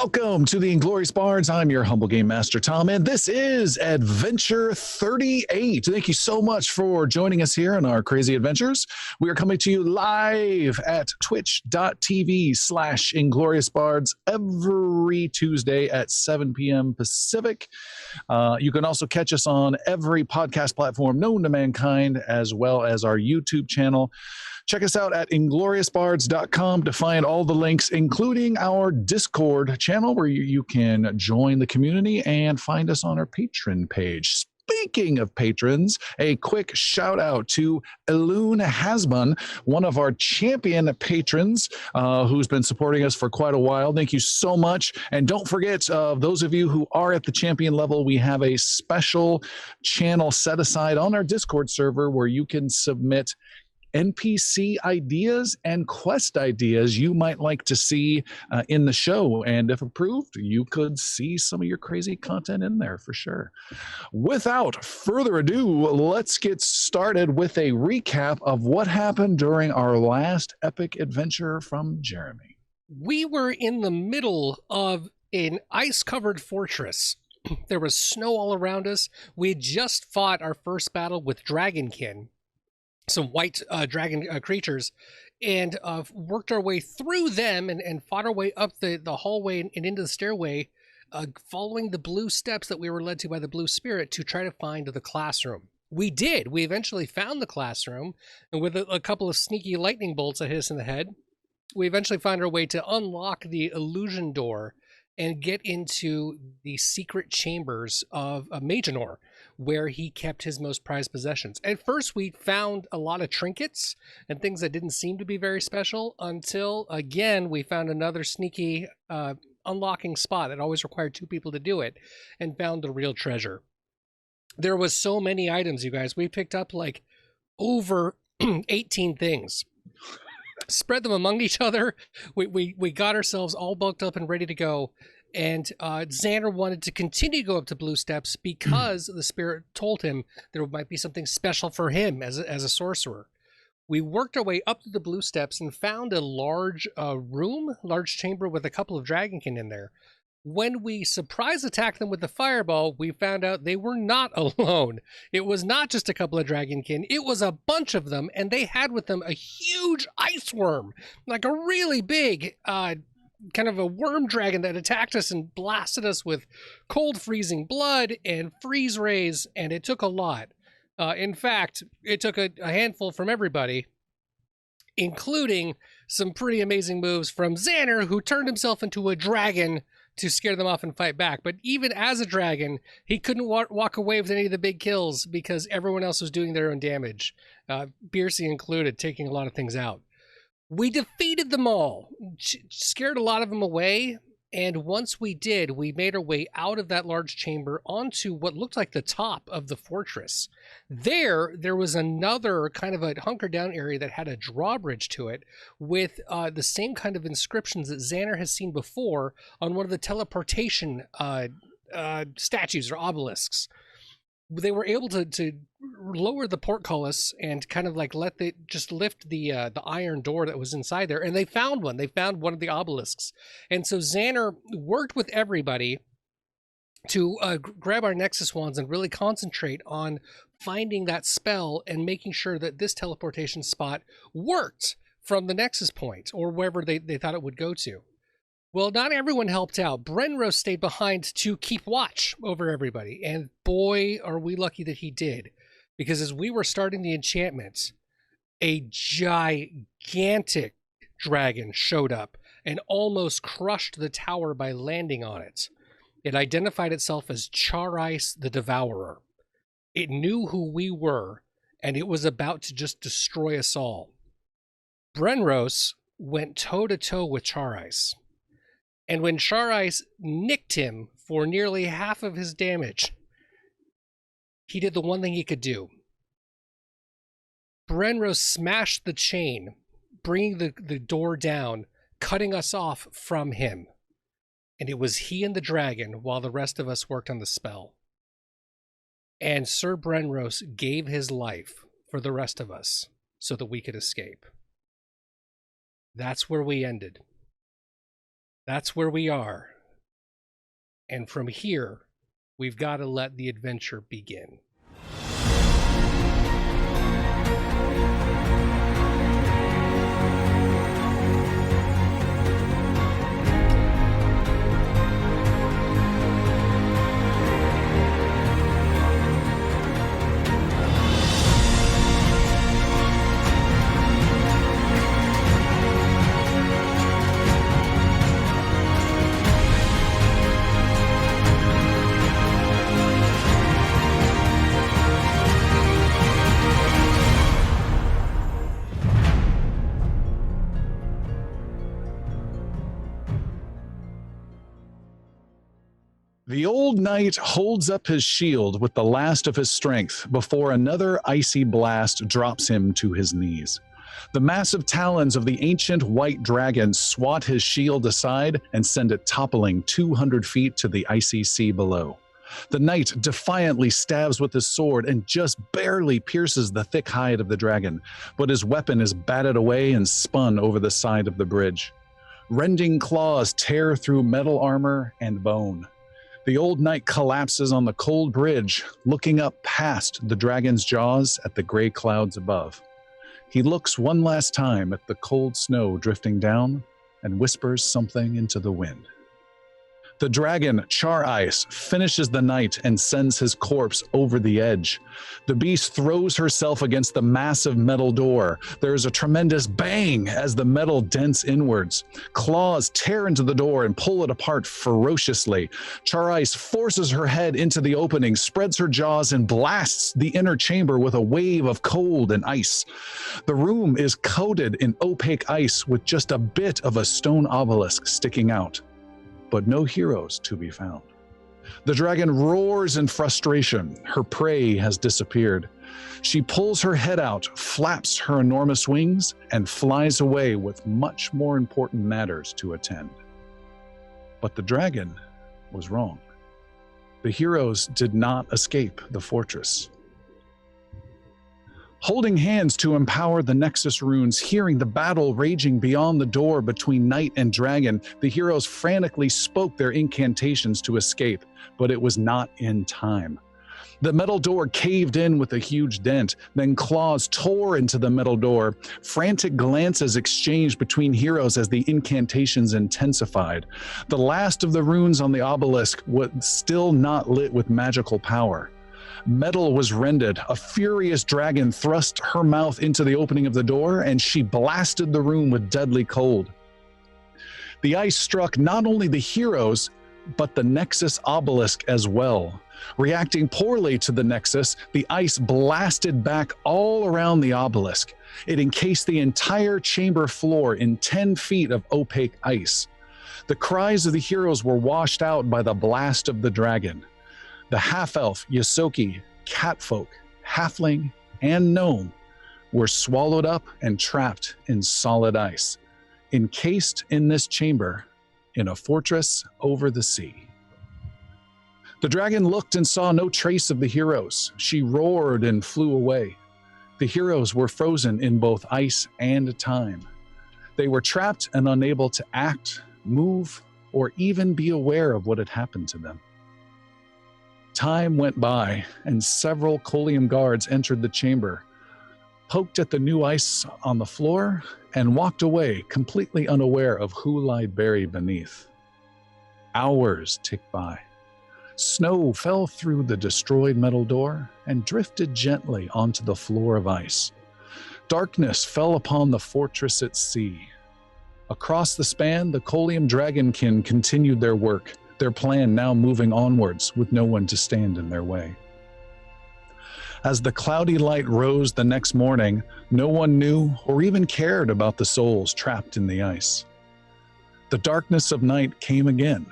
Welcome to the Inglorious Bards. I'm your humble game master, Tom, and this is Adventure 38. Thank you so much for joining us here on our crazy adventures. We are coming to you live at twitch.tv/IngloriousBards every Tuesday at 7 p.m. Pacific. You can also catch us on every podcast platform known to mankind, as well as our YouTube channel. Check us out at ingloriousbards.com to find all the links, including our Discord channel where you can join the community and find us on our Patreon page. Speaking of patrons, a quick shout out to Elune Hasbun, one of our champion patrons who's been supporting us for quite a while. Thank you so much. And don't forget, those of you who are at the champion level, we have a special channel set aside on our Discord server where you can submit NPC ideas and quest ideas you might like to see in the show. And if approved, you could see some of your crazy content in there for sure. Without further ado, let's get started with a recap of what happened during our last epic adventure from Jeremy. We were in the middle of an ice-covered fortress. There was snow all around us. We had just fought our first battle with Dragonkin, some white dragon creatures, and worked our way through them and fought our way up the hallway and into the stairway, following the blue steps that we were led to by the blue spirit to try to find the classroom. We did. We eventually found the classroom, and with a couple of sneaky lightning bolts that hit us in the head, we eventually found our way to unlock the illusion door and get into the secret chambers of Maginor, where he kept his most prized possessions. At first, we found a lot of trinkets and things that didn't seem to be very special until, again, we found another sneaky unlocking spot that always required two people to do it, and found the real treasure. There was so many items, you guys. We picked up like over 18 things. Spread them among each other. We got ourselves all bulked up and ready to go. And Xander wanted to continue to go up to Blue Steps because the spirit told him there might be something special for him as a sorcerer. We worked our way up to the Blue Steps and found a large large chamber with a couple of Dragonkin in there. When we surprise attacked them with the fireball, we found out they were not alone. It was not just a couple of Dragonkin, it was a bunch of them, and they had with them a huge ice worm, like a really big, kind of a worm dragon that attacked us and blasted us with cold freezing blood and freeze rays, and it took a lot. In fact, it took a handful from everybody, including some pretty amazing moves from Xander, who turned himself into a dragon to scare them off and fight back. But even as a dragon, he couldn't walk away with any of the big kills because everyone else was doing their own damage, Beersey included, taking a lot of things out. We defeated them all, scared a lot of them away, and once we did, we made our way out of that large chamber onto what looked like the top of the fortress. There was another kind of a hunker down area that had a drawbridge to it with the same kind of inscriptions that Xander has seen before on one of the teleportation statues or obelisks. They were able to lower the portcullis and kind of like lift the iron door that was inside there, and they found one. They found one of the obelisks, and so Xander worked with everybody to grab our Nexus wands and really concentrate on finding that spell and making sure that this teleportation spot worked from the Nexus point or wherever they thought it would go to. Well, not everyone helped out. Brenrose stayed behind to keep watch over everybody, and boy, are we lucky that he did. Because as we were starting the enchantment, a gigantic dragon showed up and almost crushed the tower by landing on it. It identified itself as Charice the Devourer. It knew who we were, and it was about to just destroy us all. Brenrose went toe-to-toe with Charice. And when Charice nicked him for nearly half of his damage, he did the one thing he could do. Brenrose smashed the chain, bringing the door down, cutting us off from him. And it was he and the dragon while the rest of us worked on the spell. And Sir Brenrose gave his life for the rest of us so that we could escape. That's where we ended. That's where we are. And from here, we've got to let the adventure begin. The old knight holds up his shield with the last of his strength before another icy blast drops him to his knees. The massive talons of the ancient white dragon swat his shield aside and send it toppling 200 feet to the icy sea below. The knight defiantly stabs with his sword and just barely pierces the thick hide of the dragon, but his weapon is batted away and spun over the side of the bridge. Rending claws tear through metal armor and bone. The old knight collapses on the cold bridge, looking up past the dragon's jaws at the gray clouds above. He looks one last time at the cold snow drifting down and whispers something into the wind. The dragon, Char Ice, finishes the knight and sends his corpse over the edge. The beast throws herself against the massive metal door. There is a tremendous bang as the metal dents inwards. Claws tear into the door and pull it apart ferociously. Char Ice forces her head into the opening, spreads her jaws, and blasts the inner chamber with a wave of cold and ice. The room is coated in opaque ice with just a bit of a stone obelisk sticking out, but no heroes to be found. The dragon roars in frustration. Her prey has disappeared. She pulls her head out, flaps her enormous wings, and flies away with much more important matters to attend. But the dragon was wrong. The heroes did not escape the fortress. Holding hands to empower the Nexus runes, hearing the battle raging beyond the door between knight and dragon, the heroes frantically spoke their incantations to escape, but it was not in time. The metal door caved in with a huge dent, then claws tore into the metal door. Frantic glances exchanged between heroes as the incantations intensified. The last of the runes on the obelisk was still not lit with magical power. Metal was rended. A furious dragon thrust her mouth into the opening of the door, and she blasted the room with deadly cold. The ice struck not only the heroes, but the Nexus obelisk as well. Reacting poorly to the Nexus, the ice blasted back all around the obelisk. It encased the entire chamber floor in 10 feet of opaque ice. The cries of the heroes were washed out by the blast of the dragon. The half-elf, Yosoki, catfolk, halfling, and gnome were swallowed up and trapped in solid ice, encased in this chamber in a fortress over the sea. The dragon looked and saw no trace of the heroes. She roared and flew away. The heroes were frozen in both ice and time. They were trapped and unable to act, move, or even be aware of what had happened to them. Time went by, and several Colium guards entered the chamber, poked at the new ice on the floor, and walked away, completely unaware of who lied buried beneath. Hours ticked by. Snow fell through the destroyed metal door and drifted gently onto the floor of ice. Darkness fell upon the fortress at sea. Across the span, the Colium Dragonkin continued their work, their plan now moving onwards with no one to stand in their way. As the cloudy light rose the next morning, no one knew or even cared about the souls trapped in the ice. The darkness of night came again.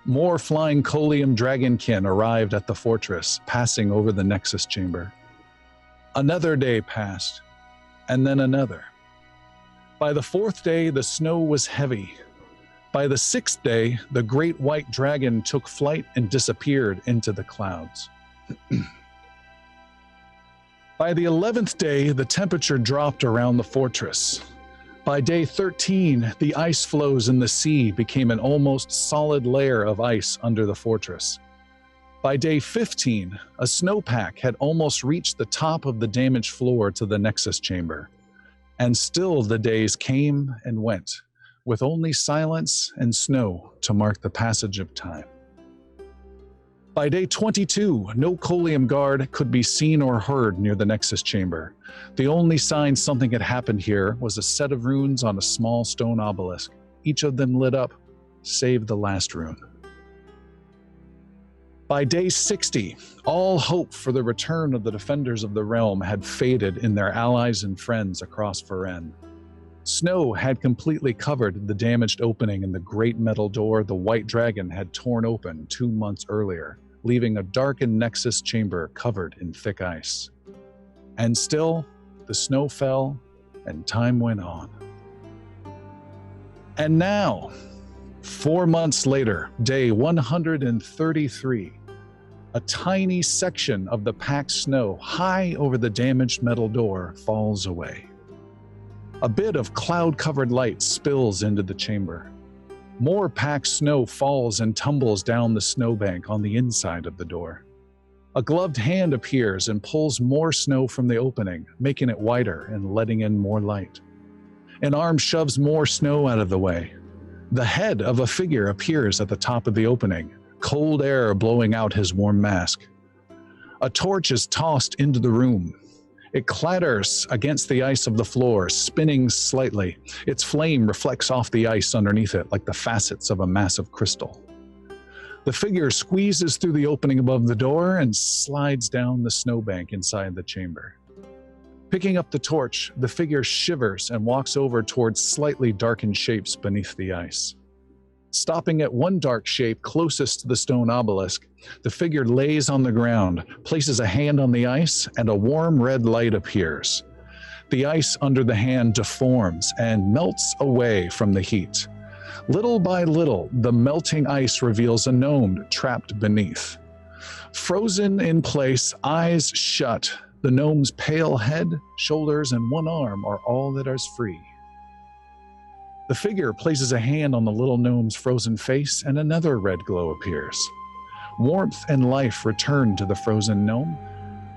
More flying Colium Dragonkin arrived at the fortress, passing over the Nexus chamber. Another day passed, and then another. By the fourth day, the snow was heavy. By the sixth day, the great white dragon took flight and disappeared into the clouds. By the 11th day, the temperature dropped around the fortress. By day 13, the ice floes in the sea became an almost solid layer of ice under the fortress. By day 15, a snowpack had almost reached the top of the damaged floor to the Nexus chamber. And still the days came and went, with only silence and snow to mark the passage of time. By day 22, no Colium guard could be seen or heard near the Nexus chamber. The only sign something had happened here was a set of runes on a small stone obelisk, each of them lit up, save the last rune. By day 60, all hope for the return of the defenders of the realm had faded in their allies and friends across Feren. Snow had completely covered the damaged opening in the great metal door the White Dragon had torn open 2 months earlier, leaving a darkened Nexus chamber covered in thick ice. And still, the snow fell and time went on. And now, 4 months later, day 133, a tiny section of the packed snow high over the damaged metal door falls away. A bit of cloud-covered light spills into the chamber. More packed snow falls and tumbles down the snowbank on the inside of the door. A gloved hand appears and pulls more snow from the opening, making it wider and letting in more light. An arm shoves more snow out of the way. The head of a figure appears at the top of the opening, cold air blowing out his warm mask. A torch is tossed into the room. It clatters against the ice of the floor, spinning slightly. Its flame reflects off the ice underneath it like the facets of a massive crystal. The figure squeezes through the opening above the door and slides down the snowbank inside the chamber. Picking up the torch, the figure shivers and walks over towards slightly darkened shapes beneath the ice. Stopping at one dark shape closest to the stone obelisk, the figure lays on the ground, places a hand on the ice, and a warm red light appears. The ice under the hand deforms and melts away from the heat. Little by little, the melting ice reveals a gnome trapped beneath. Frozen in place, eyes shut, the gnome's pale head, shoulders, and one arm are all that is free. The figure places a hand on the little gnome's frozen face, and another red glow appears. Warmth and life return to the frozen gnome.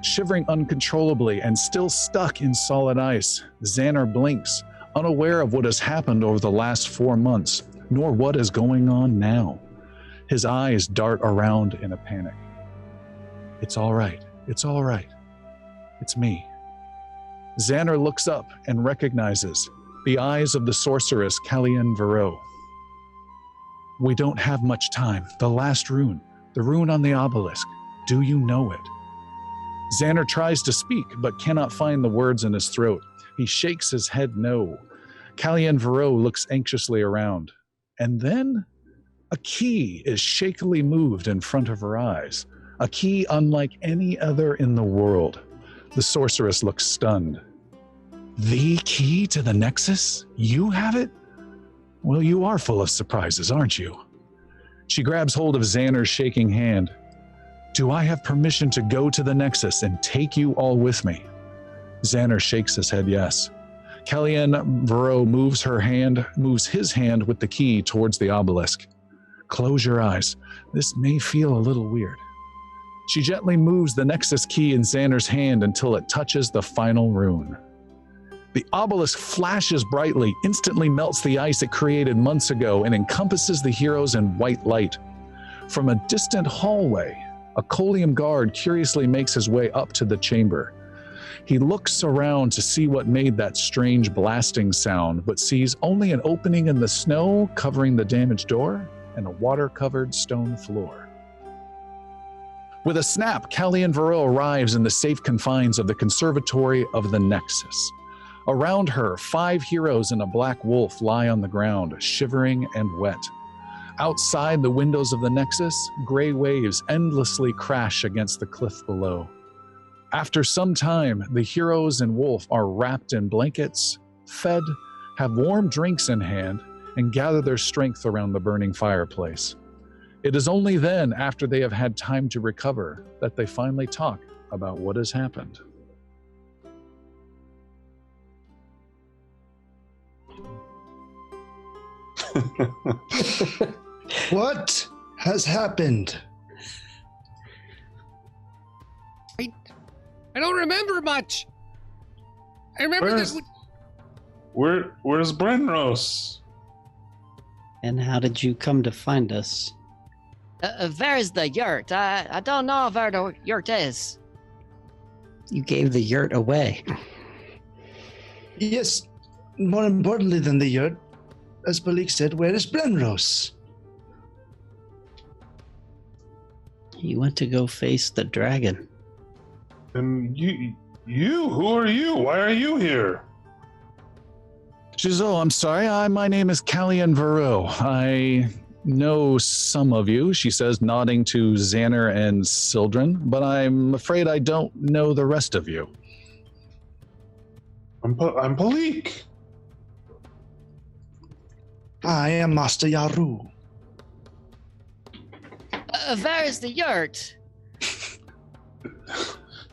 Shivering uncontrollably and still stuck in solid ice, Xander blinks, unaware of what has happened over the last 4 months, nor what is going on now. His eyes dart around in a panic. It's all right. It's all right. It's me. Xander looks up and recognizes the eyes of the sorceress Kallian Varro. We don't have much time. The last rune, the rune on the obelisk. Do you know it? Xander tries to speak, but cannot find the words in his throat. He shakes his head no. Kallian Varro looks anxiously around. And then a key is shakily moved in front of her eyes. A key unlike any other in the world. The sorceress looks stunned. The key to the Nexus? You have it? Well, you are full of surprises, aren't you? She grabs hold of Xander's shaking hand. Do I have permission to go to the Nexus and take you all with me? Xander shakes his head yes. Kallian Varro moves his hand with the key towards the obelisk. Close your eyes. This may feel a little weird. She gently moves the Nexus key in Xander's hand until it touches the final rune. The obelisk flashes brightly, instantly melts the ice it created months ago, and encompasses the heroes in white light. From a distant hallway, a Colium guard curiously makes his way up to the chamber. He looks around to see what made that strange blasting sound, but sees only an opening in the snow covering the damaged door and a water-covered stone floor. With a snap, Kallian Varro arrives in the safe confines of the Conservatory of the Nexus. Around her, 5 heroes and a black wolf lie on the ground, shivering and wet. Outside the windows of the Nexus, gray waves endlessly crash against the cliff below. After some time, the heroes and wolf are wrapped in blankets, fed, have warm drinks in hand, and gather their strength around the burning fireplace. It is only then, after they have had time to recover, that they finally talk about what has happened. What has happened? I don't remember much. I remember Where's Brenros? And how did you come to find us? Where's the yurt? I don't know where the yurt is. You gave the yurt away. Yes, more importantly than the yurt, as Balik said, where is Brenros? He went to go face the dragon. And you, who are you? Why are you here? Giselle, I'm sorry. My name is Callian Varro. I know some of you, she says, nodding to Xander and Sildren, but I'm afraid I don't know the rest of you. I'm Palik. I am Master Yaru. Where is the yurt?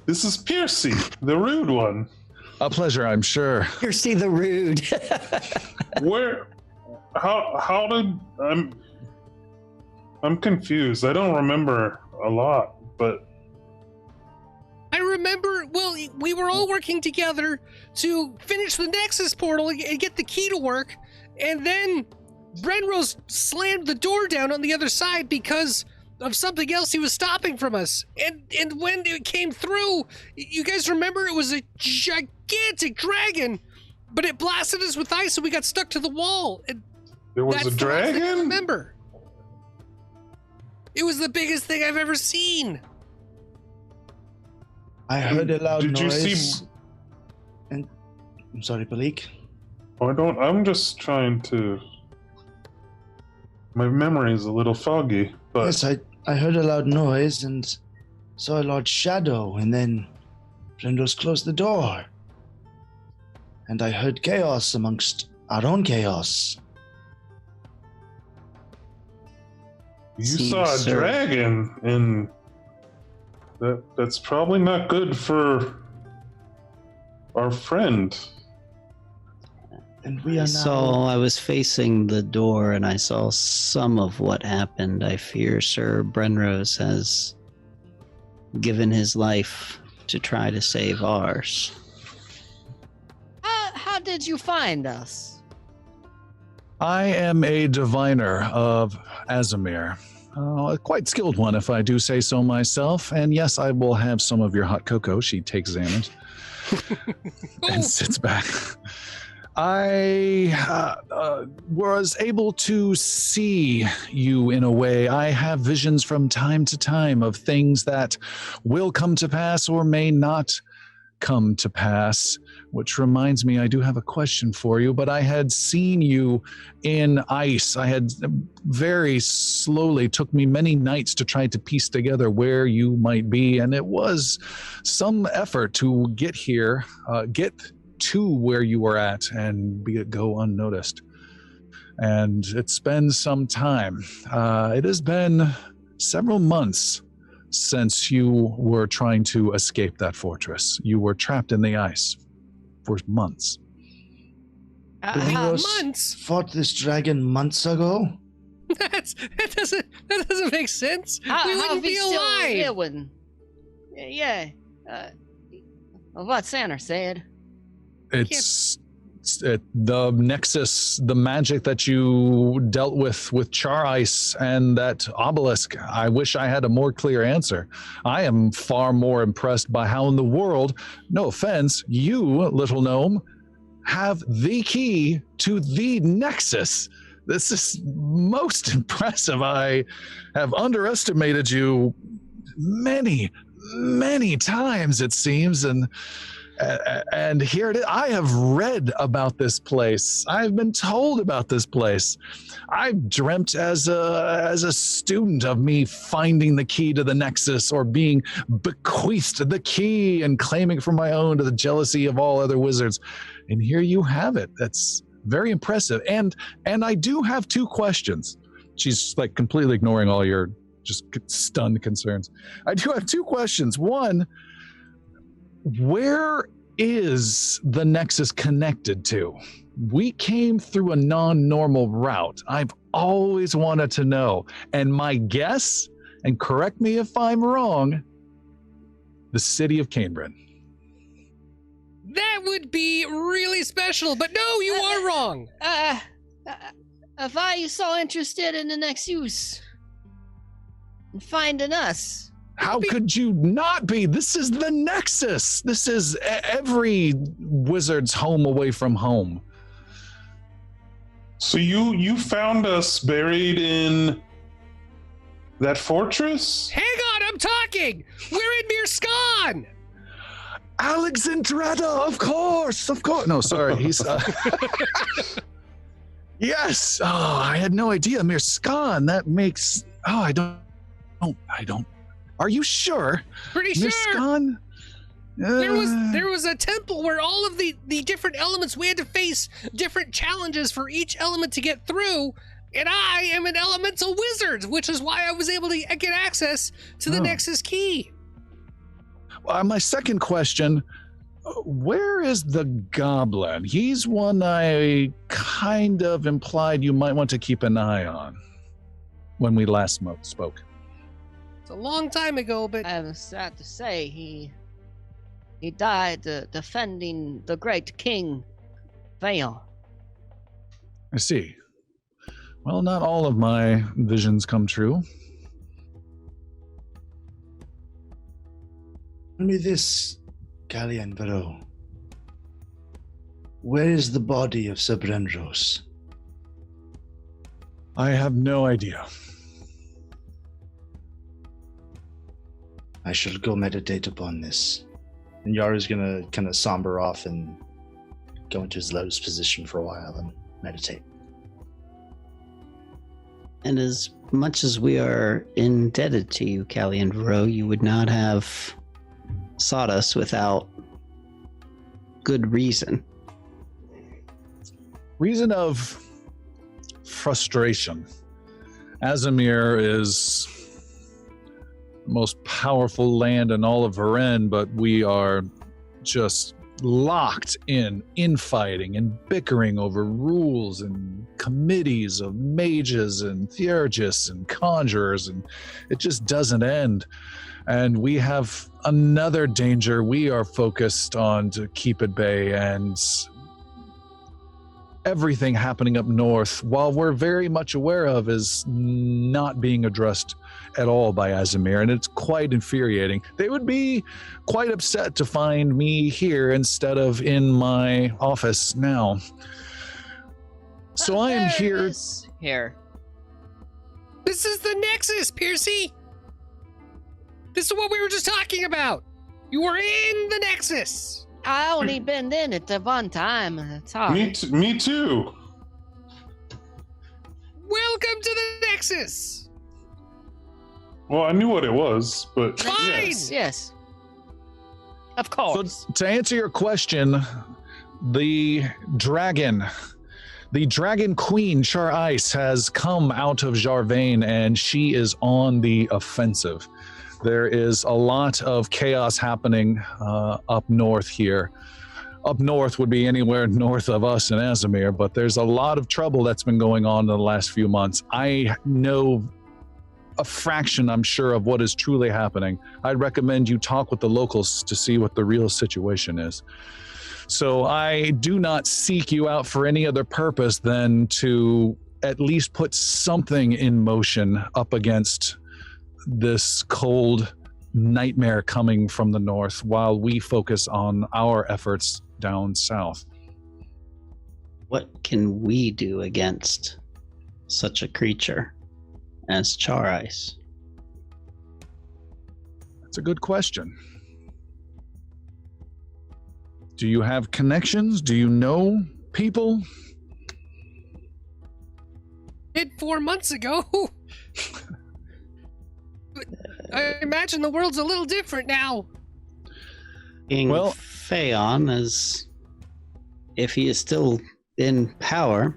This is Piercy, the rude one. A pleasure, I'm sure. Here, see the rude. Where? How did I'm confused. I don't remember a lot, but I remember, well, we were all working together to finish the Nexus portal and get the key to work, and then Brenrose slammed the door down on the other side because of something else he was stopping from us. And when it came through, you guys remember it was a gigantic dragon, but it blasted us with ice and we got stuck to the wall. And there was that's a the last thing I dragon? remember. It was the biggest thing I've ever seen. I heard a loud Did you noise. see- And I'm sorry, Balik. I'm just trying to. My memory is a little foggy, but Yes, I heard a loud noise and saw a large shadow, and then Brenros closed the door. And I heard chaos amongst our own chaos. you Seems saw a so. dragon, and that's probably not good for our friend. And we are I was facing the door and I saw some of what happened. I fear Sir Brenrose has given his life to try to save ours. How did you find us? I am a diviner of Azamir. A quite skilled one, if I do say so myself. And yes, I will have some of your hot cocoa. She takes Xander's and sits back. I was able to see you in a way. I have visions from time to time of things that will come to pass or may not come to pass, which reminds me, I do have a question for you, but I had seen you in ice. I had very slowly, took me many nights to try to piece together where you might be, and it was some effort to get here, get to where you were at and go unnoticed. And it's been some time. It has been several months since you were trying to escape that fortress. You were trapped in the ice for months. Brenros Months? fought this dragon months ago. That doesn't make sense. We wouldn't be alive. Yeah. What Santa said. It's the Nexus, the magic that you dealt with Char Ice and that obelisk. I wish I had a more clear answer. I am far more impressed by how in the world, no offense, you, little gnome, have the key to the Nexus. This is most impressive. I have underestimated you many times, it seems, and here it is. I have read about this place. I've been told about this place. I've dreamt as a student of me finding the key to the Nexus or being bequeathed the key and claiming for my own to the jealousy of all other wizards. And here you have it. That's very impressive. And I do have two questions. She's like completely ignoring all your just stunned concerns. I do have two questions. One, where is the Nexus connected to? we came through a non-normal route. I've always wanted to know. And my guess, and correct me if I'm wrong, the city of Canebryn. That would be really special, but no, you are wrong. Why are you so interested in the Nexus? And finding us? How could you not be? This is the Nexus. This is every wizard's home away from home. So you found us buried in that fortress? Hang on, I'm talking. We're in Mirskan. Alexandretta, of course. No, sorry. He's yes. Oh, I had no idea. Mirskan. That makes. Oh, I don't. Are you sure? Pretty sure. Mirskan? There was a temple where all of the different elements, we had to face different challenges for each element to get through, and I am an elemental wizard, which is why I was able to get access to the Nexus key. My second question, where is the goblin? He's one I kind of implied you might want to keep an eye on when we last spoke. It's a long time ago, but I'm sad to say he died defending the great King Feyon. I see. Well, not all of my visions come true. Tell me this, Gallian Vero. Where is the body of Sir Brenros? I have no idea. I shall go meditate upon this. And Yara's gonna kind of somber off and go into his lotus position for a while and meditate. And as much as we are indebted to you, Callie and Vero, you would not have sought us without good reason. Reason of frustration. Azamir is the most powerful land in all of Varen, but we are just locked in infighting and bickering over rules and committees of mages and theurgists and conjurers, and it just doesn't end. And we have another danger we are focused on to keep at bay, and everything happening up north, while we're very much aware of, is not being addressed at all by Azamir, and it's quite infuriating. They would be quite upset to find me here instead of in my office now. So I am here. Here. this is the Nexus, Piercy. This is what we were just talking about. You were in the Nexus. I only been in it the one time. It's all Me, right. me too. Welcome to the Nexus. Well, I knew what it was, but Fine. Yes. Of course. So to answer your question, the dragon queen, Char Ice, has come out of Jarvain, and she is on the offensive. There is a lot of chaos happening up north here. Up north would be anywhere north of us in Azamir, but there's a lot of trouble that's been going on in the last few months. I know a fraction, I'm sure, of what is truly happening. I'd recommend you talk with the locals to see what the real situation is. So I do not seek you out for any other purpose than to at least put something in motion up against this cold nightmare coming from the north while we focus on our efforts down south. What can we do against such a creature as Char Ice? That's a good question. Do you have connections? Do you know people? Did 4 months ago. But I imagine the world's a little different now. King Well- Feyon, as if he is still in power,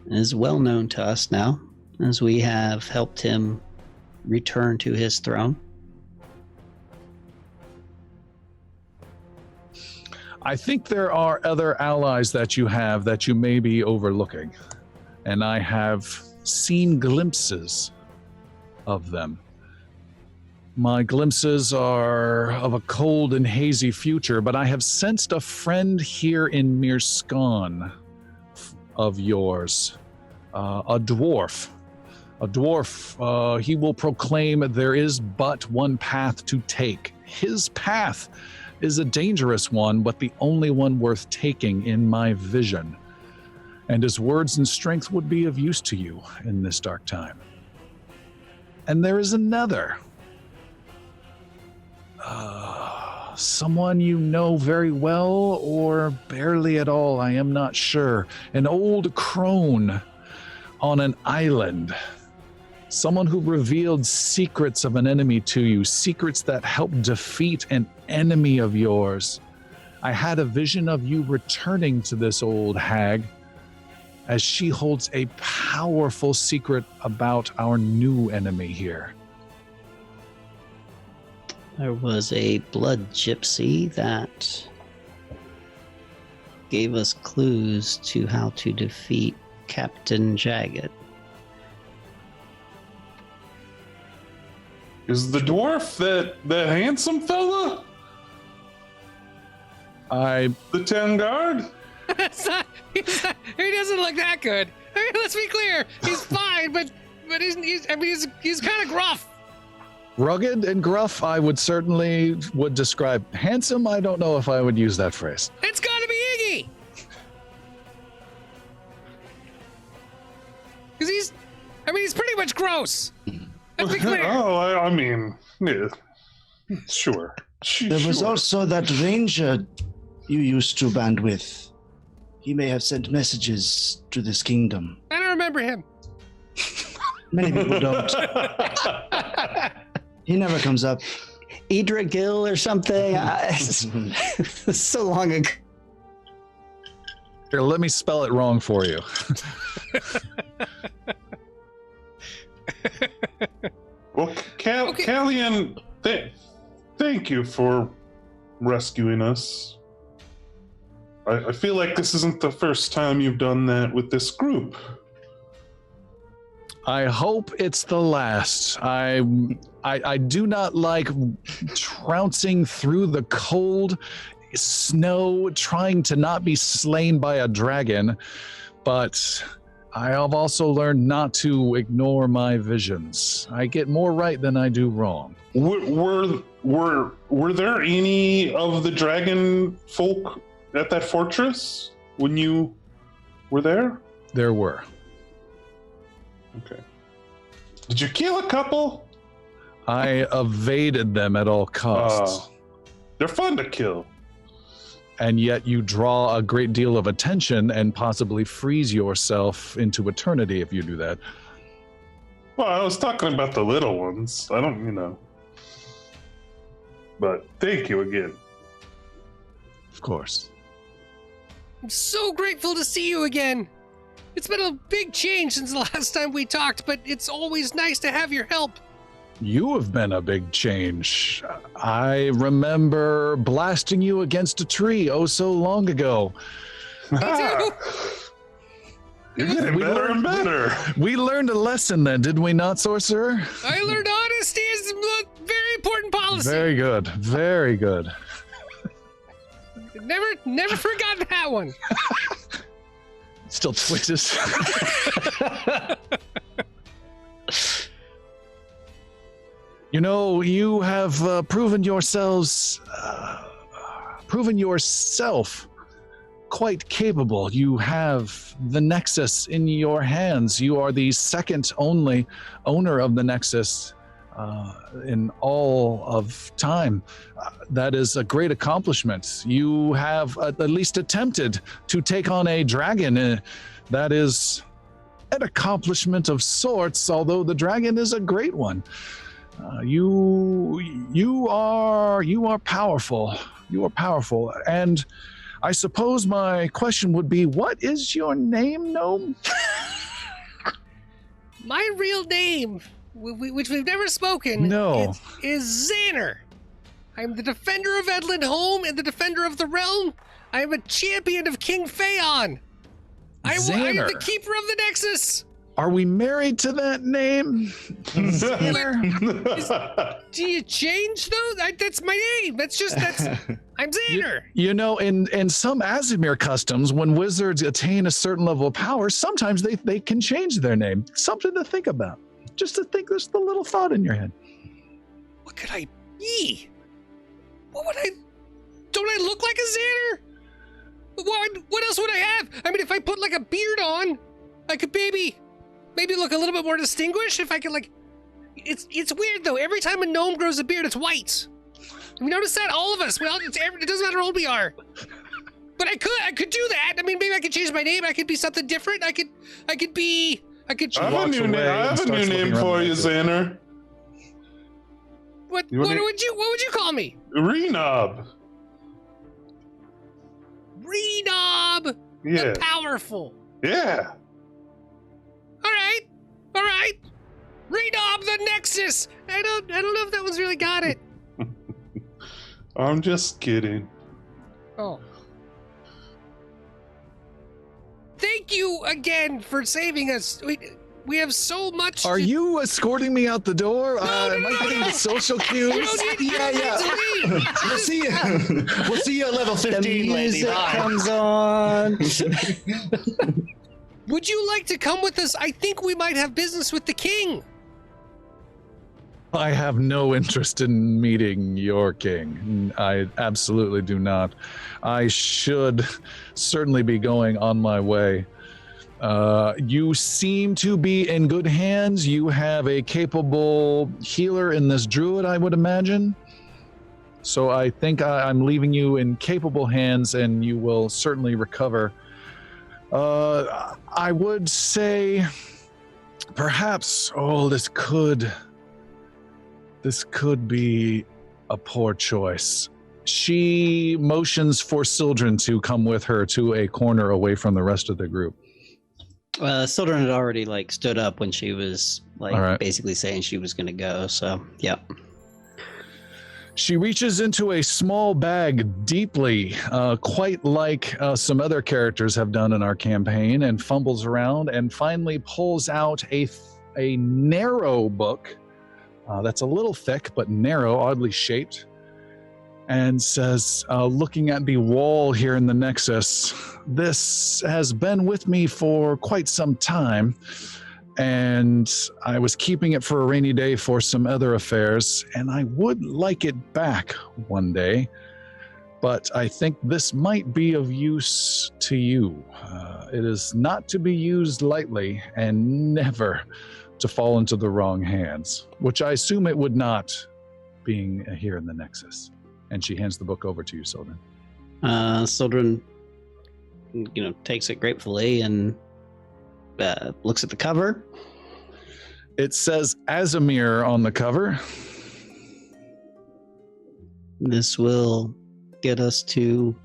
is well known to us now, as we have helped him return to his throne. I think there are other allies that you have that you may be overlooking, and I have seen glimpses of them. My glimpses are of a cold and hazy future, but I have sensed a friend here in Mirskan of yours, a dwarf. A dwarf, he will proclaim there is but one path to take. His path is a dangerous one, but the only one worth taking in my vision. And his words and strength would be of use to you in this dark time. And there is another. Someone you know very well or barely at all, I am not sure. An old crone on an island. Someone who revealed secrets of an enemy to you, secrets that helped defeat an enemy of yours. I had a vision of you returning to this old hag as she holds a powerful secret about our new enemy here. There was a blood gypsy that gave us clues to how to defeat Captain Jagged. Is the dwarf that handsome fella? The town guard? He doesn't look that good. I mean, let's be clear. He's fine, but he's kind of gruff. Rugged and gruff, I would certainly would describe. Handsome, I don't know if I would use that phrase. It's gotta be Iggy. Because he's pretty much gross. Let's be clear. I mean, yeah, sure. There was also that ranger you used to band with. He may have sent messages to this kingdom. I don't remember him. Many people don't. He never comes up. Idra Gill or something? So long ago. Here, let me spell it wrong for you. Well, Callian, thank you for rescuing us. I feel like this isn't the first time you've done that with this group. I hope it's the last. I do not like trouncing through the cold snow, trying to not be slain by a dragon, but I have also learned not to ignore my visions. I get more right than I do wrong. Were there any of the dragon folk at that fortress when you were there? There were. Okay. Did you kill a couple? I evaded them at all costs. They're fun to kill. And yet you draw a great deal of attention and possibly freeze yourself into eternity if you do that. Well, I was talking about the little ones. I don't, But thank you again. Of course. I'm so grateful to see you again. It's been a big change since the last time we talked, but it's always nice to have your help. You have been a big change. I remember blasting you against a tree oh so long ago. Me too. You're getting better and better. We learned a lesson then, did we not, sorcerer? I learned honesty is a very important policy. Very good. Very good. Never forgotten that one. Still twitches. You have proven yourself quite capable. You have the Nexus in your hands. You are the second only owner of the Nexus in all of time. That is a great accomplishment. You have at least attempted to take on a dragon. That is an accomplishment of sorts, although the dragon is a great one. You are powerful. You are powerful. And I suppose my question would be, what is your name, gnome? My real name, which we've never spoken, No. is Xander. I'm the defender of Edlin Home and the defender of the realm. I am a champion of King Feyon. I am Xander. the keeper of the Nexus. Are we married to that name? Xander? Do you change though? That's my name. I'm Xander. You know, in some Azimir customs, when wizards attain a certain level of power, sometimes they can change their name. Something to think about. Just to think, there's the little thought in your head. What could I be? What would I? Don't I look like a Xander? What else would I have? I mean, if I put like a beard on, I could maybe look a little bit more distinguished. If I could like, it's weird though. Every time a gnome grows a beard, it's white. Have you noticed that? All of us. It doesn't matter how old we are. But I could do that. I mean, maybe I could change my name. I could be something different. I could I have a new starts name looking for around you, like it. Xander. What You would wanna- you call me? Renob. Renob, Yeah. the powerful. Yeah. All right. Renob the Nexus. I don't know if that one's really got it. I'm just kidding. Oh. Thank you again for saving us. We have so much. Are you escorting me out the door? No, Am I getting the social cues? We'll see you. We'll see you at level The 15, lady. music Bye. comes on. Would you like to come with us? I think we might have business with the king. I have no interest in meeting your king. I absolutely do not. I should certainly be going on my way. You seem to be in good hands. You have a capable healer in this druid, I would imagine. So I think I'm leaving you in capable hands, and you will certainly recover. I would say perhaps, this could be a poor choice. She motions for Sildren to come with her to a corner away from the rest of the group. Sildren had already stood up when she was All right. basically saying she was going to go. So, yeah. She reaches into a small bag deeply, quite like some other characters have done in our campaign, and fumbles around and finally pulls out a narrow book that's a little thick but narrow, oddly shaped, and says, looking at the wall here in the Nexus, "This has been with me for quite some time, and I was keeping it for a rainy day for some other affairs, and I would like it back one day, but I think this might be of use to you. It is not to be used lightly, and never to fall into the wrong hands," which I assume it would not, being here in the Nexus. And she hands the book over to you, Sildren. Sildren, takes it gratefully and looks at the cover. It says Azimir on the cover. This will get us to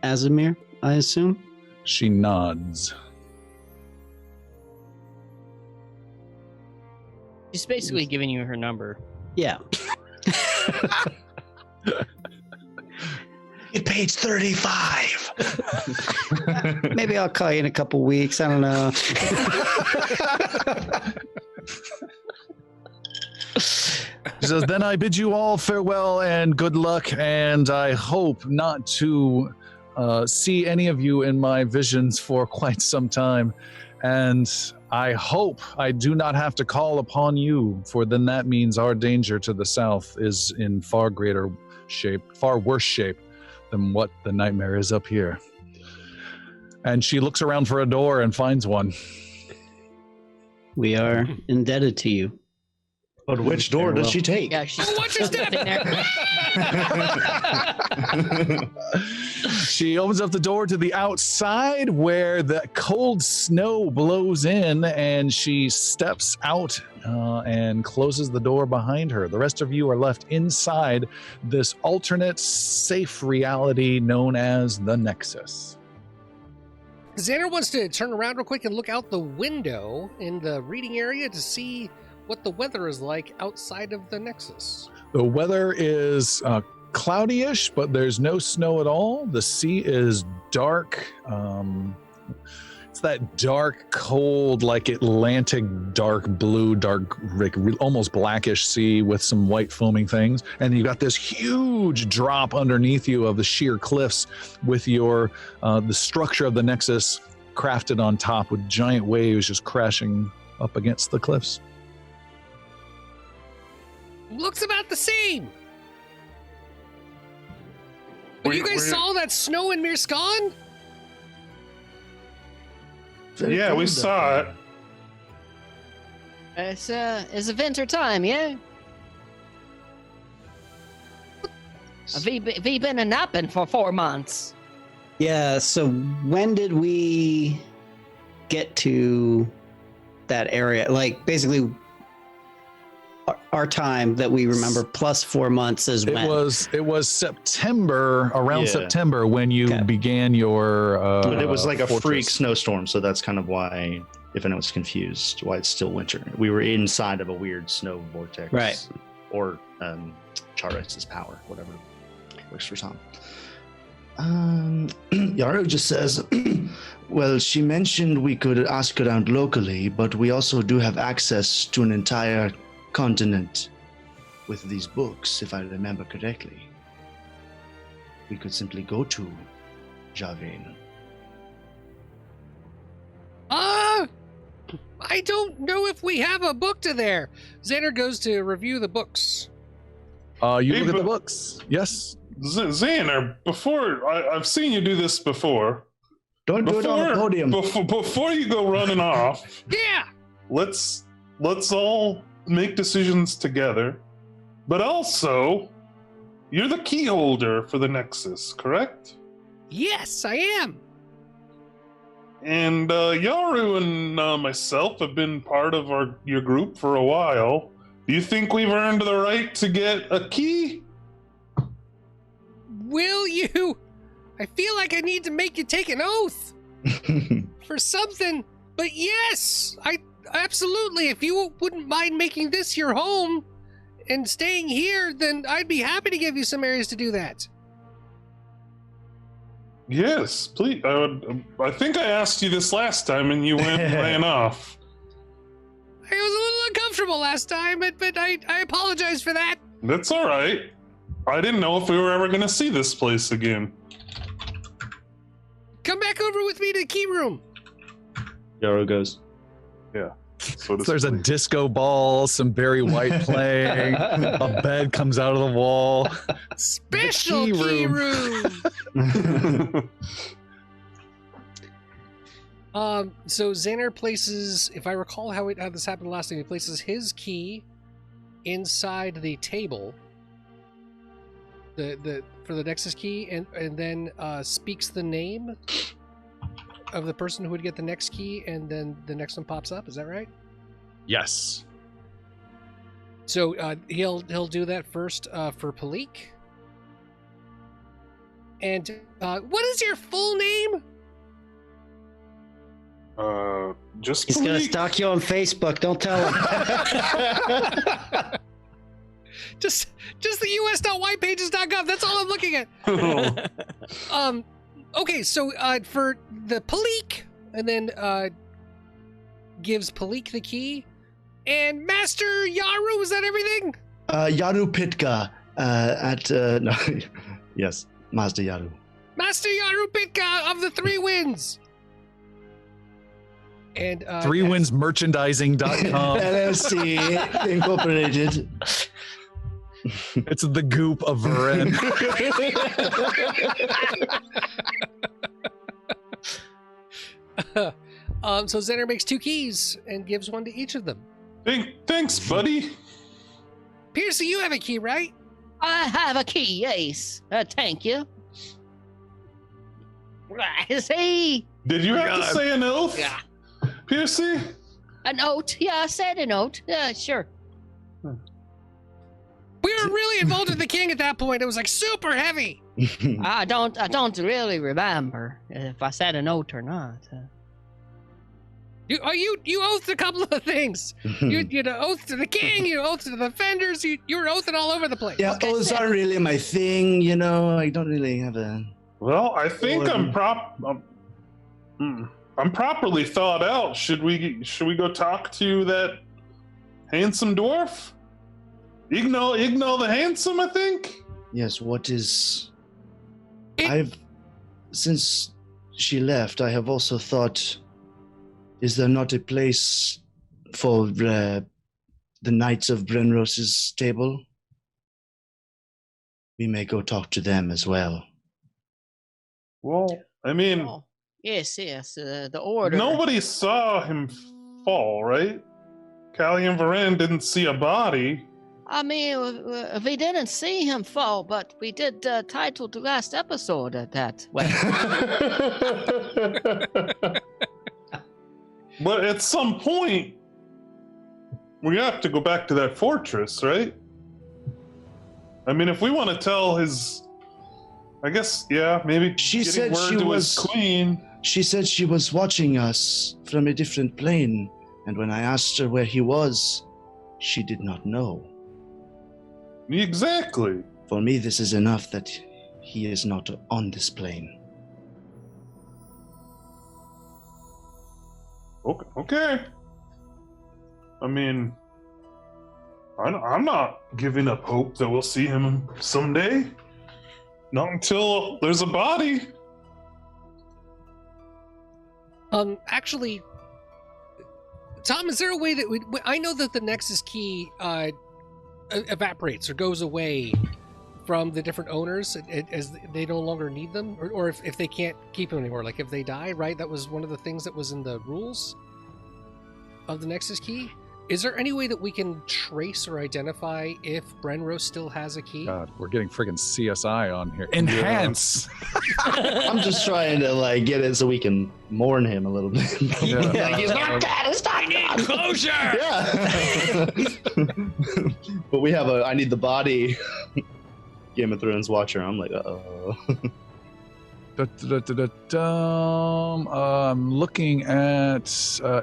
Azimir, I assume. She nods. She's basically giving you her number. Yeah. Page 35. Maybe I'll call you in a couple weeks. I don't know. She says, "Then I bid you all farewell and good luck, and I hope not to see any of you in my visions for quite some time. And I hope I do not have to call upon you, for then that means our danger to the south is in far greater shape, far worse shape than what the nightmare is up here." And she looks around for a door and finds one. We are indebted to you. But which door does she take? Yeah, she's Watch your step. in there. She opens up the door to the outside where the cold snow blows in, and she steps out and closes the door behind her. The rest of you are left inside this alternate safe reality known as the Nexus. Xander wants to turn around real quick and look out the window in the reading area to see what the weather is like outside of the Nexus. The weather is cloudy-ish, but there's no snow at all. The sea is dark. It's that dark, cold, like Atlantic, dark blue, dark, almost blackish sea with some white foaming things. And you got this huge drop underneath you of the sheer cliffs with your the structure of the Nexus crafted on top with giant waves just crashing up against the cliffs. Looks about the same. But you guys saw that snow in Mirskan? Yeah, we saw it. It's a winter time, yeah? Have you been a napping for 4 months? Yeah, so when did we get to that area? Like, basically, our time that we remember plus 4 months is when? It was September, around Yeah. September, when you began your But it was like a freak fortress. snowstorm, so that's kind of why, if anyone's confused, why it's still winter. We were inside of a weird snow vortex. Right. Or Charis's power, whatever works for Tom. Yaru just says, well, she mentioned we could ask around locally, but we also do have access to an entire continent with these books, if I remember correctly. We could simply go to Javin. I don't know if we have a book to there. Xander goes to review the books. You Hey, look at the but- books. Yes. Xander, before I've seen you do this before. Don't do it on a podium. Before you go running off, Yeah. let's all make decisions together. But also, you're the key holder for the Nexus, correct? Yes, I am. And Yaru and myself have been part of your group for a while. Do you think we've earned the right to get a key? Will you? I feel like I need to make you take an oath for something. But yes, I absolutely. If you wouldn't mind making this your home and staying here, then I'd be happy to give you some areas to do that. Yes, please. I think I asked you this last time and you went and ran off. I was a little uncomfortable last time, but I apologize for that. That's all right. I didn't know if we were ever going to see this place again. Come back over with me to the key room. Yaru goes. So There's a disco ball, some Barry White playing, a bed comes out of the wall. Special key key room. room. So Xander places, if I recall how this happened last time, he places his key inside the table, the for the Nexus key, and then speaks the name of the person who would get the next key, and then the next one pops up. Is that right? Yes. So he'll do that first for Palik. And what is your full name? Just He's gonna Malik. stalk you on Facebook. Don't tell him. Just the us.whitepages.gov. That's all I'm looking at. Okay, so for the Palik, and then gives Palik the key, and Master Yaru. Is that everything? Yaru Pitka no, yes, Mazda Yaru. Master Yaru Pitka of the Three Winds. And ThreeWindsMerchandising.com. LLC Incorporated. It's the goop of Varen. So Xander makes 2 keys and gives one to each of them. Thanks, buddy. Piercy, you have a key, right? I have a key, yes. Thank you. See? Did you have to say an oath? Yeah. Piercy? A note? Yeah, I said a note. Yeah, sure. We were really involved with the king at that point. It was like super heavy. I don't really remember if I said a note or not. You oathed a couple of things. You did an oath to the king. You oath to the defenders. You were oathing all over the place. Yeah, oaths aren't really my thing, you know. I don't really have a. Well, I think I'm properly thought out. Should we go talk to that handsome dwarf? Igno the handsome, I think. Yes. What is? Since she left, I have also thought. Is there not a place for the Knights of Brenrose's table? We may go talk to them as well. Well, I mean, Oh, yes, the order. nobody saw him fall, right? Callie and Varan didn't see a body. I mean, we didn't see him fall, but we did title the last episode at that way. But at some point, we have to go back to that fortress, right? I mean, if we want to tell his, I guess, yeah, maybe She getting said word she to was- his queen. She said she was watching us from a different plane, and when I asked her where he was, she did not know. Exactly. For me, this is enough that he is not on this plane. Okay. I mean, I'm not giving up hope that we'll see him someday. Not until there's a body. Actually, Tom, is there a way that I know that the Nexus key evaporates or goes away from the different owners as they no longer need them, or if they can't keep them anymore, like if they die, right? That was one of the things that was in the rules of the Nexus key. Is there any way that we can trace or identify if Brenrose still has a key? God, we're getting friggin' CSI on here. Enhance. I'm just trying to get it so we can mourn him a little bit. Yeah. He's not dead. It's not dead. Closure. Yeah. But we have I need the body. Game of Thrones watcher. I'm like, uh-oh. I'm looking at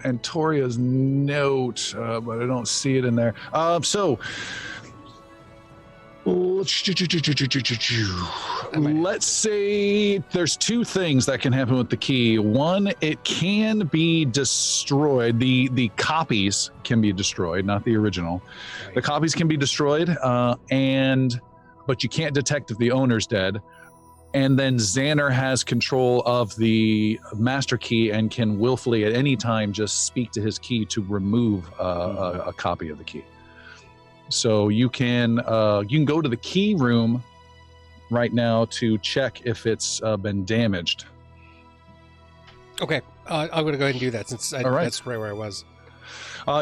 Antoria's note, but I don't see it in there. So let's say there's two things that can happen with the key. One, it can be destroyed. The copies can be destroyed, not the original. The copies can be destroyed, but you can't detect if the owner's dead. And then Xander has control of the master key and can willfully at any time just speak to his key to remove a copy of the key. So you can go to the key room right now to check if it's been damaged. Okay, I'm going to go ahead and do that since All right. That's right where I was.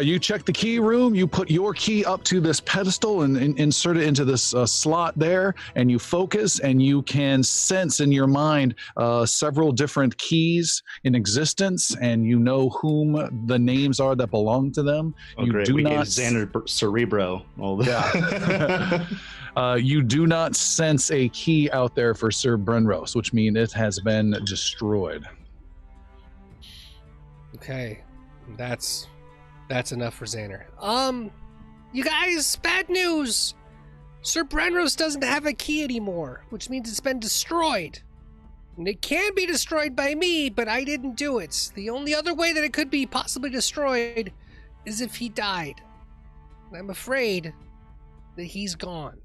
You check the key room, you put your key up to this pedestal and insert it into this slot there, and you focus, and you can sense in your mind several different keys in existence, and you know whom the names are that belong to them. Oh, You great. do We not gave Xander Cerebro all the you do not sense a key out there for Sir Brenrose, which means it has been destroyed. Okay, that's enough for Xander. You guys, bad news. Sir Brenrose doesn't have a key anymore, which means it's been destroyed. And it can be destroyed by me, but I didn't do it. The only other way that it could be possibly destroyed is if he died. And I'm afraid that he's gone.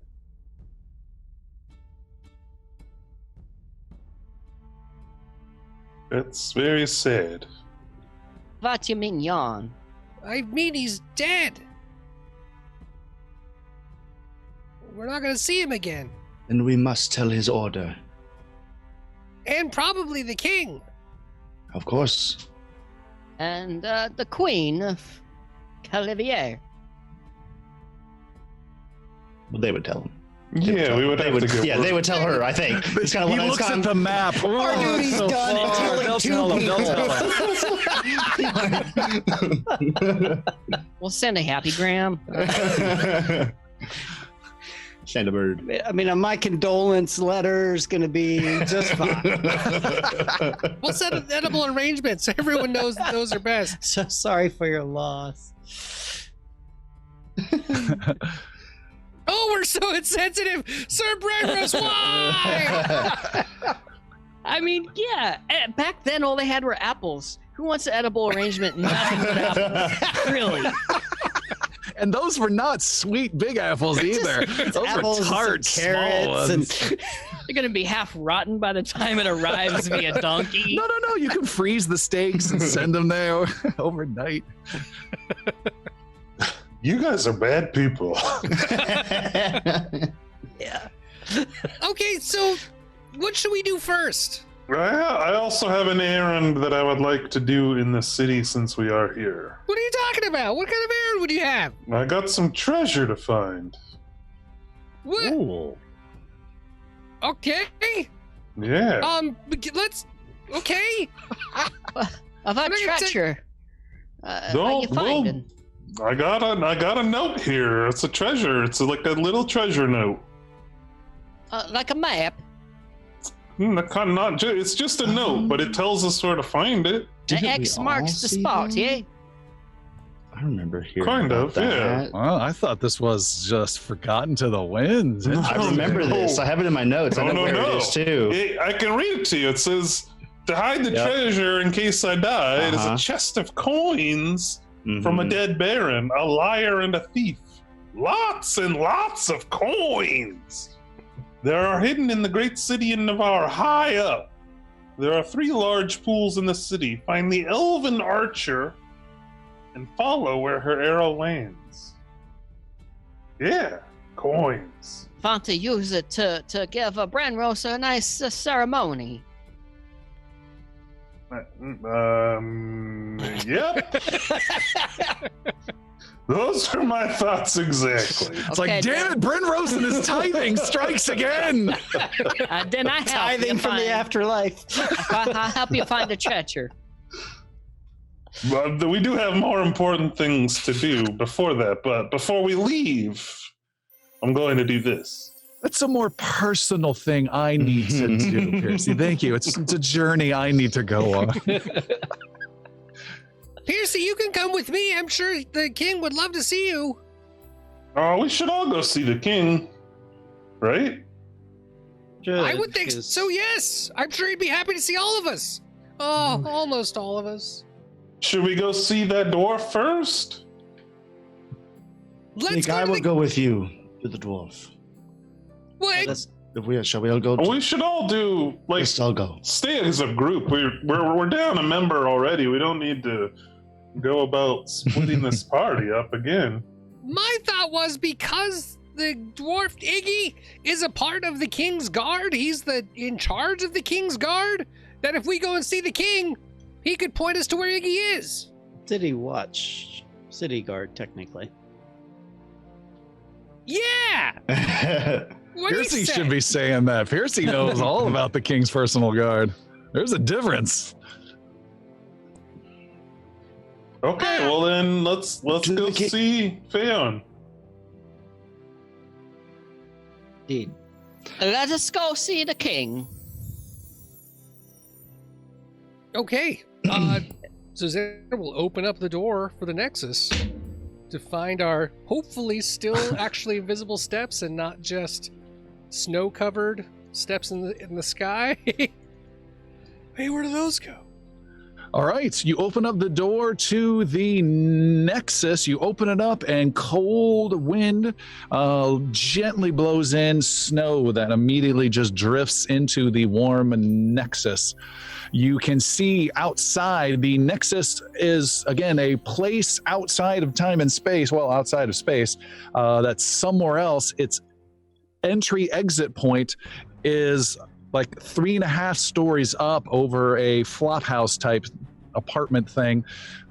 That's very sad. What you mean, yawn? I mean, he's dead. We're not going to see him again. And we must tell his order. And probably the king. Of course. And the queen of Calivier. Well, they would tell him. Yeah, we would have to get they would tell her, I think. It's kind of He what looks at the map. Our duty's so done. far. It's They'll killing tell him. We'll send a happy gram. Send a bird. I mean, my condolence letter is going to be just fine. We'll set an edible arrangement so everyone knows that those are best. So sorry for your loss. Oh, we're so insensitive! Sir Bravos, why? I mean, yeah. Back then, all they had were apples. Who wants an edible arrangement? Nothing but apples. Really? And those were not sweet big apples either. Those were apples tart, and small carrots ones. They're gonna be half rotten by the time it arrives via donkey. No. You can freeze the steaks and send them there overnight. You guys are bad people. Yeah. Okay, so what should we do first? I also have an errand that I would like to do in the city since we are here. What are you talking about? What kind of errand would you have? I got some treasure to find. What? Ooh. Okay. Yeah. Let's. Okay. About Make it treasure. How you finding? I got a note here. It's a treasure. It's like a little treasure note. Like a map. It's just a note, but it tells us where to find it. The Didn't X we marks all the see spot, that? yeah? I remember hearing Kind about of, yeah. that. Well, I thought this was just forgotten to the winds. No. I remember this. I have it in my notes. I know where it is too. I can read it to you. It says, to hide the Yep. treasure in case I die, it is a chest of coins from a Mhm. dead baron, a liar and a thief. Lots and lots of coins. They are hidden in the great city in Navarre, high up. There are 3 large pools in the city. Find the elven archer and follow where her arrow lands. Yeah, coins. Want to use it to give a Brenros a nice ceremony. Yep. Those are my thoughts exactly. It's like, damn it, Bryn Rosen is tithing strikes again. Then I help Tithing you from the find, afterlife. I'll help you find the treasure. But we do have more important things to do before that. But before we leave, I'm going to do this. That's a more personal thing I need to do, Piercy. Thank you. It's a journey I need to go on. Piercy, you can come with me. I'm sure the king would love to see you. Oh, we should all go see the king, right? I would think so, yes. I'm sure he'd be happy to see all of us. Oh, almost all of us. Should we go see that dwarf first? Let's Nick, go I to will the... go with you to the dwarf. What? Shall we all go? We should all do like Let's all go. stay as a group. We're down a member already. We don't need to go about splitting this party up again. My thought was because the dwarf Iggy is a part of the king's guard, he's in charge of the king's guard, that if we go and see the king, he could point us to where Iggy is. City watch. City guard, technically. Yeah! What do you Piercy say? should be saying that. Piercy knows all about the king's personal guard. There's a difference. Okay, well then let's go see Feyon. Indeed. Let us go see the king. Okay. So Xander will open up the door for the Nexus to find our hopefully still actually invisible steps and not just snow-covered steps in the sky. Hey, where do those go? All right, you open up the door to the Nexus. You open it up, and cold wind gently blows in snow that immediately just drifts into the warm Nexus. You can see outside. The Nexus is, again, a place outside of time and space, well, outside of space, that's somewhere else. Its entry-exit point is like 3.5 stories up over a flophouse type apartment thing,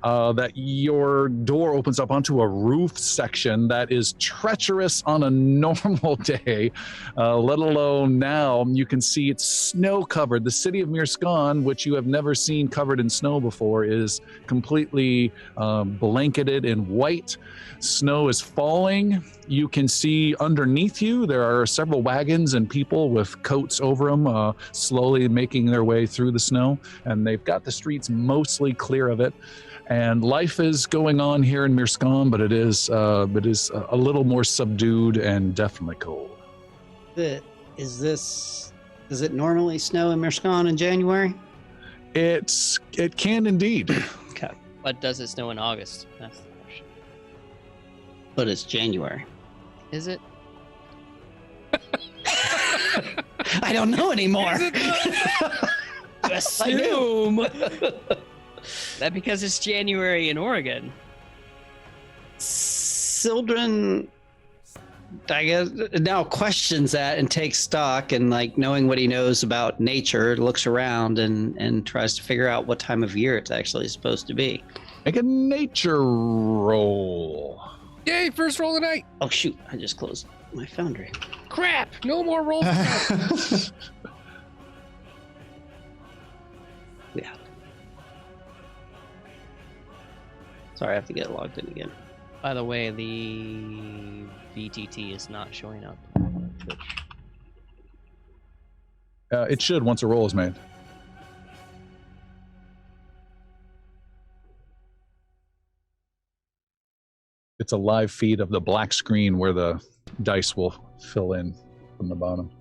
that your door opens up onto a roof section that is treacherous on a normal day, let alone now. You can see it's snow covered. The city of Mirskan, which you have never seen covered in snow before, is completely blanketed in white. Snow is falling. You can see underneath you there are several wagons and people with coats over them, slowly making their way through the snow, and they've got the streets mostly clear of it. And life is going on here in Mirskan, but it is a little more subdued and definitely cold. Does it normally snow in Mirskan in January? It can indeed. Okay. But does it snow in August? That's the question. But it's January. Is it? I don't know anymore. Assume. That because it's January in Oregon. Sildren, I guess, now questions that and takes stock, and like knowing what he knows about nature, looks around and tries to figure out what time of year it's actually supposed to be. Make a nature roll. Yay, first roll of the night. Oh shoot, I just closed my foundry. Crap, no more rolls. Yeah. Sorry, I have to get logged in again. By the way, the VTT is not showing up on Twitch. It should once a roll is made. It's a live feed of the black screen where the dice will fill in from the bottom.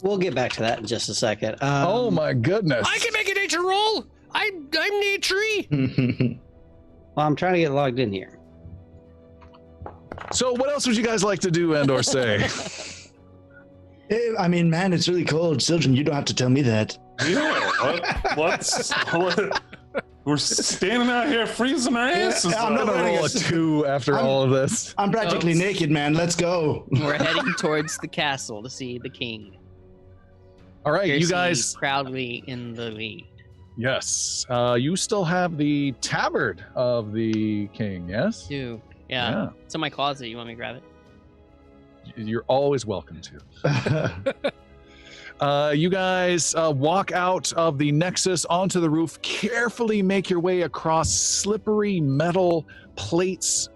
We'll get back to that in just a second. Oh my goodness. I can make a nature roll. I'm naturey. Well, I'm trying to get logged in here. So what else would you guys like to do and or say? I mean, man, it's really cold. Children, you don't have to tell me that. Yeah, we're standing out here freezing our asses I'm I'm off. not gonna roll a 2 after all of this. I'm practically naked, man. Let's go. We're heading towards the castle to see the king. All right, you Piercy guys. proudly in the lead. Yes. You still have the tabard of the king, yes? Dude, yeah. It's in my closet. You want me to grab it? You're always welcome to. You guys walk out of the Nexus onto the roof, carefully make your way across slippery metal plates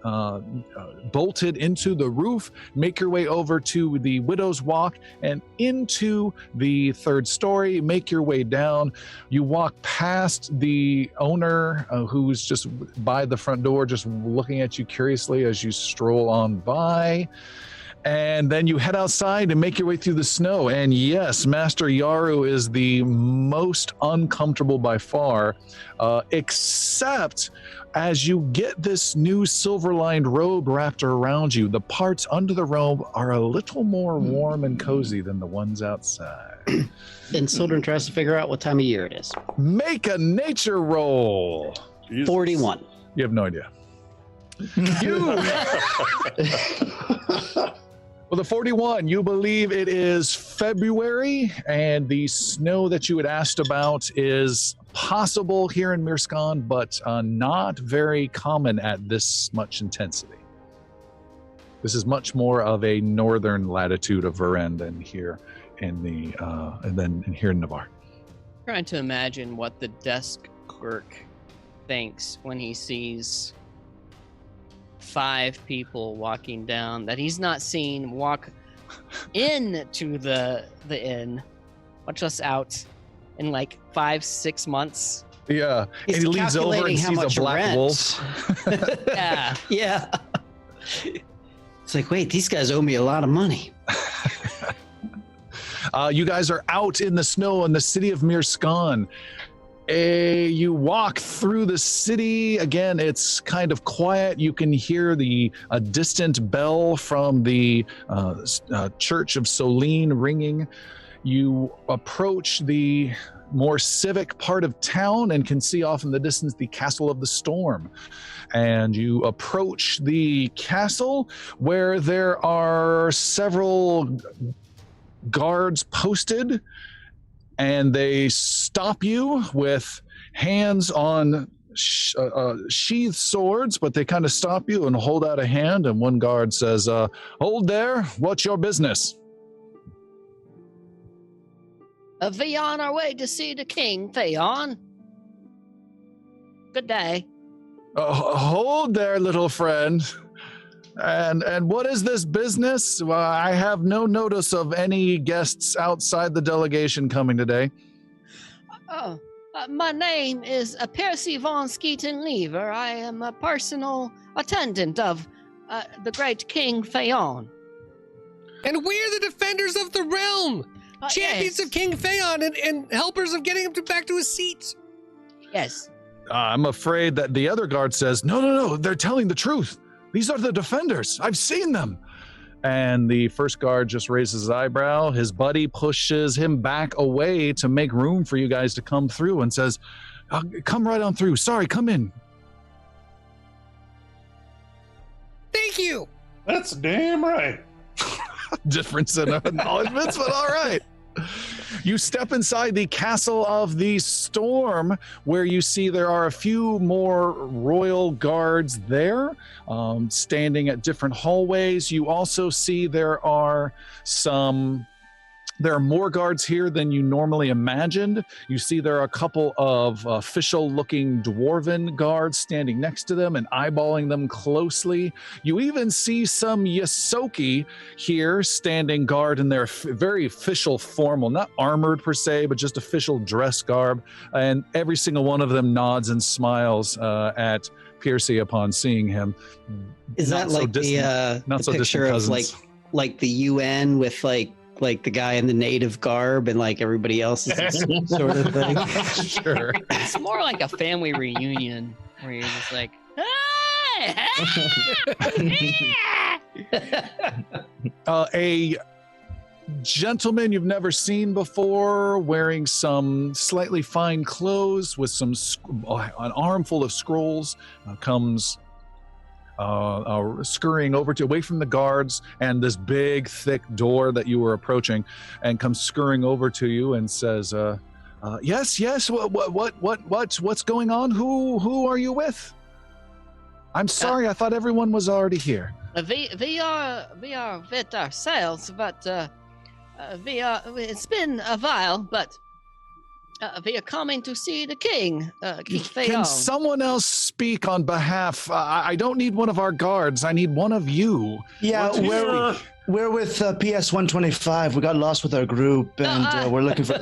bolted into the roof, make your way over to the Widow's Walk and into the 3rd story, make your way down. You walk past the owner who's just by the front door, just looking at you curiously as you stroll on by. And then you head outside and make your way through the snow. And yes, Master Yaru is the most uncomfortable by far, except as you get this new silver-lined robe wrapped around you, the parts under the robe are a little more warm and cozy than the ones outside. And Sildren tries to figure out what time of year it is. Make a nature roll. Jesus. 41. You have no idea. You... Well, the 41, you believe it is February, and the snow that you had asked about is possible here in Mirskan, but not very common at this much intensity. This is much more of a northern latitude of Varen than here in the here in Navarre. Trying to imagine what the desk clerk thinks when he sees 5 people walking down that he's not seen walk into the inn, much less out in like 5-6 months. Yeah, He's and he leans over and calculating how sees a much black rent. wolf. Yeah. Yeah. It's like, wait, these guys owe me a lot of money. You guys are out in the snow in the city of Mirskan. You walk through the city. Again, it's kind of quiet. You can hear the distant bell from the Church of Solene ringing. You approach the more civic part of town and can see off in the distance the Castle of the Storm. And you approach the castle where there are several guards posted, and they stop you with, hands on sheathed swords, but they kind of stop you and hold out a hand, and one guard says, hold there, what's your business? We on our way to see the King Feyon. Good day. Hold there, little friend. And what is this business? Well, I have no notice of any guests outside the delegation coming today. Oh, my name is Percy von Skeeton-Lever. I am a personal attendant of the great King Feyon. And we're the defenders of the realm, champions yes. of King Feyon, and helpers of getting him back to his seat. Yes. I'm afraid that the other guard says, no, they're telling the truth. These are the defenders. I've seen them. And the first guard just raises his eyebrow. His buddy pushes him back away to make room for you guys to come through and says, come right on through. Sorry, come in. Thank you. That's damn right. Difference in acknowledgments, but all right. You step inside the Castle of the Storm, where you see there are a few more royal guards there, standing at different hallways. You also see there are more guards here than you normally imagined. You see there are a couple of official-looking dwarven guards standing next to them and eyeballing them closely. You even see some Ysoki here standing guard in their very official formal, not armored per se, but just official dress garb. And every single one of them nods and smiles at Piercy upon seeing him. Is that like the picture of like the UN with like the guy in the native garb and like everybody else is sort of thing? Sure. It's more like a family reunion where you're just like, hey! A gentleman you've never seen before, wearing some slightly fine clothes with an armful of scrolls, comes scurrying away from the guards and this big thick door that you were approaching, and comes scurrying over to you and says, yes, what's going on? Who are you with? I'm sorry, I thought everyone was already here. We are with ourselves, but it's been a while, but we are coming to see the king, King Feyon. Can someone else speak on behalf? I don't need one of our guards. I need one of you. Yeah, we're with PS 125. We got lost with our group, and we're looking for.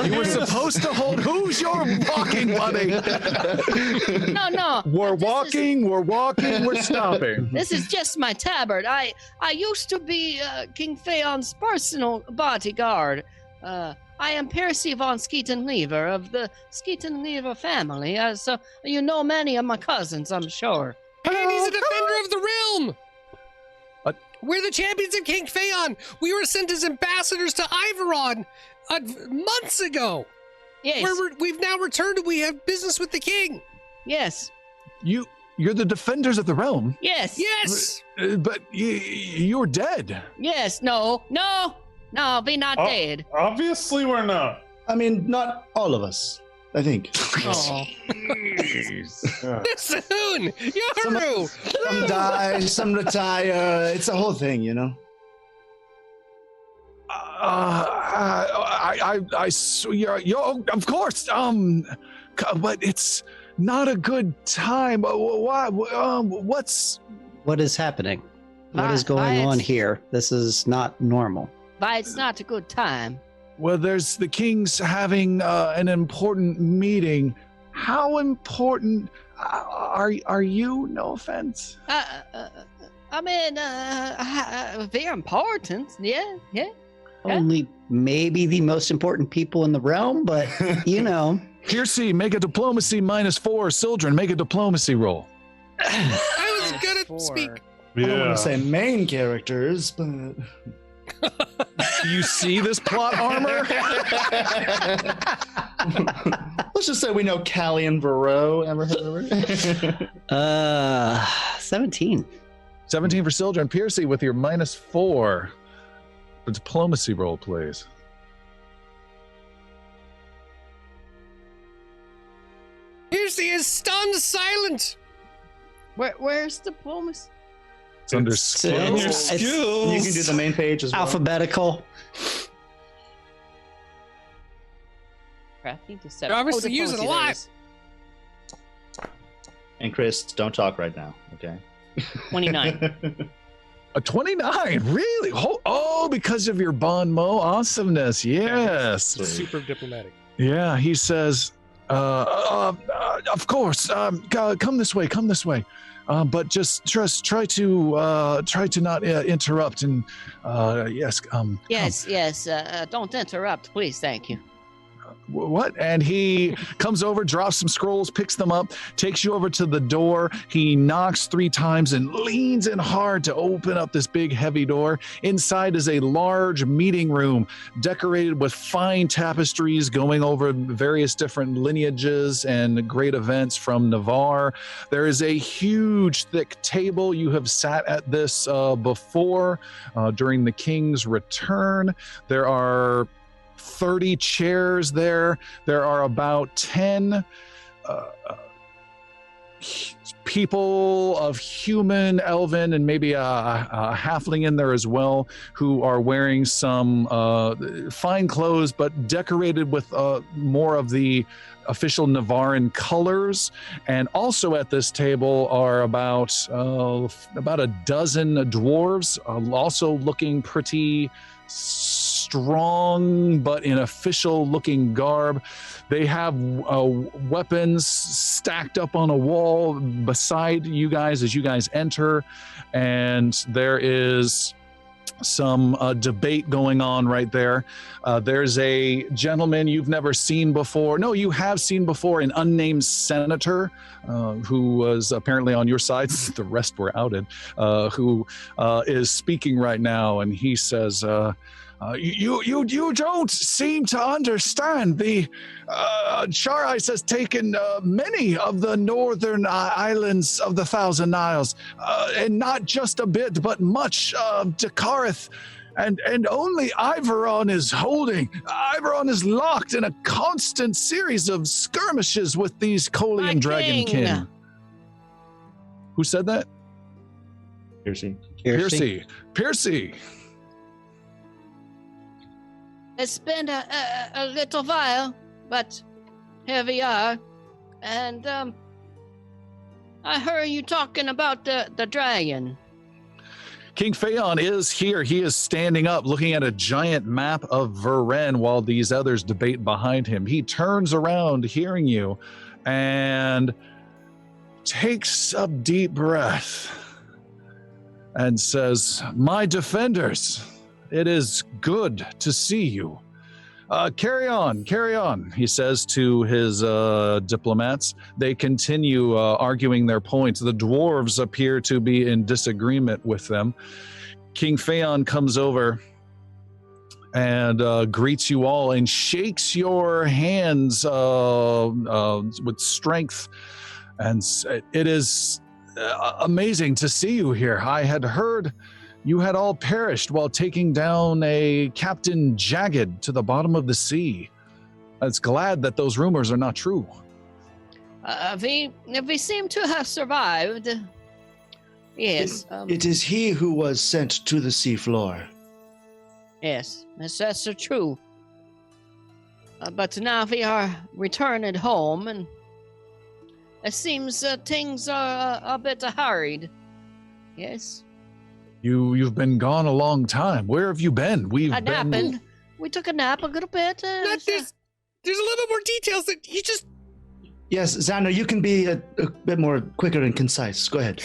You were supposed to hold. Who's your walking buddy? No. We're walking. We're stopping. This is just my tabard. I used to be King Feyon's personal bodyguard. I am Percy von Skeeton-Lever of the Skeeton-Lever family, so you know many of my cousins, I'm sure. And he's a defender of the realm! We're the champions of King Feyon! We were sent as ambassadors to Iveron months ago! Yes. We've now returned and we have business with the king! Yes. You're the defenders of the realm? Yes. Yes! But you're dead. Yes, no, we're not dead. Obviously, we're not. I mean, not all of us, I think. Oh. Soon! Yoru! Some die, some retire. It's a whole thing, you know? Of course. But it's not a good time. What is happening? What is going on here? This is not normal. But it's not a good time. Well, there's the king's having an important meeting. How important are you? No offense. I mean, very important. Yeah. Only maybe the most important people in the realm, but you know. Piercy, make a diplomacy -4. Sildren, make a diplomacy roll. I was gonna speak. I don't want to say main characters, but. Do you see this plot armor? Let's just say we know Callie and Varro. Ever heard of her? 17. 17 for Sildren. Piercy with your -4. The diplomacy roll, please. Piercy is stunned silent. Where's diplomacy? It's under In your It's- skills. You can do the main page as well. Alphabetical. Crafty deception. You're obviously diplomacy, using a there lot. it is. And Chris, don't talk right now, okay? 29. A 29, really? Because of your bon mot awesomeness. Yes. Super diplomatic. Yeah, he says, of course, come this way, but just try to not interrupt and yes. Yes. Don't interrupt, please. Thank you. What? And he comes over, drops some scrolls, picks them up, takes you over to the door. He knocks 3 times and leans in hard to open up this big, heavy door. Inside is a large meeting room decorated with fine tapestries going over various different lineages and great events from Navarre. There is a huge, thick table. You have sat at this before during the king's return. There are 30 chairs there. There are about 10 people of human, elven, and maybe a halfling in there as well, who are wearing some fine clothes, but decorated with more of the official Navarran colors. And also at this table are about a dozen dwarves, also looking pretty strong, but in official looking garb. They have weapons stacked up on a wall beside you guys as you guys enter, and there is some debate going on right there. There's a gentleman you've never seen before. No, you have seen before, an unnamed senator who was apparently on your side. The rest were outed, who is speaking right now, and he says, you don't seem to understand. The Charais has taken many of the northern islands of the Thousand Isles, and not just a bit, but much of Dakareth. And only Iveron is holding. Iveron is locked in a constant series of skirmishes with these Colian My Dragonkin. king. Who said that? Piercy. Piercy. It's been a little while, but here we are. And I heard you talking about the dragon. King Feyon is here. He is standing up, looking at a giant map of Varen while these others debate behind him. He turns around, hearing you, and takes a deep breath and says, "My defenders, it is good to see you. Carry on, he says to his diplomats. They continue arguing their points. The dwarves appear to be in disagreement with them. King Feyon comes over and greets you all and shakes your hands with strength. And it is amazing to see you here. I had heard you had all perished while taking down a Captain Jagged to the bottom of the sea. I was glad that those rumors are not true. We seem to have survived. Yes. It is he who was sent to the seafloor. Yes, that's true. But now we are returning home, and it seems things are a bit hurried. Yes. You've been gone a long time. Where have you been? We took a nap a little bit. There's a little bit more details that you just. Yes, Xander, you can be a bit more quicker and concise. Go ahead.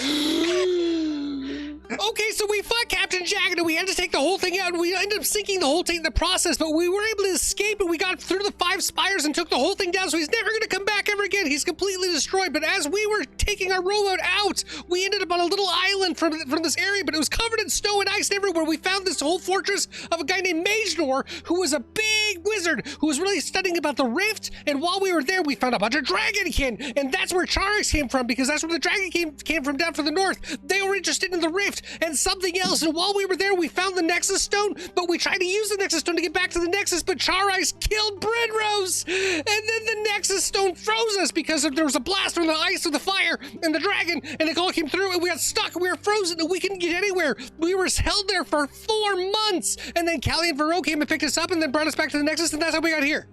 Okay, so we fought Captain Jagged and we had to take the whole thing out, and we ended up sinking the whole thing in the process, but we were able to escape, and we got through the 5 spires and took the whole thing down, so he's never going to come back ever again. He's completely destroyed. But as we were taking our rowboat out, we ended up on a little island from this area, but it was covered in snow and ice everywhere. We found this whole fortress of a guy named Magenor, who was a big wizard who was really studying about the rift, and while we were there, we found a bunch of dragonkin, and that's where Charis came from, because that's where the dragon came from down from the north. They were interested in the rift and something else, and while we we were there, we found the Nexus Stone, but we tried to use the Nexus Stone to get back to the Nexus, but Charice killed Brinrose! And then the Nexus Stone froze us because there was a blast from the ice or the fire and the dragon, and it all came through, and we got stuck, and we were frozen, and we couldn't get anywhere. We were held there for 4 months, and then Callie and Vero came and picked us up and then brought us back to the Nexus, and that's how we got here.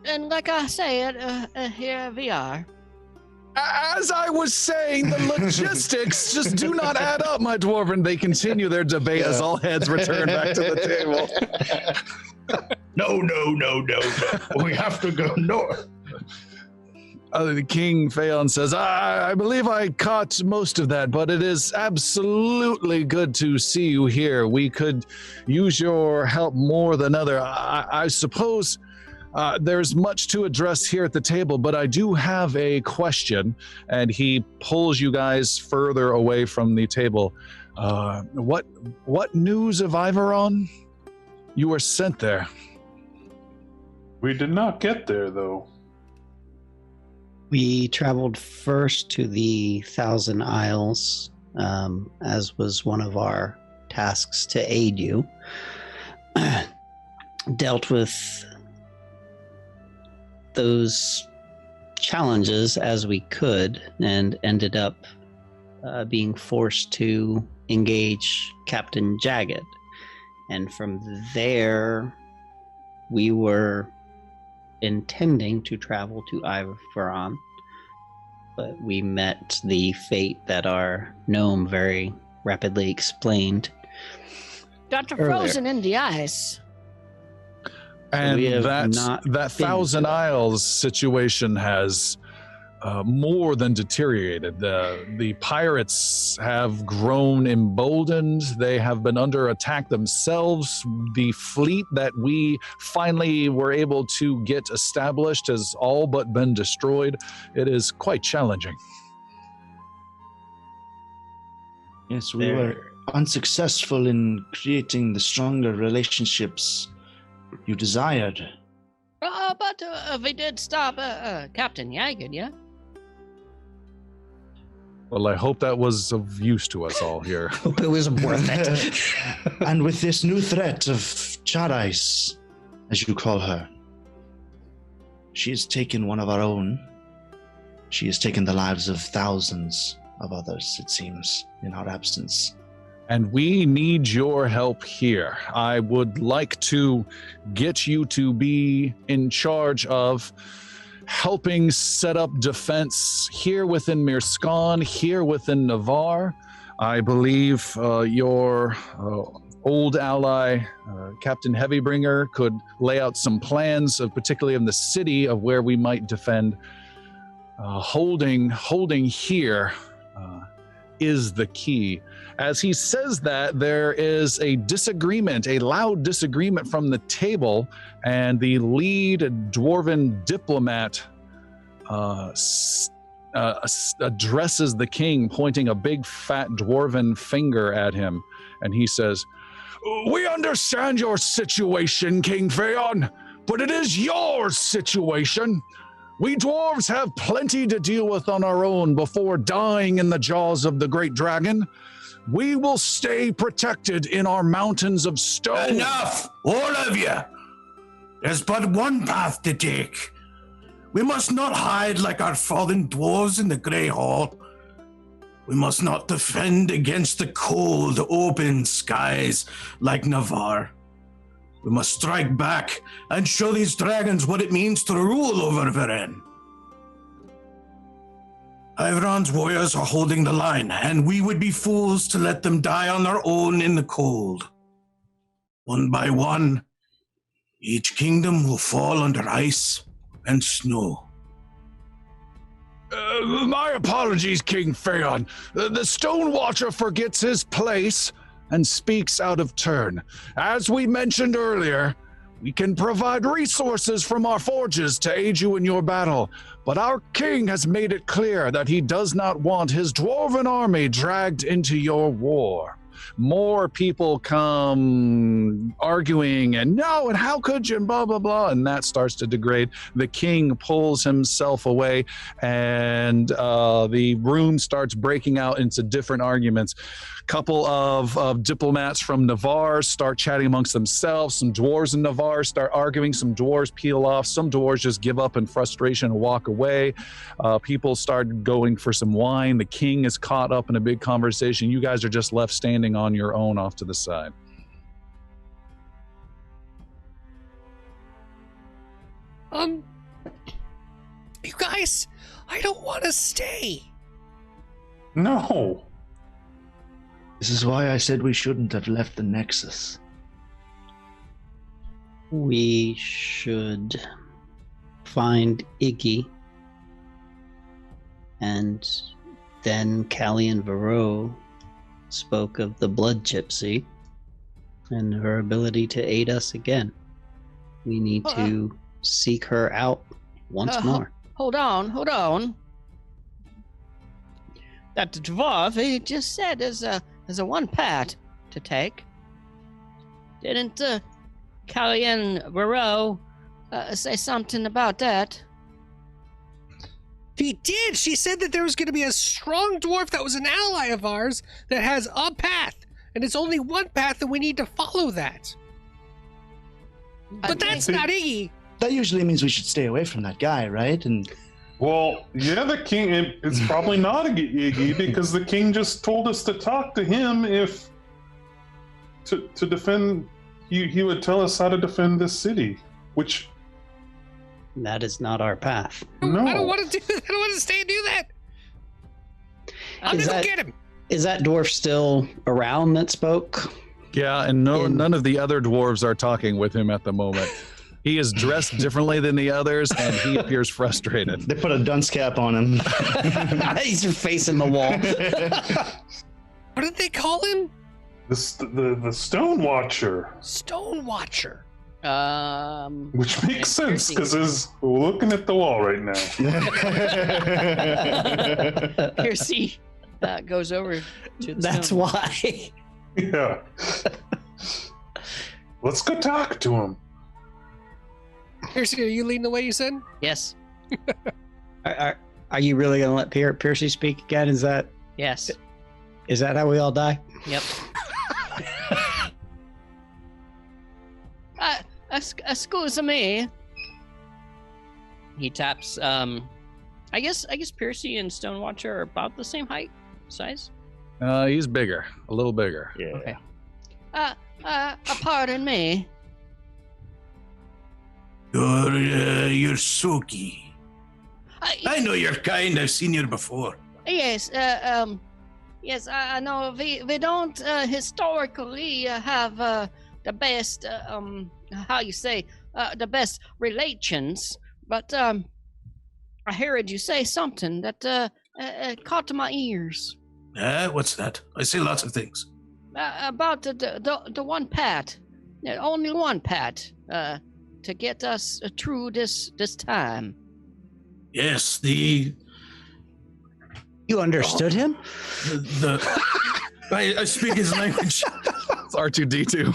And like I said, here we are. As I was saying, the logistics just do not add up, my dwarven. They continue their debate as all heads return back to the table. No. We have to go north. The King Feyon says, I believe I caught most of that, but it is absolutely good to see you here. We could use your help more than ever. I suppose there's much to address here at the table, but I do have a question, and he pulls you guys further away from the table. What news of Iveron? You were sent there. We did not get there, though. We traveled first to the Thousand Isles, as was one of our tasks to aid you. Dealt with those challenges as we could, and ended up being forced to engage Captain Jagged. And from there, we were intending to travel to Iveron, but we met the fate that our gnome very rapidly explained. Got Earlier. frozen in the ice. And we have that not Thousand Isles situation has more than deteriorated. The pirates have grown emboldened. They have been under attack themselves. The fleet that we finally were able to get established has all but been destroyed. It is quite challenging. Yes, we were unsuccessful in creating the stronger relationships you desired. But we did stop Captain Jagged, yeah? Well, I hope that was of use to us all here. Hope it was worth it. And with this new threat of Charice, as you call her, she has taken one of our own. She has taken the lives of thousands of others, it seems, in our absence. And we need your help here. I would like to get you to be in charge of helping set up defense here within Mirskan, here within Navarre. I believe your old ally, Captain Heavybringer, could lay out some plans, particularly in the city, of where we might defend. Holding here is the key. As he says that, there is a disagreement, a loud disagreement from the table, and the lead dwarven diplomat addresses the king, pointing a big fat dwarven finger at him, and he says, "We understand your situation, King Feyon, but it is your situation. We dwarves have plenty to deal with on our own before dying in the jaws of the great dragon. We will stay protected in our mountains of stone." Enough, all of you. There's but one path to take. We must not hide like our fallen dwarves in the Grey Hall. We must not defend against the cold, open skies like Navarre. We must strike back and show these dragons what it means to rule over Varen. Iveron's warriors are holding the line, and we would be fools to let them die on their own in the cold. One by one, each kingdom will fall under ice and snow. My apologies, King Feyon. The Stone Watcher forgets his place and speaks out of turn. As we mentioned earlier, we can provide resources from our forges to aid you in your battle, but our king has made it clear that he does not want his dwarven army dragged into your war. more people come arguing and no, and how could you, and blah, blah, blah. And that starts to degrade. The king pulls himself away, and the room starts breaking out into different arguments. Couple of diplomats from Navarre start chatting amongst themselves. Some dwarves in Navarre start arguing. Some dwarves peel off. Some dwarves just give up in frustration and walk away. People start going for some wine. The king is caught up in a big conversation. You guys are just left standing on your own off to the side. You guys, I don't want to stay. No. This is why I said we shouldn't have left the Nexus. We should find Iggy, and then Callie and Varro spoke of the Blood Gypsy and her ability to aid us again. We need to seek her out once more. Hold on. That dwarf, he just said there's a one path to take. Didn't Callie and Varro say something about that? She did. She said that there was going to be a strong dwarf that was an ally of ours that has a path, and it's only one path, and we need to follow that. But that's not Iggy. That usually means we should stay away from that guy, right? And Well, yeah, the king, it's probably not Iggy because the king just told us to talk to him to defend, he would tell us how to defend this city, which... That is not our path. No. I don't want to do that. I don't want to stay and do that. I'm going to go get him. Is that dwarf still around that spoke? Yeah, and none of the other dwarves are talking with him at the moment. He is dressed differently than the others, and he appears frustrated. they put a dunce cap on him. He's facing the wall. What did they call him? The Stone Watcher. Stone Watcher. Which makes sense because he's looking at the wall right now. Piercy goes over to the That's stone. why. Yeah. Let's go talk to him. Piercy, are you leading the way, you said? Yes. Are you really going to let Percy speak again? Is that how we all die? Yep. Excuse me. He taps. I guess Piercy and Stonewatcher are about the same size. He's bigger, a little bigger. Yeah. Okay. Pardon me. You're Suki. I know your kind. I've seen you before. Yes. Yes. I know. We don't historically have the best. How you say? The best relations. But I heard you say something that caught my ears. What's that? I say lots of things. About the one pat, only one pat, to get us through this time. Yes, You understood him? I speak his language. It's R2D2.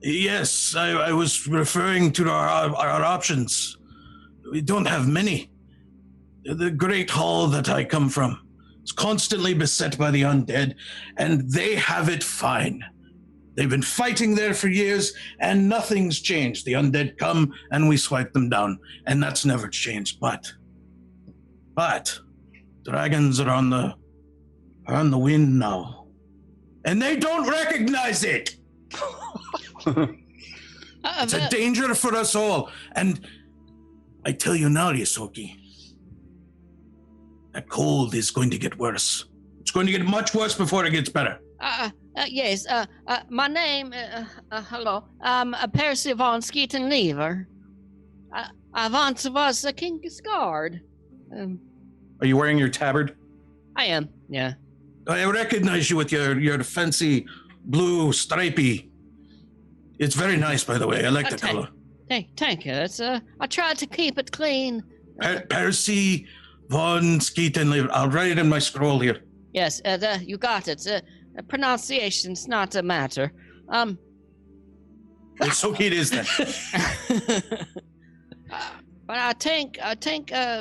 Yes, I was referring to our options. We don't have many. The great hall that I come from is constantly beset by the undead, and they have it fine. They've been fighting there for years, and nothing's changed. The undead come, and we swipe them down, and that's never changed. But dragons are on the wind now, and they don't recognize it. It's a danger for us all, and I tell you now, Yosoki, that cold is going to get worse. It's going to get much worse before it gets better. Yes. My name. Hello. I'm Percy von Skeeton-Lever. I once was a King's Guard. Are you wearing your tabard? I am. Yeah. I recognize you with your fancy blue stripy. It's very nice, by the way. I like the color. Thank you. It's I tried to keep it clean. Percy von Skeeton-Lever. I'll write it in my scroll here. Yes, you got it. Pronunciation's not a matter. It's okay, it is then. But I think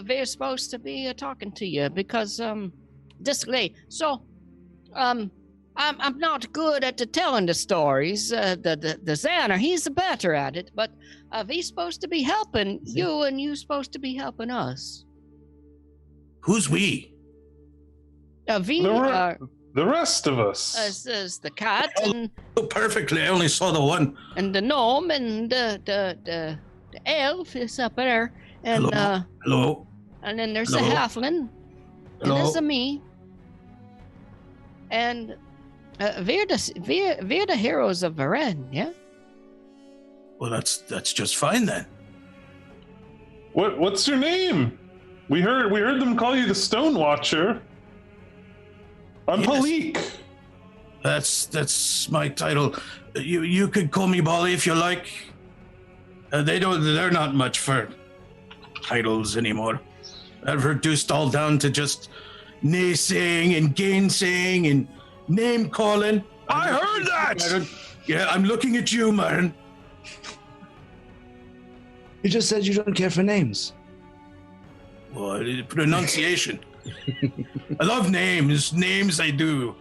we're supposed to be talking to you because display. So I'm not good at telling the stories. The Xander, he's better at it, but he's supposed to be helping you, and you're supposed to be helping us. Who's we? The rest of us. Is the cat and Oh, perfectly. I only saw the one. and the gnome and the elf is up there, and Hello. and then there's Hello? a halfling, and Hello. there's a me, and we're the heroes of Varen, yeah. Well, that's just fine then. What's your name? We heard them call you the Stone Watcher. I'm Yes. Palik. That's my title. You could call me Bali if you like. They're not much for titles anymore. I've reduced all down to just naysaying and gainsaying and name calling. I heard that! Yeah, I'm looking at you, Marin. You just said you don't care for names. Well, pronunciation. I love names. Names I do.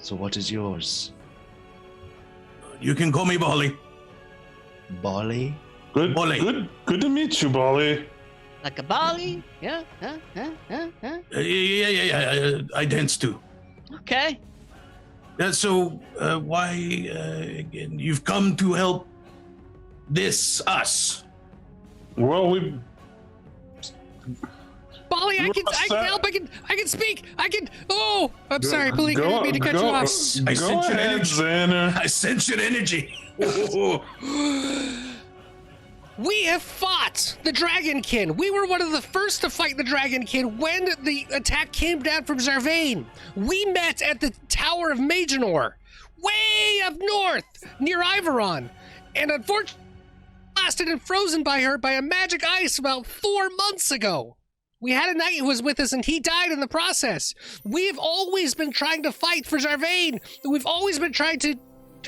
So what is yours? You can call me Bali. Bali? Good to meet you, Bali. Like a Bali, yeah. Yeah. I dance too. Okay. So why again? You've come to help us. Well, we. Bali, I can help. I can speak. Oh, I'm sorry, Bali. I didn't mean to cut you off. I Go sense your ahead, energy. Xander. I sense your energy. We have fought the Dragonkin. We were one of the first to fight the Dragonkin when the attack came down from Zarvain. We met at the Tower of Maginor, way up north, near Iveron. And unfortunately, blasted and frozen by her by a magic ice about 4 months ago. We had a knight who was with us, and he died in the process. We have always been trying to fight for Zarvain. We've always been trying to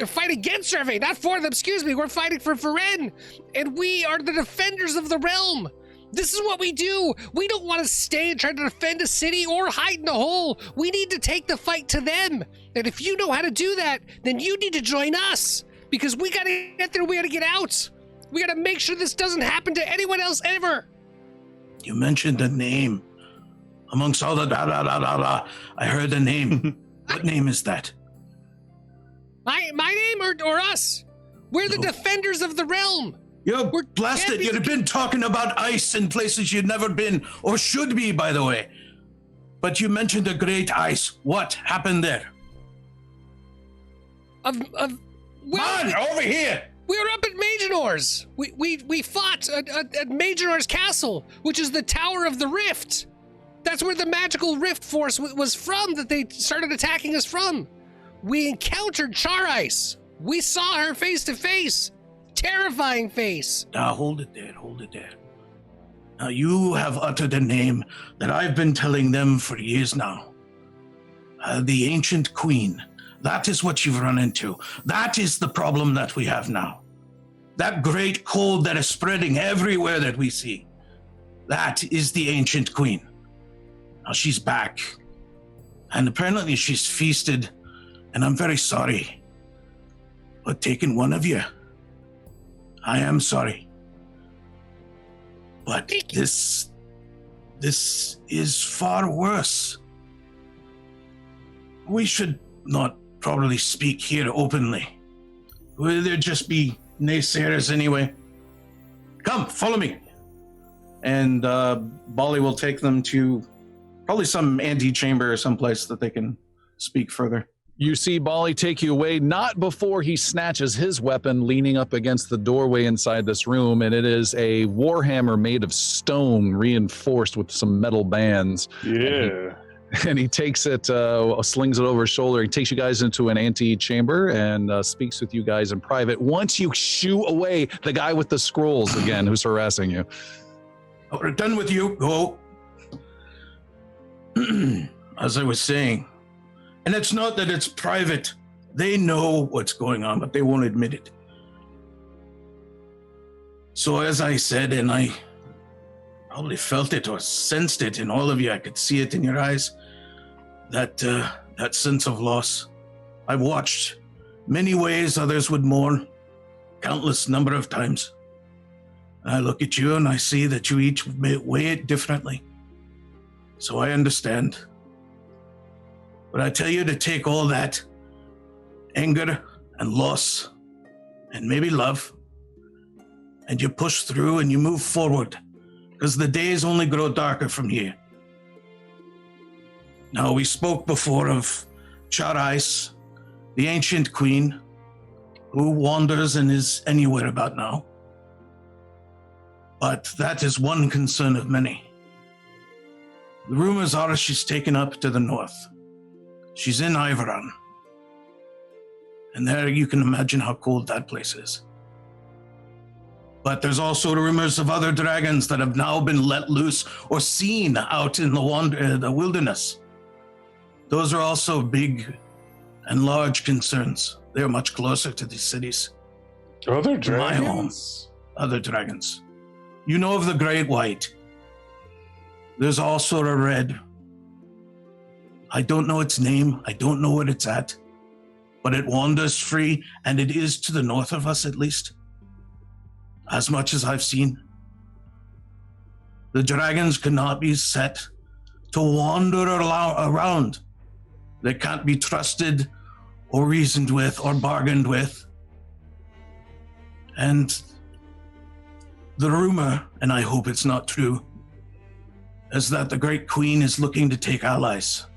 fight against Zarvain, not for them, excuse me. We're fighting for Varen, and we are the defenders of the realm. This is what we do. We don't want to stay and try to defend a city or hide in a hole. We need to take the fight to them. And if you know how to do that, then you need to join us, because we got to get there, we got to get out. We got to make sure this doesn't happen to anyone else ever. You mentioned a name. Amongst all the I heard a name. What name is that? My name or us? We're the defenders of the realm. You're blasted. You've been talking about ice in places you've never been, or should be, by the way. But you mentioned a great ice. What happened there? Well, over here. we were up at Maginor's. We fought at Maginor's castle, which is the Tower of the Rift. That's where the magical rift force was from that they started attacking us from. We encountered Char Ice. We saw her face to face. Terrifying face. Now hold it there. Now you have uttered a name that I've been telling them for years now. The Ancient Queen. That is what you've run into. That is the problem that we have now. That great cold that is spreading everywhere that we see. That is the Ancient Queen. Now she's back. And apparently she's feasted, and I'm very sorry. But taking one of you, I am sorry. But this is far worse. We should not probably speak here openly. Will there just be naysayers anyway? Come, follow me. And Bali will take them to probably some antechamber or someplace that they can speak further. You see Bali take you away, not before he snatches his weapon, leaning up against the doorway inside this room, and it is a warhammer made of stone, reinforced with some metal bands. Yeah. And he takes it, slings it over his shoulder. He takes you guys into an antechamber and speaks with you guys in private. Once you shoo away the guy with the scrolls again, who's harassing you. Oh, we're done with you. Go. as I was saying, and it's not that it's private. They know what's going on, but they won't admit it. So as I said, and I probably felt it or sensed it in all of you, I could see it in your eyes, that sense of loss. I've watched many ways others would mourn, countless number of times. And I look at you and I see that you each weigh it differently. So I understand. But I tell you to take all that anger and loss and maybe love, and you push through and you move forward, because the days only grow darker from here. Now, we spoke before of Charais, the ancient queen, who wanders and is anywhere about now. But that is one concern of many. The rumors are she's taken up to the north. She's in Iveron. And there you can imagine how cold that place is. But there's also rumors of other dragons that have now been let loose or seen out in the wilderness. Those are also big and large concerns. They're much closer to these cities. Other To my home. dragons? Other dragons. You know of the Great White. There's also a red. I don't know its name. I don't know what it's at. But it wanders free, and it is to the north of us at least. As much as I've seen. The dragons cannot be set to wander around. They can't be trusted or reasoned with or bargained with. And the rumor, and I hope it's not true, is that the Great Queen is looking to take allies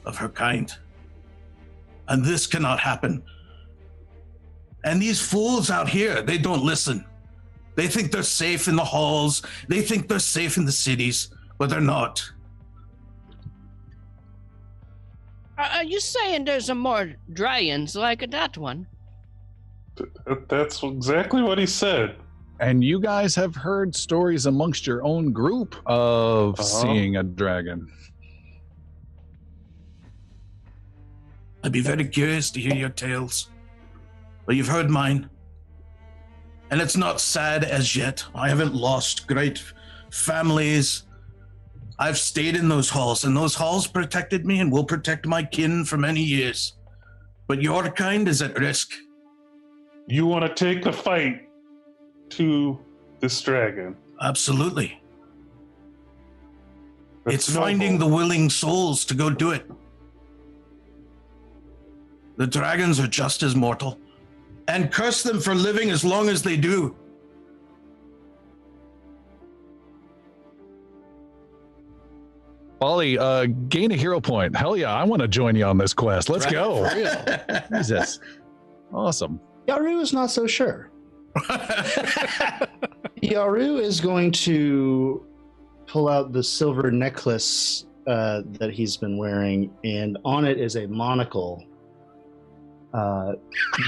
of her kind. And this cannot happen. And these fools out here, they don't listen. They think they're safe in the halls. They think they're safe in the cities, but they're not. Are you saying there's some more dragons like that one? That's exactly what he said. And you guys have heard stories amongst your own group of Uh-huh. seeing a dragon. I'd be very curious to hear your tales. But you've heard mine. And it's not sad as yet. I haven't lost great families. I've stayed in those halls, and those halls protected me and will protect my kin for many years. But your kind is at risk. You want to take the fight to this dragon? Absolutely. That's It's finding the noble. willing souls to go do it. The dragons are just as mortal. And curse them for living as long as they do. Bali, gain a hero point. Hell yeah, I want to join you on this quest. Let's go. For real. Jesus. Awesome. Yaru is not so sure. Yaru is going to pull out the silver necklace that he's been wearing, and on it is a monocle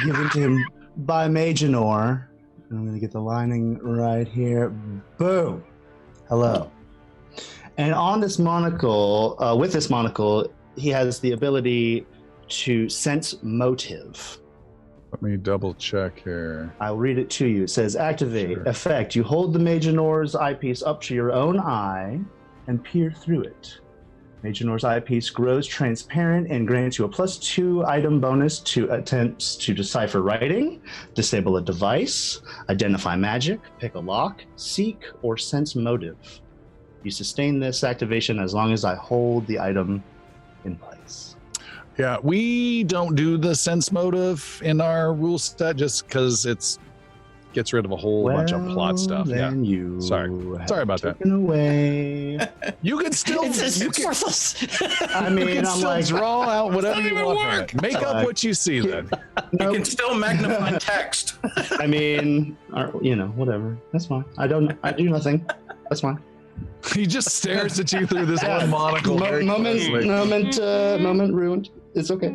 given to him by Maginor. I'm going to get the lining right here. Boom. Hello. And on this monocle, with this monocle, he has the ability to sense motive. Let me double check here. I'll read it to you. It says, activate, Sure. effect. You hold the Maginor's eyepiece up to your own eye and peer through it. Maginor's eyepiece grows transparent and grants you a +2 item bonus to attempts to decipher writing, disable a device, identify magic, pick a lock, seek, or sense motive. You sustain this activation as long as I hold the item in place. Yeah, we don't do the sense motive in our rule set just because it's gets rid of a whole bunch of plot stuff. Yeah, Then you Sorry about that. taken away. you can still It's you can, worthless. I you mean, can I'm still like, draw out whatever Doesn't you even want. work. From it. Make up what you see then. You nope. can still magnify text. I mean, whatever. That's fine. I do nothing. That's fine. He just stares at you through this one monocle. very closely. Moment ruined. It's okay.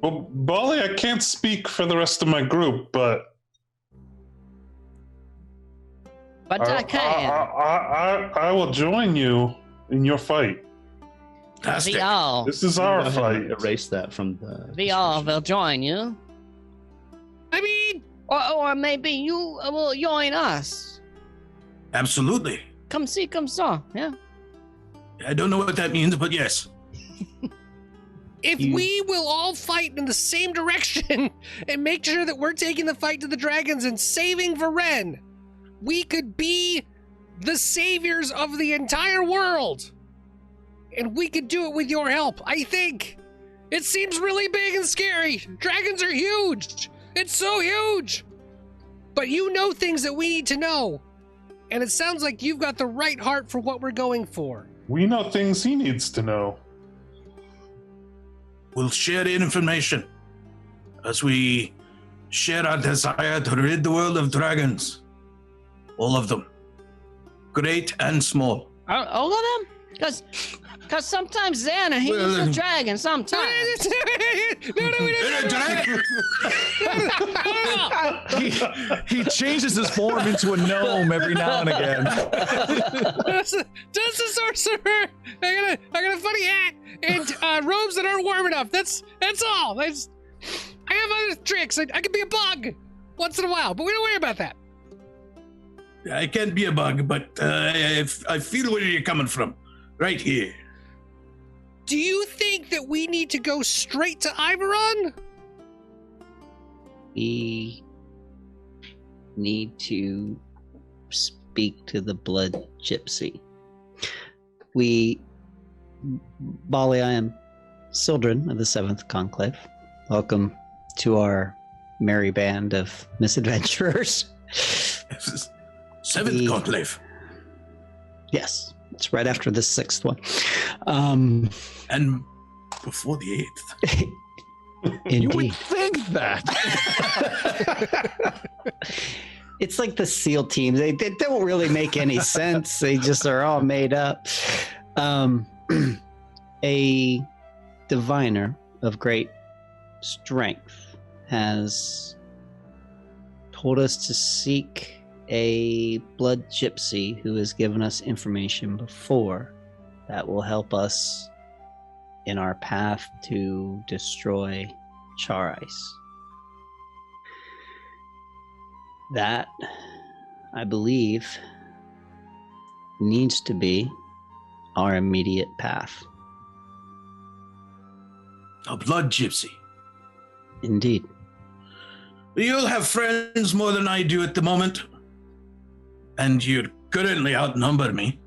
Well, Bali, I can't speak for the rest of my group, but But I can. I will join you in your fight. Fantastic. We all, This is Go our ahead fight. and erase that from the. we all description. will join you. I mean, Or maybe you will join us. Absolutely. Come see, come saw. Yeah. I don't know what that means, but yes. if we will all fight in the same direction and make sure that we're taking the fight to the dragons and saving Varen, we could be the saviors of the entire world. And we could do it with your help, I think. It seems really big and scary. Dragons are huge. It's so huge. But you know things that we need to know. And it sounds like you've got the right heart for what we're going for. We know things he needs to know. We'll share the information as we share our desire to rid the world of dragons. All of them. Great and small. All of them? Because sometimes Xana, he's Well, a dragon sometimes. He changes his form into a gnome every now and again. Just a sorcerer. I got a funny hat and robes that aren't warm enough. That's all. I have other tricks. I could be a bug once in a while, but we don't worry about that. I can't be a bug, but I feel where you're coming from. Right here. Do you think that we need to go straight to Iveron? We need to speak to the blood gypsy. Bali, I am Sildren of the 7th Conclave. Welcome to our merry band of misadventurers. Seventh conclave. Yes, it's right after the 6th one. And before the 8th. You would Indeed. think that. It's like the SEAL teams. They don't really make any sense. They just are all made up. A diviner of great strength has told us to seek a blood gypsy who has given us information before that will help us in our path to destroy Char Ice. That, I believe, needs to be our immediate path. A blood gypsy. Indeed. You'll have friends more than I do at the moment. And you currently outnumber me.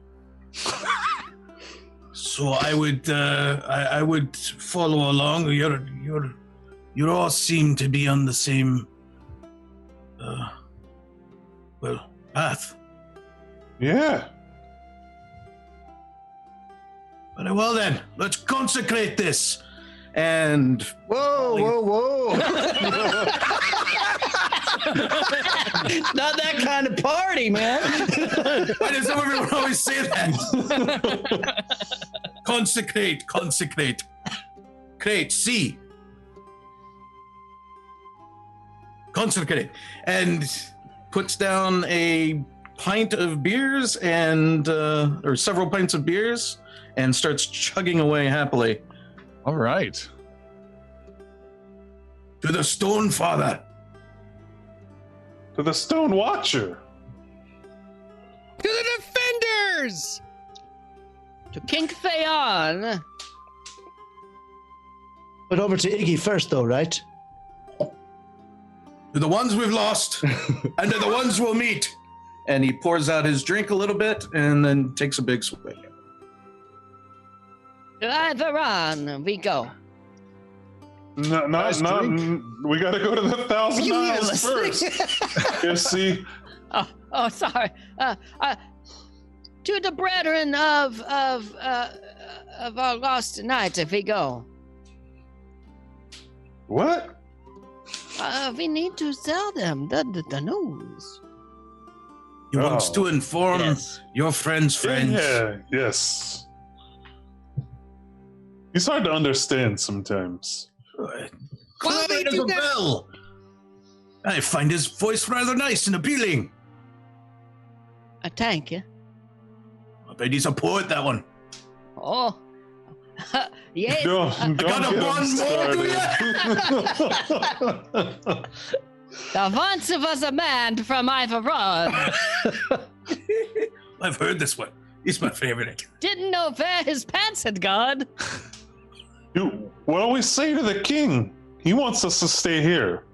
So I would follow along. You all seem to be on the same path. Yeah. Very well then, let's consecrate this. And Whoa! Not that kind of party, man. why does everyone always say that? Consecrate. Crate, C. Consecrate. And puts down a pint of beers and, or several pints of beers and starts chugging away happily. All right. To the Stone Father. To the Stone Watcher. To the defenders! To King Feyon. But over to Iggy first, though, right? To the ones we've lost and to the ones we'll meet. And he pours out his drink a little bit and then takes a big swig. To Iveron we go. No, Nice drink. we gotta go to the 1,000 You Isles listening? first. You see, Oh, sorry. To the brethren of our lost tonight, if we go. what? We need to tell them the news. He wants Oh. to inform Yes. your friends' friends. Yeah, yes. He's hard to understand sometimes. Well, Clear they as do a that- bell. I find his voice rather nice and appealing. Thank you. I bet he's a poet, that one. Oh, Yes. Don't got get a one more, do started. There once was a man from Ivoron. I've heard this one. He's my favorite. Didn't know where his pants had gone. What do we say to the king? He wants us to stay here.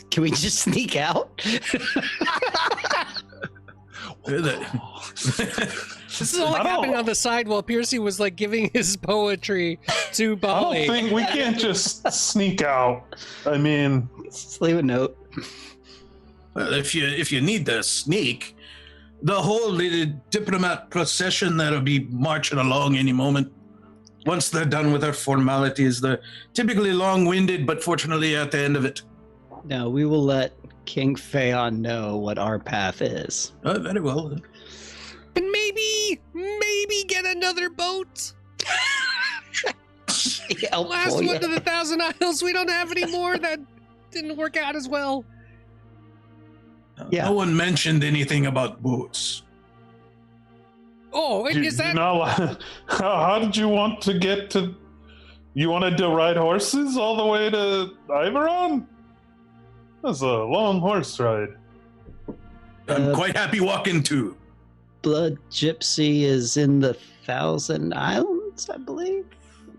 Can we just sneak out? This is all happening on the side while Piercy was like giving his poetry to I Bali. don't think we can't just sneak out. I mean, Just leave a note. Well, if you need to sneak, the whole little diplomat procession that'll be marching along any moment. Once they're done with their formalities, they're typically long-winded, but fortunately at the end of it. No, we will let King Feyon know what our path is. Very well. And maybe get another boat. Last one to the Thousand Isles. We don't have any more. That didn't work out as well. Yeah. No one mentioned anything about boats. Oh, is that? How did you want to get to? You wanted to ride horses all the way to Ivoron? That's a long horse ride. I'm quite happy walking too. Blood Gypsy is in the Thousand Islands, I believe.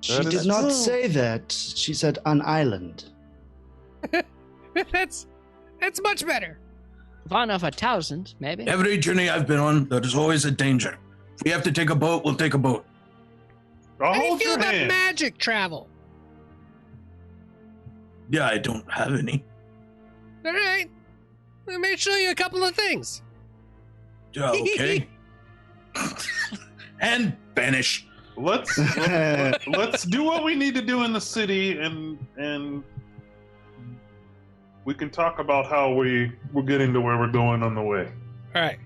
She That did is not true. say that. She said an island. That's much better. One of 1,000, maybe. Every journey I've been on, there is always a danger. If we have to take a boat, we'll take a boat. I'll How do you hold feel your about hand. magic travel? Yeah, I don't have any. All right. Let me show you a couple of things. Yeah, okay. And banish. Let's do what we need to do in the city, and we can talk about how we're getting to where we're going on the way. All right.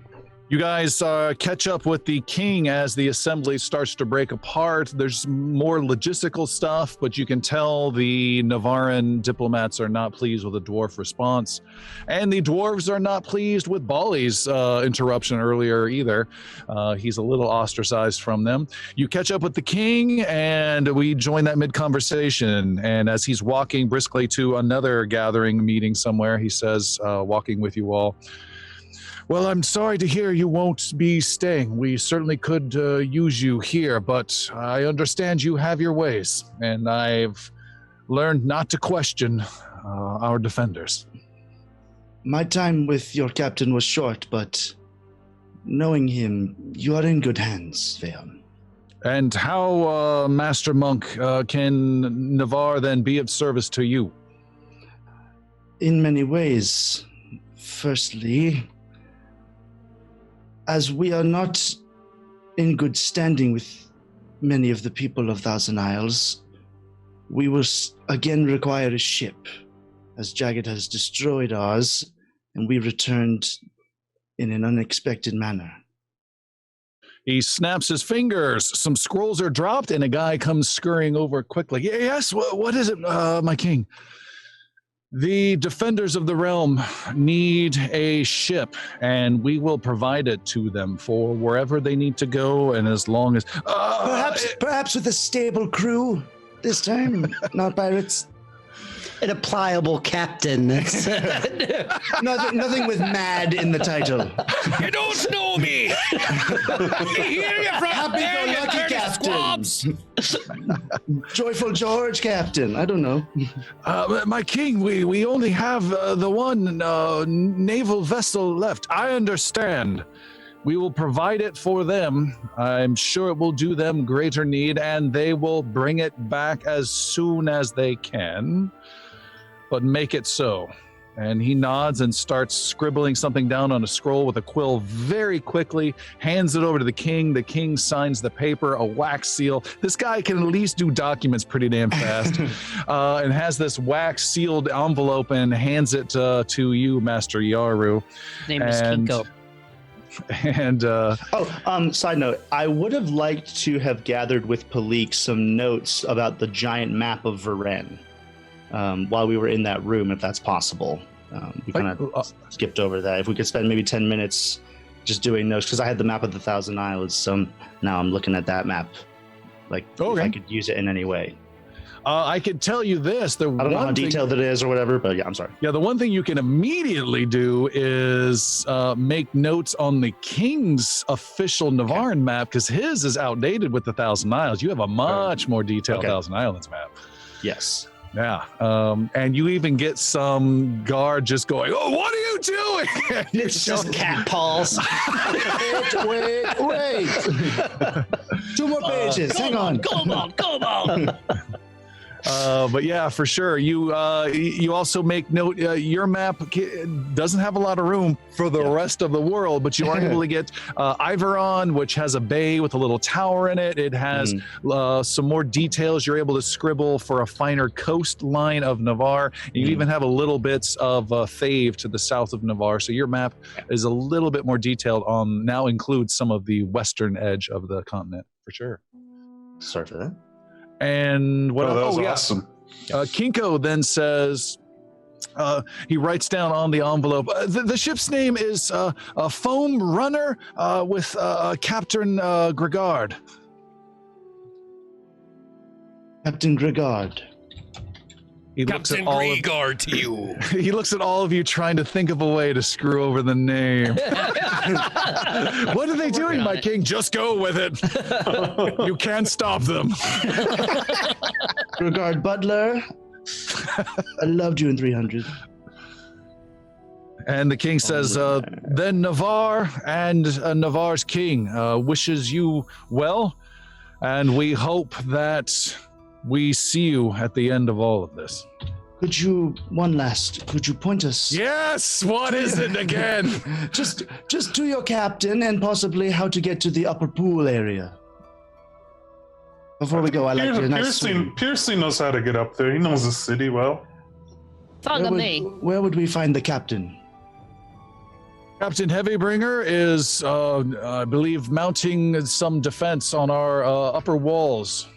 You guys catch up with the king as the assembly starts to break apart. There's more logistical stuff, but you can tell the Navaran diplomats are not pleased with the dwarf response. And the dwarves are not pleased with Bali's interruption earlier either. He's a little ostracized from them. You catch up with the king, and we join that mid-conversation. And as he's walking briskly to another gathering meeting somewhere, he says, walking with you all, "Well, I'm sorry to hear you won't be staying. We certainly could use you here, but I understand you have your ways, and I've learned not to question our defenders." My time with your captain was short, but knowing him, you are in good hands, Feyon. And how, Master Monk, can Navarre then be of service to you? In many ways. Firstly, as we are not in good standing with many of the people of Thousand Isles, we will again require a ship, as Jagged has destroyed ours, and we returned in an unexpected manner. He snaps his fingers. Some scrolls are dropped, and a guy comes scurrying over quickly. Yes, what is it, my king? The defenders of the realm need a ship, and we will provide it to them for wherever they need to go, and as long as... Perhaps with a stable crew this time, not pirates. And a pliable captain. That's Nothing with mad in the title. You don't know me. You hear you from there, you Happy-go-lucky dirty captain. squabs. Joyful George, Captain. I don't know. My king, we only have the one naval vessel left. I understand. We will provide it for them. I'm sure it will do them greater need, and they will bring it back as soon as they can. But make it so. And he nods and starts scribbling something down on a scroll with a quill very quickly, hands it over to the king. The king signs the paper, a wax seal. This guy can at least do documents pretty damn fast. And has this wax sealed envelope and hands it to you, Master Yaru. His name is And- Kinko. And Side note, I would have liked to have gathered with Palik some notes about the giant map of Varen while we were in that room, if that's possible. We kind of skipped over that. If we could spend maybe 10 minutes just doing notes, because I had the map of the Thousand Islands, so now I'm looking at that map Like, Okay. if I could use it in any way. I can tell you this. I don't know how detailed it is or whatever, but yeah, I'm sorry. Yeah, the one thing you can immediately do is make notes on the King's official Navarin map, because his is outdated with the Thousand Isles. You have a much more detailed Thousand Islands map. Yes. Yeah, and you even get some guard just going, "Oh, what are you doing?" It's just cat paws. Wait. 2 more pages. Hang on. Come on. But yeah, for sure. You also make note. Your map doesn't have a lot of room for the rest of the world, but you are able to get Iveron, which has a bay with a little tower in it. It has some more details. You're able to scribble for a finer coastline of Navarre. You even have a little bits of Thave to the south of Navarre. So your map is a little bit more detailed on. Now includes some of the western edge of the continent for sure. Sorry for that. And what? That was awesome. Kinko then says, he writes down on the envelope, the ship's name is a Foam Runner with Captain Gregard. Captain Gregard. He looks at Captain all of, Gregard to you. he looks at all of you trying to think of a way to screw over the name. What are they doing, my king? Just go with it. You can't stop them. Gregard Butler. I loved you in 300. And the king says, then Navarre and Navarre's king wishes you well, and we hope that we see you at the end of all of this. Could you point us? Yes, what is it again? just to your captain and possibly how to get to the upper pool area. Before we go, I like to nice swim. Piercy knows how to get up there. He knows the city well. Follow me. Where would we find the captain? Captain Heavybringer is, I believe, mounting some defense on our upper walls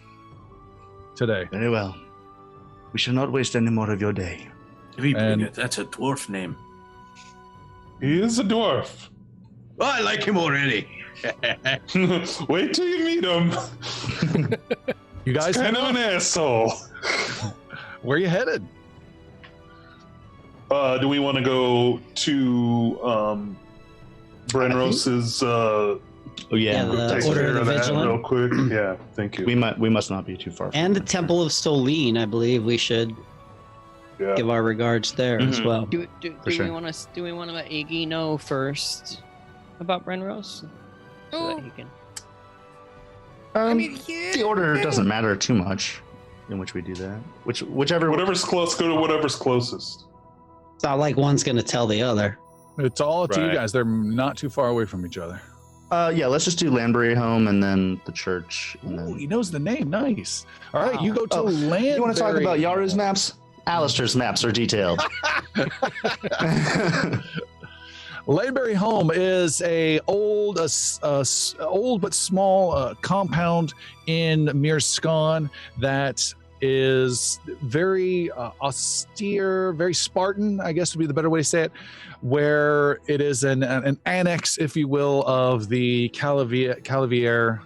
today. Very well. We shall not waste any more of your day. That's a dwarf name. He is a dwarf. Oh, I like him already. Wait till you meet him. You guys He's kind of an asshole. Where are you headed? Do we want to go to Brenros's the take Order care of the of that Vigilant. real quick? Yeah, thank you. We must not be too far. And the Temple of Solene, I believe we should give our regards there as well. Do sure. we want to let Iggy know first about Brenrose? So that he can. The order doesn't matter too much in which we do that. Whatever's close, go to whatever's closest. It's not like one's going to tell the other. It's all up to you Right. guys. They're not too far away from each other. let's just do Landbury Home and then the church. And Ooh, then... he knows the name. Nice. All right, you go to Oh, Landbury. You want to talk about Yaru's maps? Alistair's maps are detailed. Landbury Home is a old but small compound in Mirskan that is very austere, very Spartan, I guess would be the better way to say it, where it is an annex, if you will, of the Calavier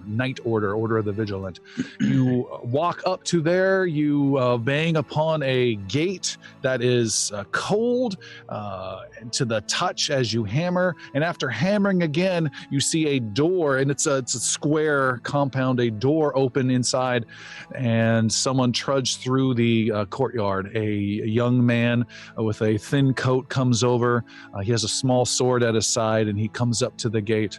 Knight Order of the Vigilant. You walk up to there, you bang upon a gate that is cold to the touch as you hammer, and after hammering again, you see a door, and it's a square compound, a door open inside, and someone trudged through the courtyard. A young man with a thin coat comes over. He has a small sword at his side, and he comes up to the gate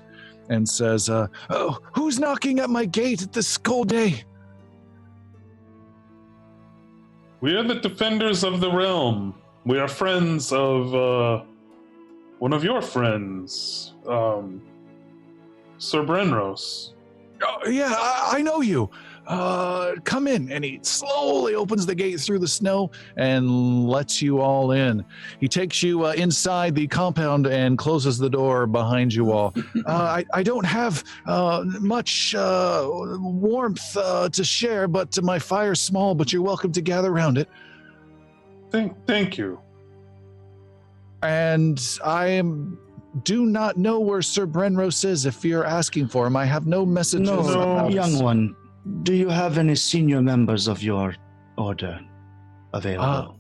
and says, "Oh, who's knocking at my gate at this cold day?" We are the defenders of the realm. We are friends of one of your friends, Sir Brenros. "Oh, yeah, I know you. Come in." And he slowly opens the gate through the snow and lets you all in. He takes you inside the compound and closes the door behind you all. I don't have much warmth to share, but my fire's small, but you're welcome to gather around it. Thank you. And do not know where Sir Brenros is if you're asking for him. I have no messages. No, about young us. one. Do you have any senior members of your order available?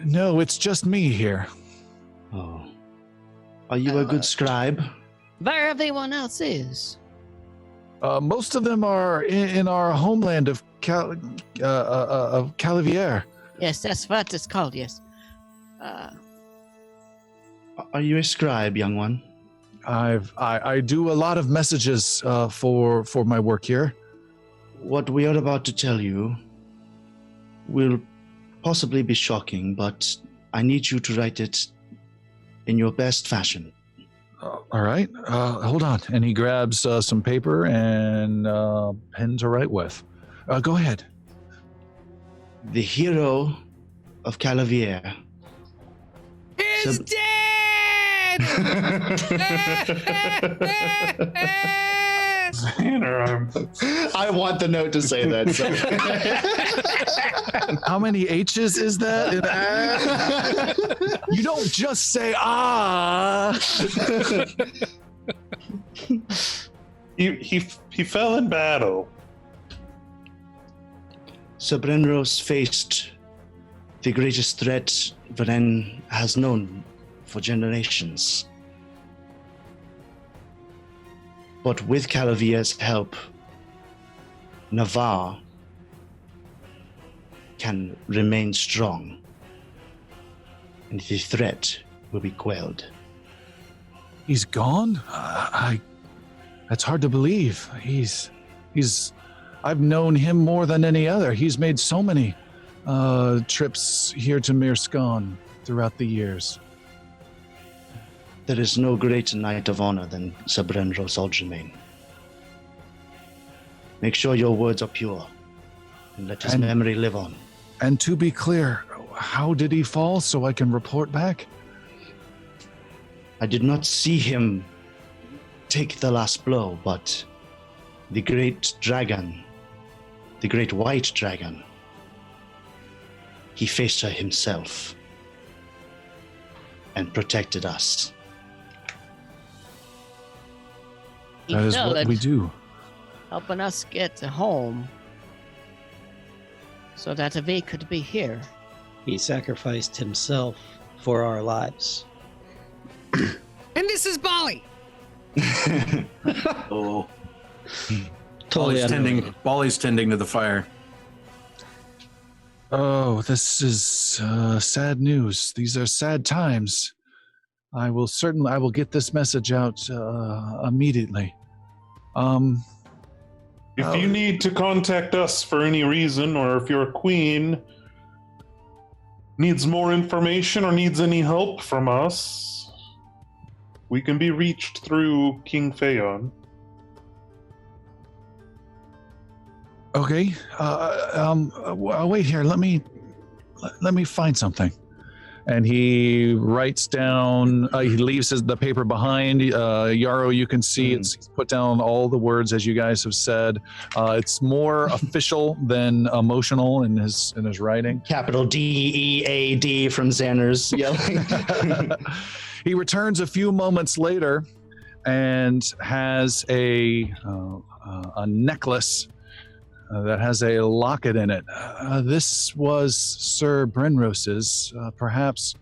No, it's just me here. Oh. Are you a good scribe? Where everyone else is. Most of them are in our homeland of Calavier. Yes, that's what it's called, yes. Are you a scribe, young one? I do a lot of messages for my work here. What we are about to tell you will possibly be shocking, but I need you to write it in your best fashion. All right, hold on. And he grabs some paper and pen to write with. Go ahead. The hero of Calavier. Is dead! I want the note to say that. So. How many H's is that? You don't just say ah. He fell in battle. Sir Brenros faced the greatest threat Varen has known for generations. But with Calavier's help, Navarre can remain strong, and the threat will be quelled. He's gone? That's hard to believe. I've known him more than any other. He's made so many trips here to Mirskan throughout the years. There is no greater knight of honor than Sir Brenros Algermain. Make sure your words are pure, and let his memory live on. And to be clear, how did he fall so I can report back? I did not see him take the last blow, but the great dragon, the great white dragon, he faced her himself and protected us. That is what we do. Helping us get home so that we could be here. He sacrificed himself for our lives. And this is Bali. Oh. Totally Bali's tending to the fire. Oh, this is sad news. These are sad times. I will get this message out immediately. If you need to contact us for any reason, or if your queen needs more information or needs any help from us, we can be reached through King Feyon. Okay. Wait here. Let me find something. And he writes down. He leaves the paper behind. Yarrow, you can see he's put down all the words as you guys have said. It's more official than emotional in his writing. Capital DEAD from Xander's yelling. He returns a few moments later and has a necklace that has a locket in it. This was Sir Brenros's. Perhaps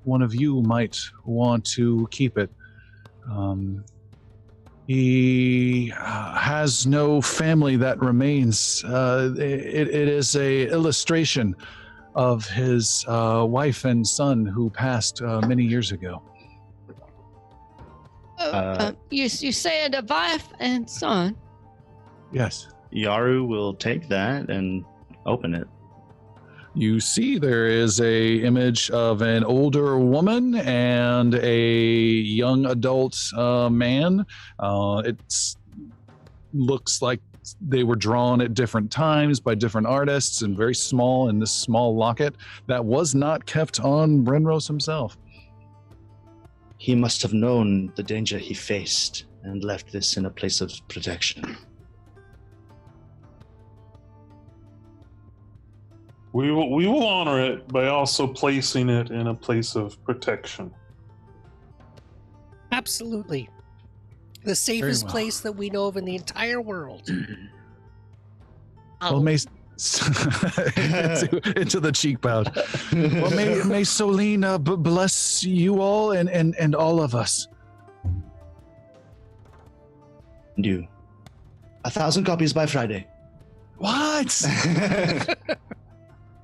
one of you might want to keep it. He has no family that remains. It is a illustration of his wife and son who passed many years ago. You said a wife and son? Yes. Yaru will take that and open it. You see there is a image of an older woman and a young adult man. It looks like they were drawn at different times by different artists and very small in this small locket that was not kept on Brenros himself. He must have known the danger he faced and left this in a place of protection. We will honor it by also placing it in a place of protection. Absolutely. The safest place that we know of in the entire world. Well, may into the cheek pouch. Well, may Solene bless you all and all of us. Do 1,000 copies by Friday. What?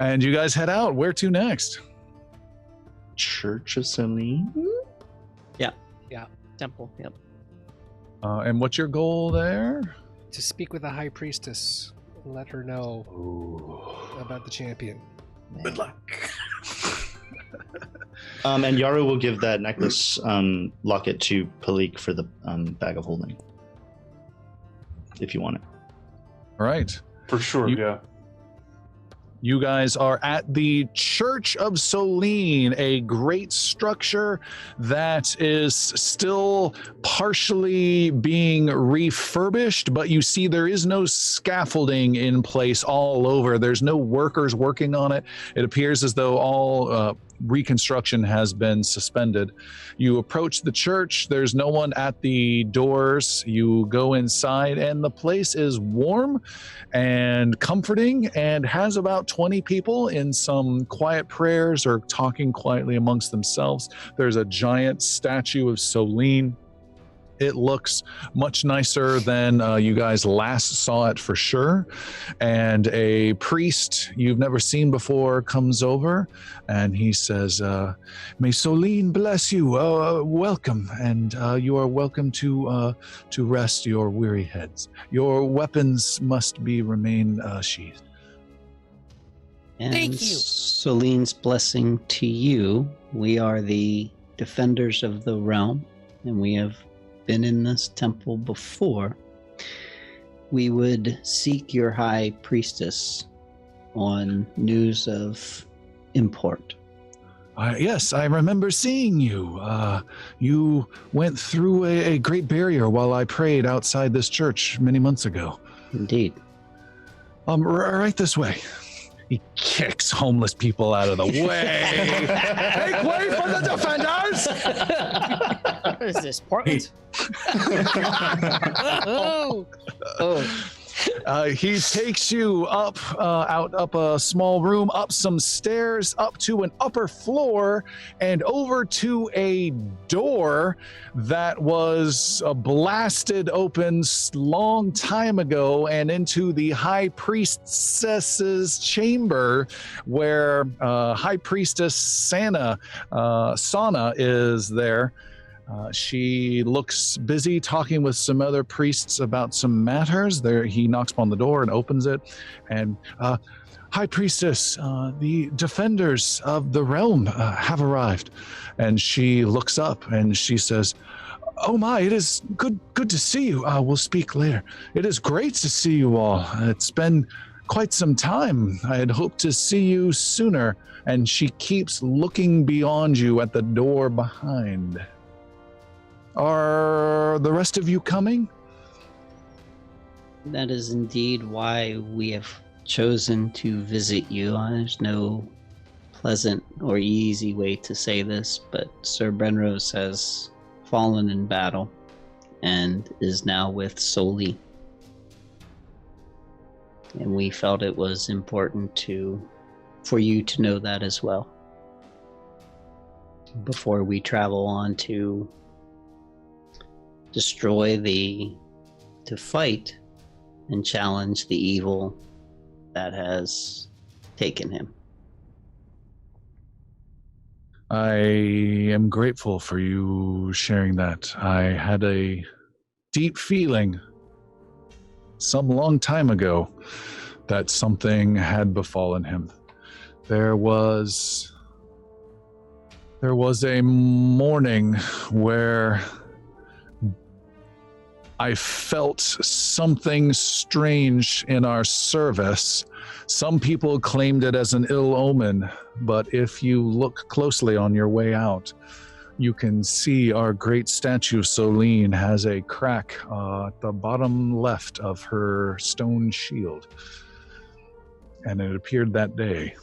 And you guys head out. Where to next? Church of Celine? Temple. Yep. And what's your goal there? To speak with the High Priestess and let her know about the champion. Good luck. And Yaru will give that necklace locket to Palik for the bag of holding. If you want it. All right. For sure, yeah. You guys are at the Church of Solene, a great structure that is still partially being refurbished, but you see there is no scaffolding in place all over. There's no workers working on it. It appears as though all reconstruction has been suspended. You approach the church. There's no one at the doors. You go inside, and the place is warm and comforting and has about 20 people in some quiet prayers or talking quietly amongst themselves. There's a giant statue of Solene. It looks much nicer than you guys last saw it for sure. And a priest you've never seen before comes over and he says, may Solene bless you. Welcome. And you are welcome to rest your weary heads. Your weapons must remain sheathed. And Thank you. Solene's blessing to you. We are the defenders of the realm, and we have been in this temple before. We would seek your high priestess on news of import. Yes, I remember seeing you. You went through a great barrier while I prayed outside this church many months ago. Indeed. Right this way. He kicks homeless people out of the way. Make way for the defenders! What is this, Portland? He takes you up a small room, up some stairs, up to an upper floor, and over to a door that was blasted open long time ago, and into the high priestess's chamber, where High Priestess Sana is there. She looks busy talking with some other priests about some matters. There, he knocks upon the door and opens it. And, High Priestess, the defenders of the realm have arrived. And she looks up and she says, oh my, it is good to see you. We'll speak later. It is great to see you all. It's been quite some time. I had hoped to see you sooner. And she keeps looking beyond you at the door behind. Are the rest of you coming? That is indeed why we have chosen to visit you. There's no pleasant or easy way to say this, but Sir Brenrose has fallen in battle and is now with Soli. And we felt it was important for you to know that as well, before we travel on to to fight and challenge the evil that has taken him. I am grateful for you sharing that. I had a deep feeling some long time ago that something had befallen him. There was a morning where I felt something strange in our service. Some people claimed it as an ill omen, but if you look closely on your way out, you can see our great statue of Solene has a crack at the bottom left of her stone shield. And it appeared that day.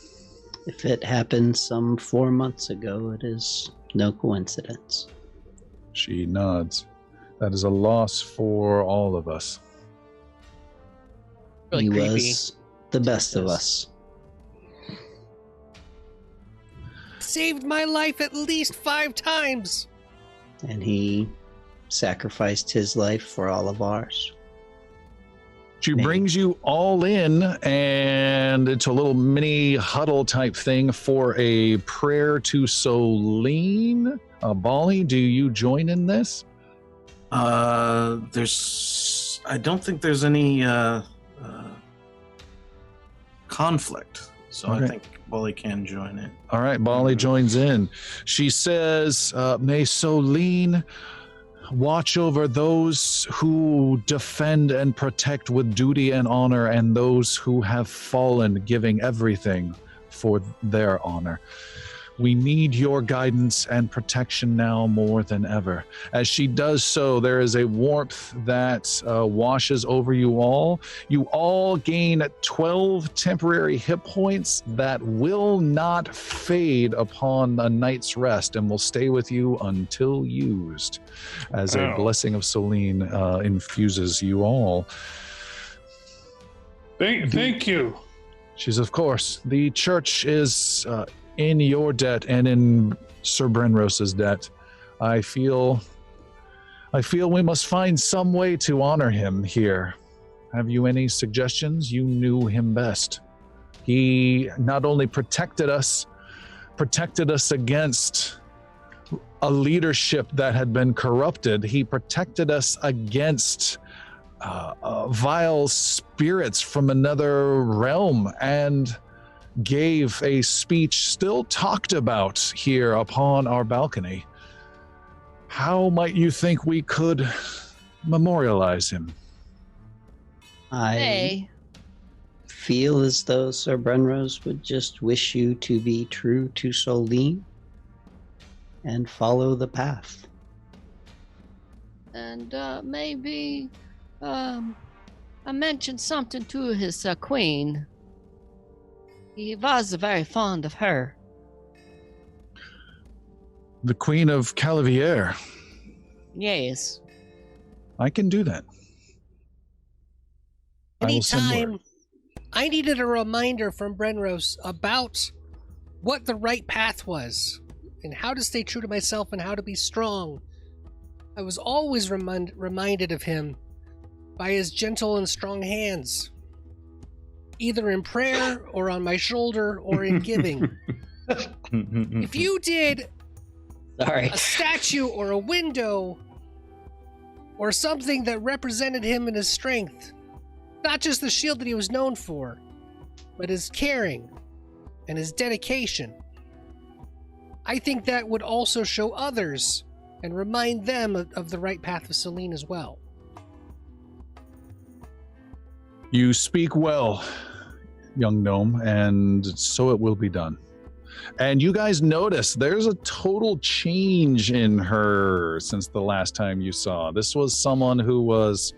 If it happened some 4 months ago, it is no coincidence. She nods. That is a loss for all of us. Really he creepy. was the best of us. Saved my life at least 5 times. And he sacrificed his life for all of ours. She brings you all in, and it's a little mini huddle type thing for a prayer to Solene. Bali, do you join in this? I don't think there's any conflict, so Okay. I think Boli can join it. All right, Bali joins in. She says, may Solene watch over those who defend and protect with duty and honor, and those who have fallen, giving everything for their honor. We need your guidance and protection now more than ever. As she does so, there is a warmth that washes over you all. You all gain 12 temporary hit points that will not fade upon a night's rest and will stay with you until used, as a blessing of Solene infuses you all. Thank you. She's, of course, the church is in your debt and in Sir Brenrose's debt. I feel we must find some way to honor him here. Have you any suggestions? You knew him best. He not only protected us against a leadership that had been corrupted, he protected us against vile spirits from another realm, and gave a speech still talked about here upon our balcony. How might you think we could memorialize him? I feel as though Sir Brenrose would just wish you to be true to Solene and follow the path. And maybe I mentioned something to his queen. He was very fond of her. The Queen of Calavier. Yes. I can do that. I will send Anytime word. I needed a reminder from Brenrose about what the right path was, and how to stay true to myself and how to be strong, I was always reminded of him by his gentle and strong hands, either in prayer or on my shoulder or in giving. If you did Sorry. a statue or a window or something that represented him and his strength, not just the shield that he was known for, but his caring and his dedication, I think that would also show others and remind them of the right path of Selene as well. You speak well, young gnome, and so it will be done. And you guys notice there's a total change in her since the last time you saw. This was someone who was,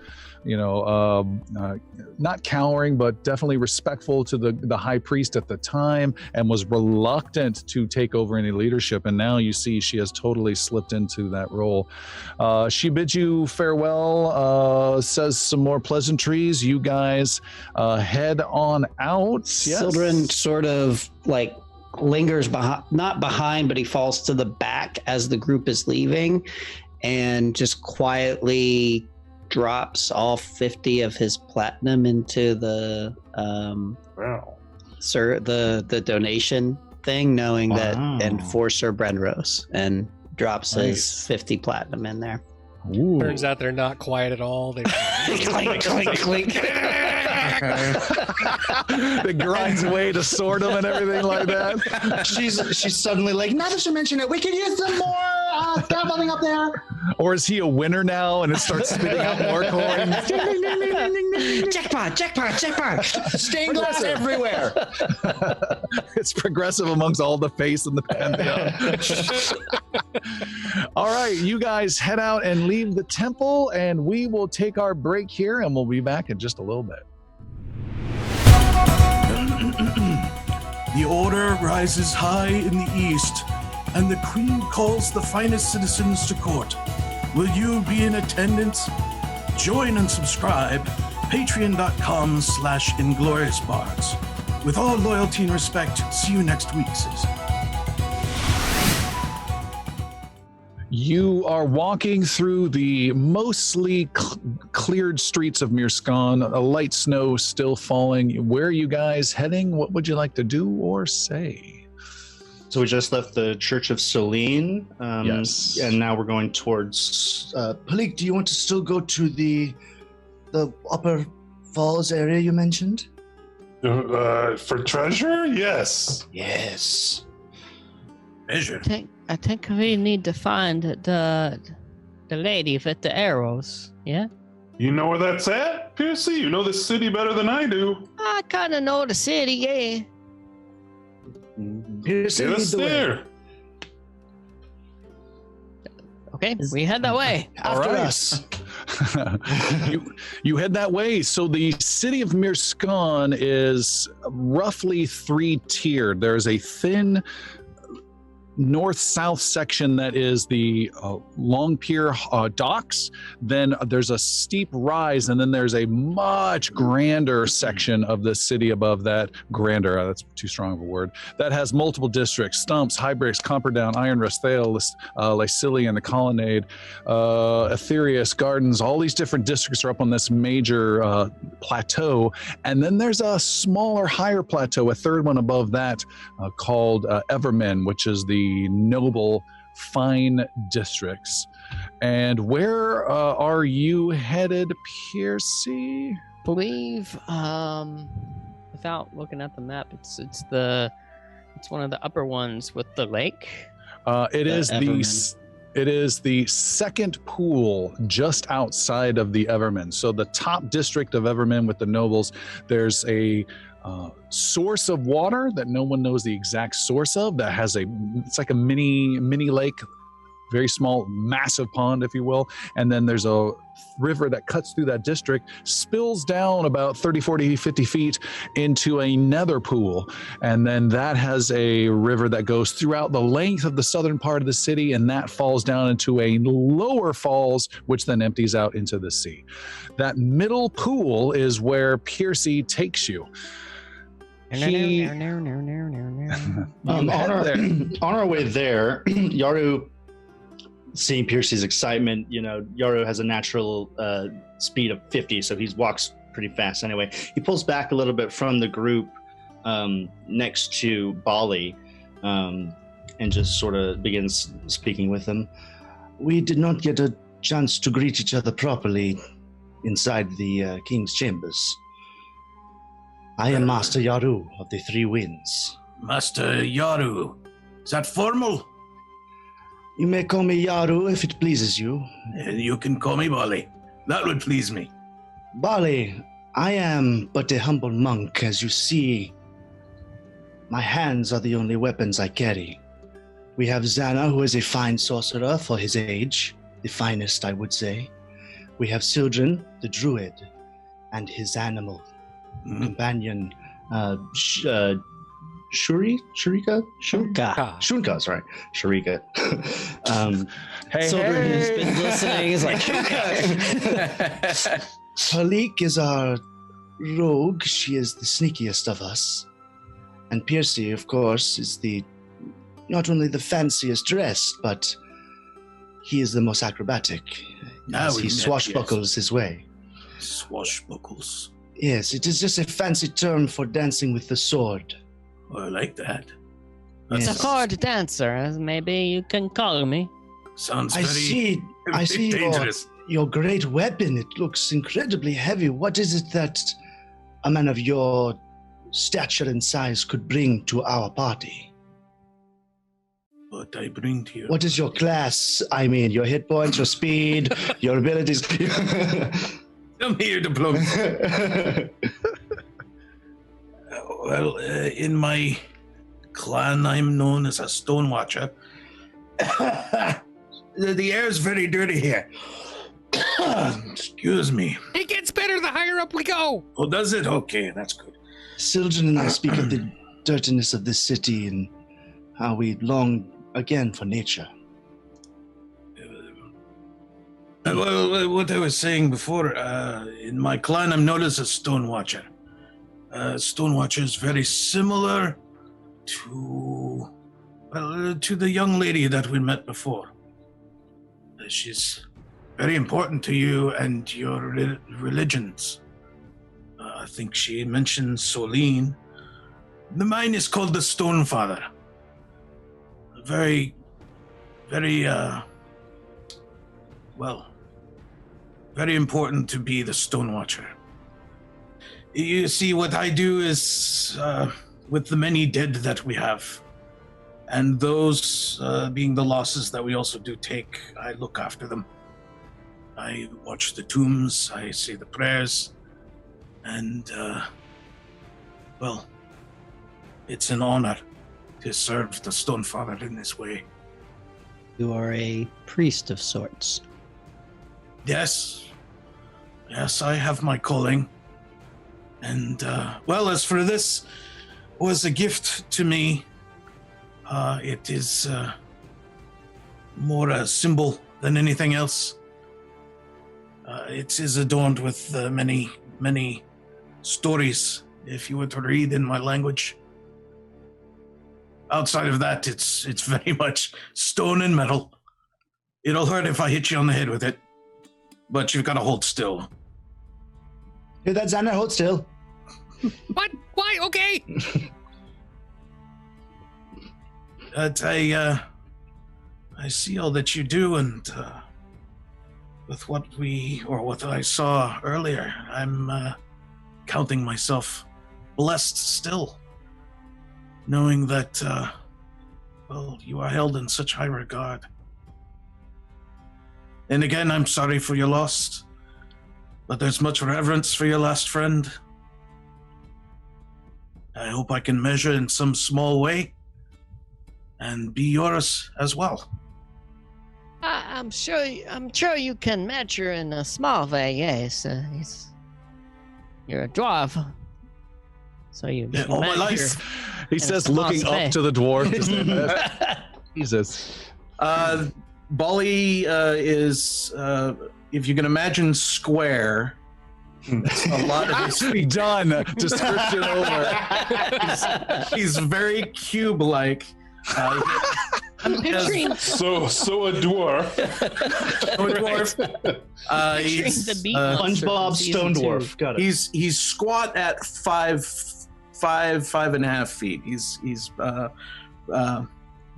not cowering, but definitely respectful to the high priest at the time, and was reluctant to take over any leadership. And now you see she has totally slipped into that role. She bids you farewell, says some more pleasantries. You guys head on out. Yes. Sildren sort of like lingers behind, not behind, but he falls to the back as the group is leaving, and just quietly drops all 50 of his platinum into the the donation thing, knowing that, and for Sir Brenrose, and drops his 50 platinum in there. Ooh. Turns out they're not quiet at all. They Clink, clink, clink. That grinds away to sort them and everything like that. She's suddenly like, now that you mention it, we could use some more scaffolding up there. Or is he a winner now and it starts spitting out more coins? Jackpot, jackpot, jackpot. Stained glass everywhere. It's progressive amongst all the face in the pantheon. All right, you guys head out and leave the temple, and we will take our break here, and we'll be back in just a little bit. The order rises high in the east, and the queen calls the finest citizens to court. Will you be in attendance? Join and subscribe patreon.com/Inglorious Bards. With all loyalty and respect, see you next week, citizen. You are walking through the mostly cleared streets of Mirskan, a light snow still falling. Where are you guys heading? What would you like to do or say? So we just left the Church of Selene. Yes. And now we're going towards... Palik, do you want to still go to the upper falls area you mentioned? For treasure? Yes. Yes. Measure. I think we need to find the lady with the arrows. Yeah. You know where that's at, Piercy? You know this city better than I do. I kind of know the city. Yeah. Piercy, Get lead us the way. there. Okay, we head that way. After All right. us. you head that way. So the city of Mirskan is roughly 3-tiered. There's a thin north-south section that is the Long Pier docks. Then there's a steep rise, and then there's a much grander section of the city above that. Grander, that's too strong of a word. That has multiple districts: Stumps, High Bricks, Comperdown, Iron Rest, Thale, Lycilia, the Colonnade, Aetherius, Gardens. All these different districts are up on this major plateau. And then there's a smaller, higher plateau, a third one above that, called Evermen, which is the noble, fine districts. And where are you headed, Piercy? Believe, without looking at the map, it's one of the upper ones with the lake. It is the second pool just outside of the Evermen. So the top district of Evermen with the nobles, there's a source of water that no one knows the exact source of, that has it's like a mini lake, very small, massive pond, if you will. And then there's a river that cuts through that district, spills down about 30, 40, 50 feet into another pool. And then that has a river that goes throughout the length of the southern part of the city, and that falls down into a lower falls, which then empties out into the sea. That middle pool is where Piercy takes you. On our way there, Yaru, seeing Piercy's excitement, Yaru has a natural speed of 50, so he walks pretty fast anyway. He pulls back a little bit from the group next to Bali and just sort of begins speaking with them. We did not get a chance to greet each other properly inside the King's chambers. I am Master Yaru of the Three Winds. Master Yaru. Is that formal? You may call me Yaru if it pleases you. You can call me Boli. That would please me. Bali, I am but a humble monk, as you see. My hands are the only weapons I carry. We have Zana, who is a fine sorcerer for his age, the finest, I would say. We have Sildren, the druid, and his animal companion, Shurika? Shunka, sorry. Sharika. Sildren has been listening. He's like, Palik is our rogue. She is the sneakiest of us. And Piercy, of course, is not only the fanciest dressed, but he is the most acrobatic. As he swashbuckles his way. Swashbuckles. Yes, it is just a fancy term for dancing with the sword. Oh, I like that. It's Yes. a hard dancer, as maybe you can call me. Sounds I very see dangerous. your great weapon. It looks incredibly heavy. What is it that a man of your stature and size could bring to our party? What I bring to you. What is your class? I mean, your hit points, your speed, your abilities. Come here, diplomat. Well, in my clan, I'm known as a stone watcher. The air is very dirty here. Excuse me. It gets better the higher up we go. Oh, does it? Okay, that's good. Sildren and I speak of the dirtiness of this city and how we long again for nature. Well, well, what I was saying before, in my clan, I'm known as a Stone Watcher. Stone Watcher is very similar to the young lady that we met before. She's very important to you and your religions. I think she mentioned Solene. The mine is called the Stone Father. Very, very, very important to be the Stone Watcher. You see, what I do is, with the many dead that we have, and those being the losses that we also do take, I look after them. I watch the tombs, I say the prayers, and, it's an honor to serve the Stone Father in this way. You are a priest of sorts. Yes, I have my calling. And, as for this, was a gift to me. It is more a symbol than anything else. It is adorned with many, many stories, if you were to read in my language. Outside of that, it's very much stone and metal. It'll hurt if I hit you on the head with it, but you've got to hold still. Hear that, Xander? Hold still. What? Why? Okay. But I see all that you do, and with what I saw earlier, I'm counting myself blessed still, knowing that, you are held in such high regard. And again, I'm sorry for your loss, but there's much reverence for your last friend. I hope I can measure in some small way and be yours as well. I'm sure you can measure in a small way. Yes, you're a dwarf, so you. Yeah, all my life, he says, looking up to the dwarf. Jesus. Bali is, if you can imagine, square. A lot of his feet. Done. Description over. He's very cube-like. I'm picturing So a dwarf. He's the beat SpongeBob Stone Dwarf. Got it. he's squat at 5.5 feet. He's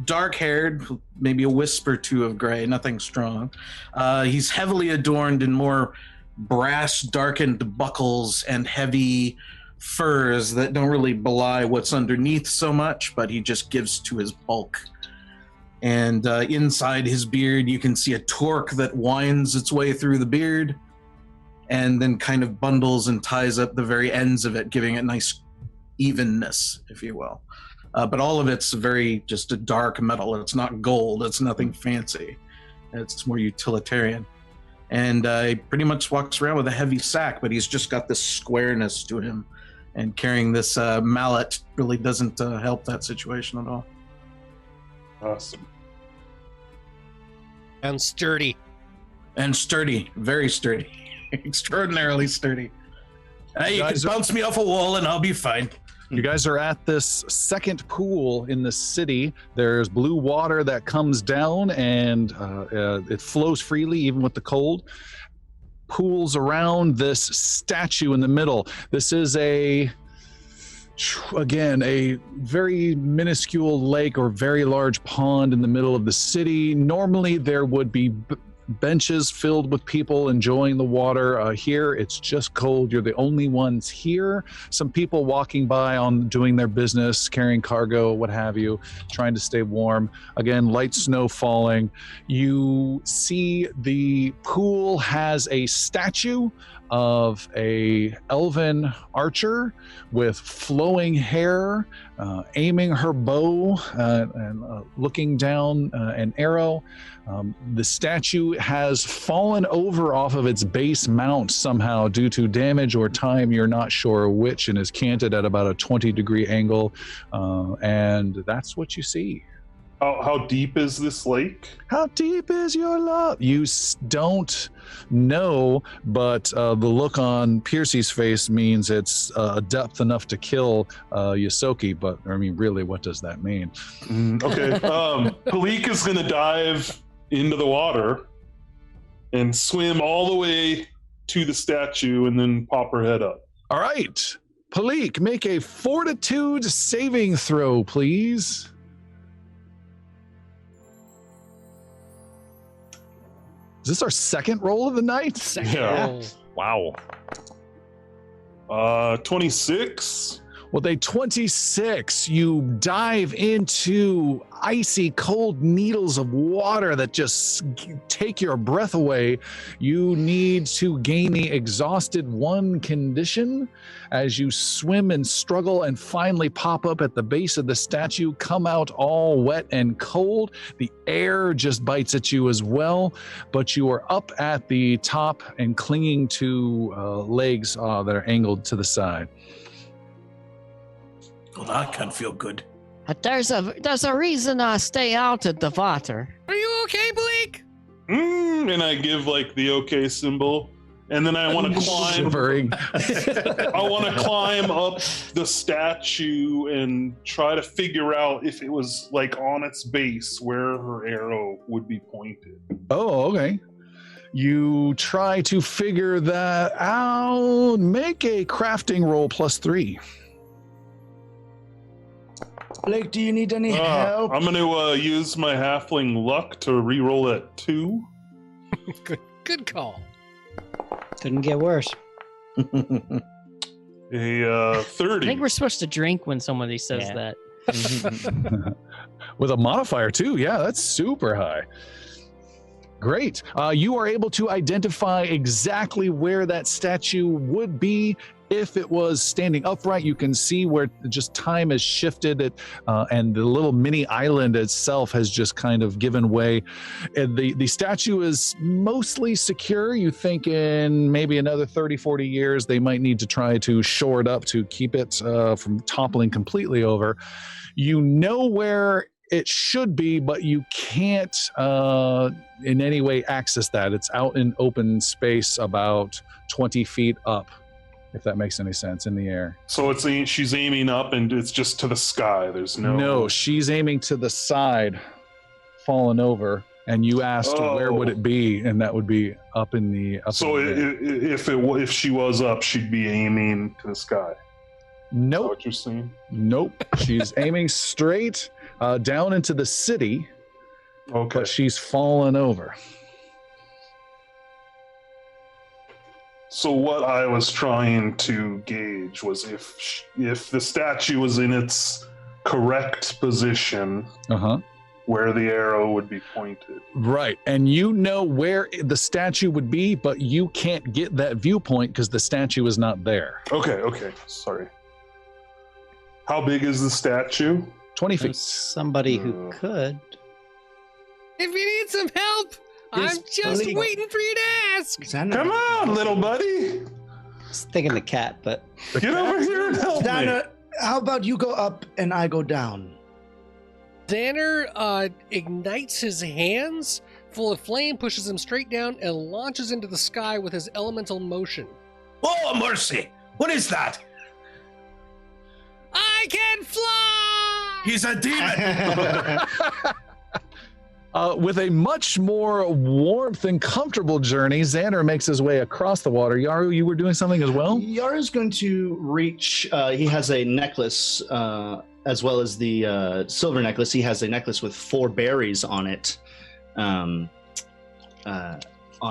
dark-haired, maybe a wisp or two of gray, nothing strong. He's heavily adorned in more brass darkened buckles and heavy furs that don't really belie what's underneath so much, but he just gives to his bulk. And inside his beard, you can see a torque that winds its way through the beard and then kind of bundles and ties up the very ends of it, giving it nice evenness, if you will. But all of it's just a dark metal. It's not gold. It's nothing fancy. It's more utilitarian. And he pretty much walks around with a heavy sack, but he's just got this squareness to him. And carrying this mallet really doesn't help that situation at all. Awesome. And sturdy. And sturdy, very sturdy, extraordinarily sturdy. Hey, you can bounce me off a wall and I'll be fine. You guys are at this second pool in the city. There's blue water that comes down and it flows freely even with the cold. Pools around this statue in the middle. This is a very minuscule lake or very large pond in the middle of the city. Normally there would be benches filled with people enjoying the water. Here it's just cold. You're the only ones here. Some people walking by on doing their business, carrying cargo, what have you, trying to stay warm. Again, light snow falling. You see the pool has a statue of a elven archer with flowing hair, aiming her bow and looking down an arrow. The statue has fallen over off of its base mount somehow due to damage or time, you're not sure which, and is canted at about a 20-degree angle. And that's what you see. How deep is this lake? How deep is your love? You don't know, but the look on Piercy's face means it's depth enough to kill Yosoki. But I mean, really, what does that mean? Okay. Palik is going to dive into the water and swim all the way to the statue and then pop her head up. All right. Palik, make a fortitude saving throw, please. Is this our second roll of the night? Second Yeah. roll. Wow. 26. With a 26, you dive into icy cold needles of water that just take your breath away. You need to gain the exhausted one condition as you swim and struggle and finally pop up at the base of the statue, come out all wet and cold. The air just bites at you as well, but you are up at the top and clinging to legs that are angled to the side. Well, that can't feel good. There's a reason I stay out of the water. Are you okay, Blake? And I give like the okay symbol. And then I want to climb. Shivering. I want to climb up the statue and try to figure out if it was like on its base where her arrow would be pointed. Oh, okay. You try to figure that out. Make a crafting roll +3. Blake, do you need any help? I'm going to use my halfling luck to re-roll at 2. Good call. Couldn't get worse. A 30. I think we're supposed to drink when somebody says Yeah. that. With a modifier too. Yeah, that's super high. Great. You are able to identify exactly where that statue would be. If it was standing upright, you can see where just time has shifted it, and the little mini island itself has just kind of given way. And the statue is mostly secure. You think in maybe another 30, 40 years, they might need to try to shore it up to keep it from toppling completely over. You know where it should be, but you can't in any way access that. It's out in open space about 20 feet up, if that makes any sense, in the air. So she's aiming up and it's just to the sky. There's no... No, she's aiming to the side, falling over, and you asked where would it be, and that would be up in the... So if she was up, she'd be aiming to the sky. Is that Nope. what you're saying? Nope. She's aiming straight down into the city, Okay. but she's fallen over. So what I was trying to gauge was if the statue was in its correct position, where the arrow would be pointed. Right. And you know where the statue would be, but you can't get that viewpoint because the statue is not there. Okay. Sorry. How big is the statue? 20 feet. There's somebody who could. If you need some help, Yes, I'm just Blake. waiting for you to ask. Xander, Come on, little buddy. I was thinking the cat, but Get over here and help me. Xander, how about you go up and I go down? Xander ignites his hands full of flame, pushes him straight down, and launches into the sky with his elemental motion. Oh, mercy! What is that? I can fly! He's a demon! With a much more warmth and comfortable journey, Xander makes his way across the water. Yaru, you were doing something as well? Yara's going to reach. He has a necklace, as well as the silver necklace. He has a necklace with 4 berries on it, on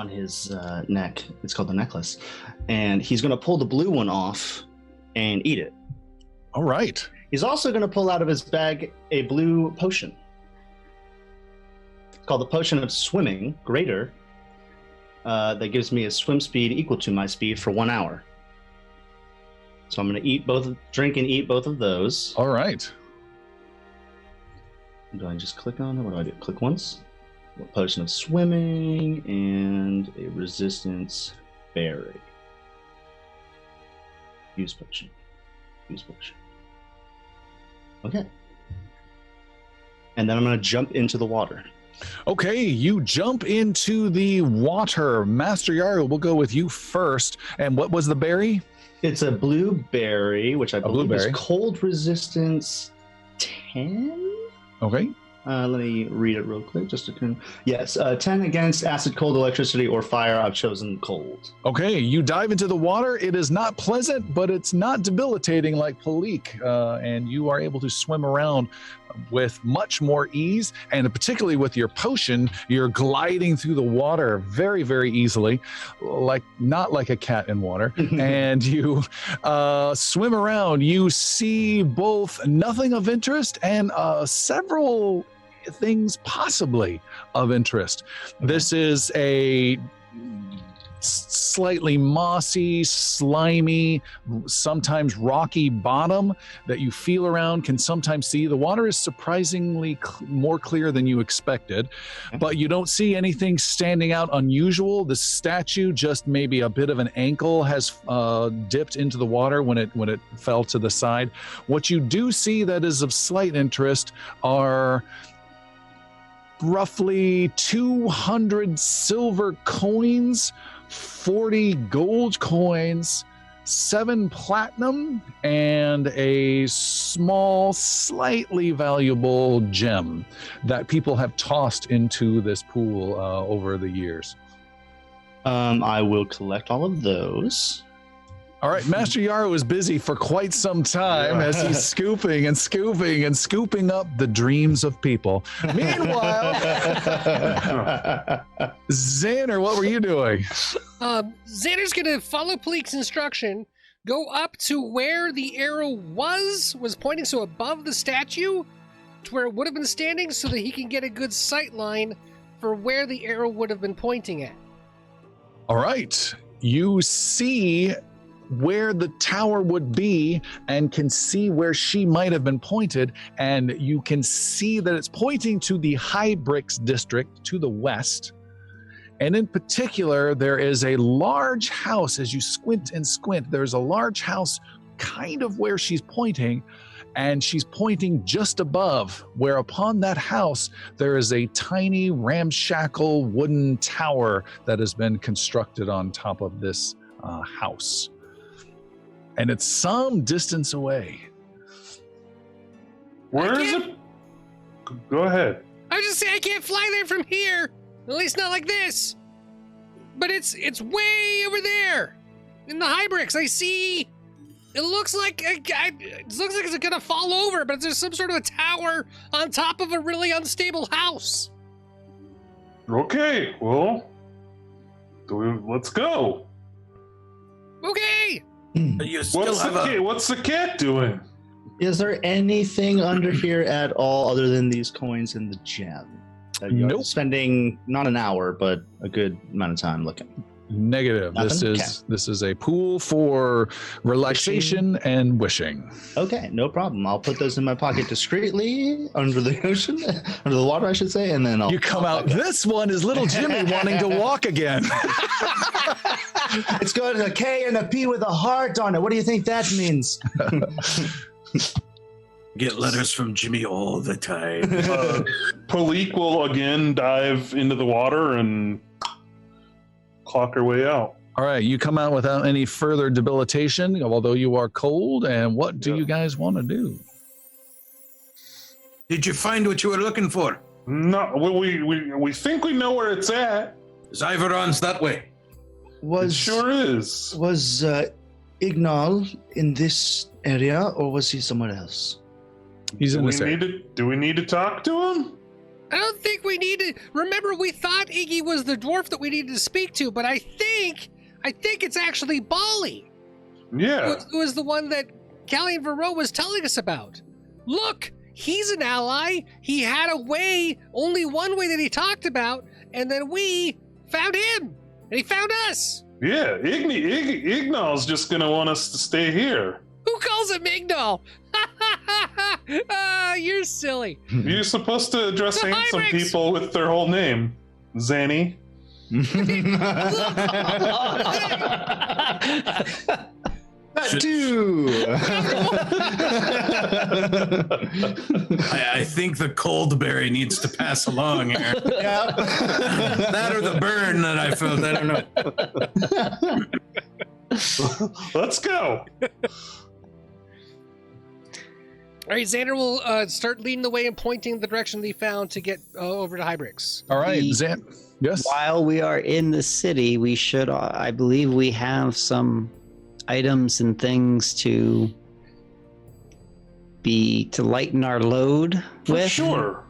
his neck. It's called the necklace, and he's going to pull the blue one off and eat it. All right. He's also going to pull out of his bag a blue potion. It's called the Potion of Swimming, Greater. That gives me a swim speed equal to my speed for 1 hour. So I'm going to drink and eat both of those. All right. Do I just click on it? What do I do? Click once. A Potion of Swimming and a Resistance Berry. Use potion. Use potion. Okay. And then I'm going to jump into the water. Okay, you jump into the water. Master Yaru, we'll go with you first. And what was the berry? It's a blueberry, which I believe blueberry. is cold resistance 10? Okay. Let me read it real quick. Yes, 10 against acid, cold, electricity, or fire. I've chosen cold. Okay, you dive into the water. It is not pleasant, but it's not debilitating like Palik, and you are able to swim around with much more ease, and particularly with your potion, you're gliding through the water very, very easily, not like a cat in water. And you swim around. You see both nothing of interest and several things possibly of interest. This is a slightly mossy, slimy, sometimes rocky bottom that you feel around, can sometimes see. The water is surprisingly more clear than you expected, but you don't see anything standing out unusual. The statue, just maybe a bit of an ankle, has dipped into the water when it fell to the side. What you do see that is of slight interest are roughly 200 silver coins, 40 gold coins, 7 platinum, and a small, slightly valuable gem that people have tossed into this pool over the years. I will collect all of those. All right, Master Yaru is busy for quite some time as he's scooping and scooping and scooping up the dreams of people. Meanwhile, Xander, what were you doing? Xander's gonna follow Palik's instruction, go up to where the arrow was pointing, so above the statue, to where it would have been standing, so that he can get a good sight line for where the arrow would have been pointing at. All right, you see where the tower would be and can see where she might have been pointed, and you can see that it's pointing to the High Bricks district to the west. And in particular, there is a large house. As you squint and squint, there's a large house kind of where she's pointing, and she's pointing just above, where upon that house there is a tiny ramshackle wooden tower that has been constructed on top of this house. And it's some distance away. Where is it? Go ahead. I was just saying I can't fly there from here. At least not like this. But it's way over there in the High Bricks. I see. It looks like it's gonna fall over, but there's some sort of a tower on top of a really unstable house. Okay, well, let's go. Okay. You still What's the cat doing? Is there anything under here at all other than these coins and the gem? Nope. Spending not an hour, but a good amount of time looking. Negative. Nothing? This is a pool for relaxation and wishing. Okay, no problem. I'll put those in my pocket discreetly under the ocean, under the water, I should say, and then I'll. You come out. This one is little Jimmy wanting to walk again. It's got a K and a P with a heart on it. What do you think that means? Get letters from Jimmy all the time. Palik will again dive into the water and clock her way out. All right, you come out without any further debilitation, although you are cold. And what do you guys want to do? Did you find what you were looking for? No, we think we know where it's at. Zyveron's that way. It sure is. Was Ignal in this area, or was he somewhere else? He's in this area. Do we need to talk to him? I don't think we need to. Remember, we thought Iggy was the dwarf that we needed to speak to, but I think it's actually Bali. Yeah. Who was the one that Callie and Verot was telling us about. Look, he's an ally. He had a way, only one way that he talked about, and then we found him, and he found us. Yeah, Ignal's just gonna want us to stay here. Who calls him Ignal? You're silly. You're supposed to address The handsome Hybrids. people with their whole name. Zanny. That too. I think the cold berry needs to pass along here. Yeah. That or the burn that I felt. I don't know. Let's go. All right, Xander will start leading the way and pointing the direction they found to get over to Hybrix. All right, The- Xan. Yes. While we are in the city, we should, I believe we have some items and things to lighten our load For with. sure.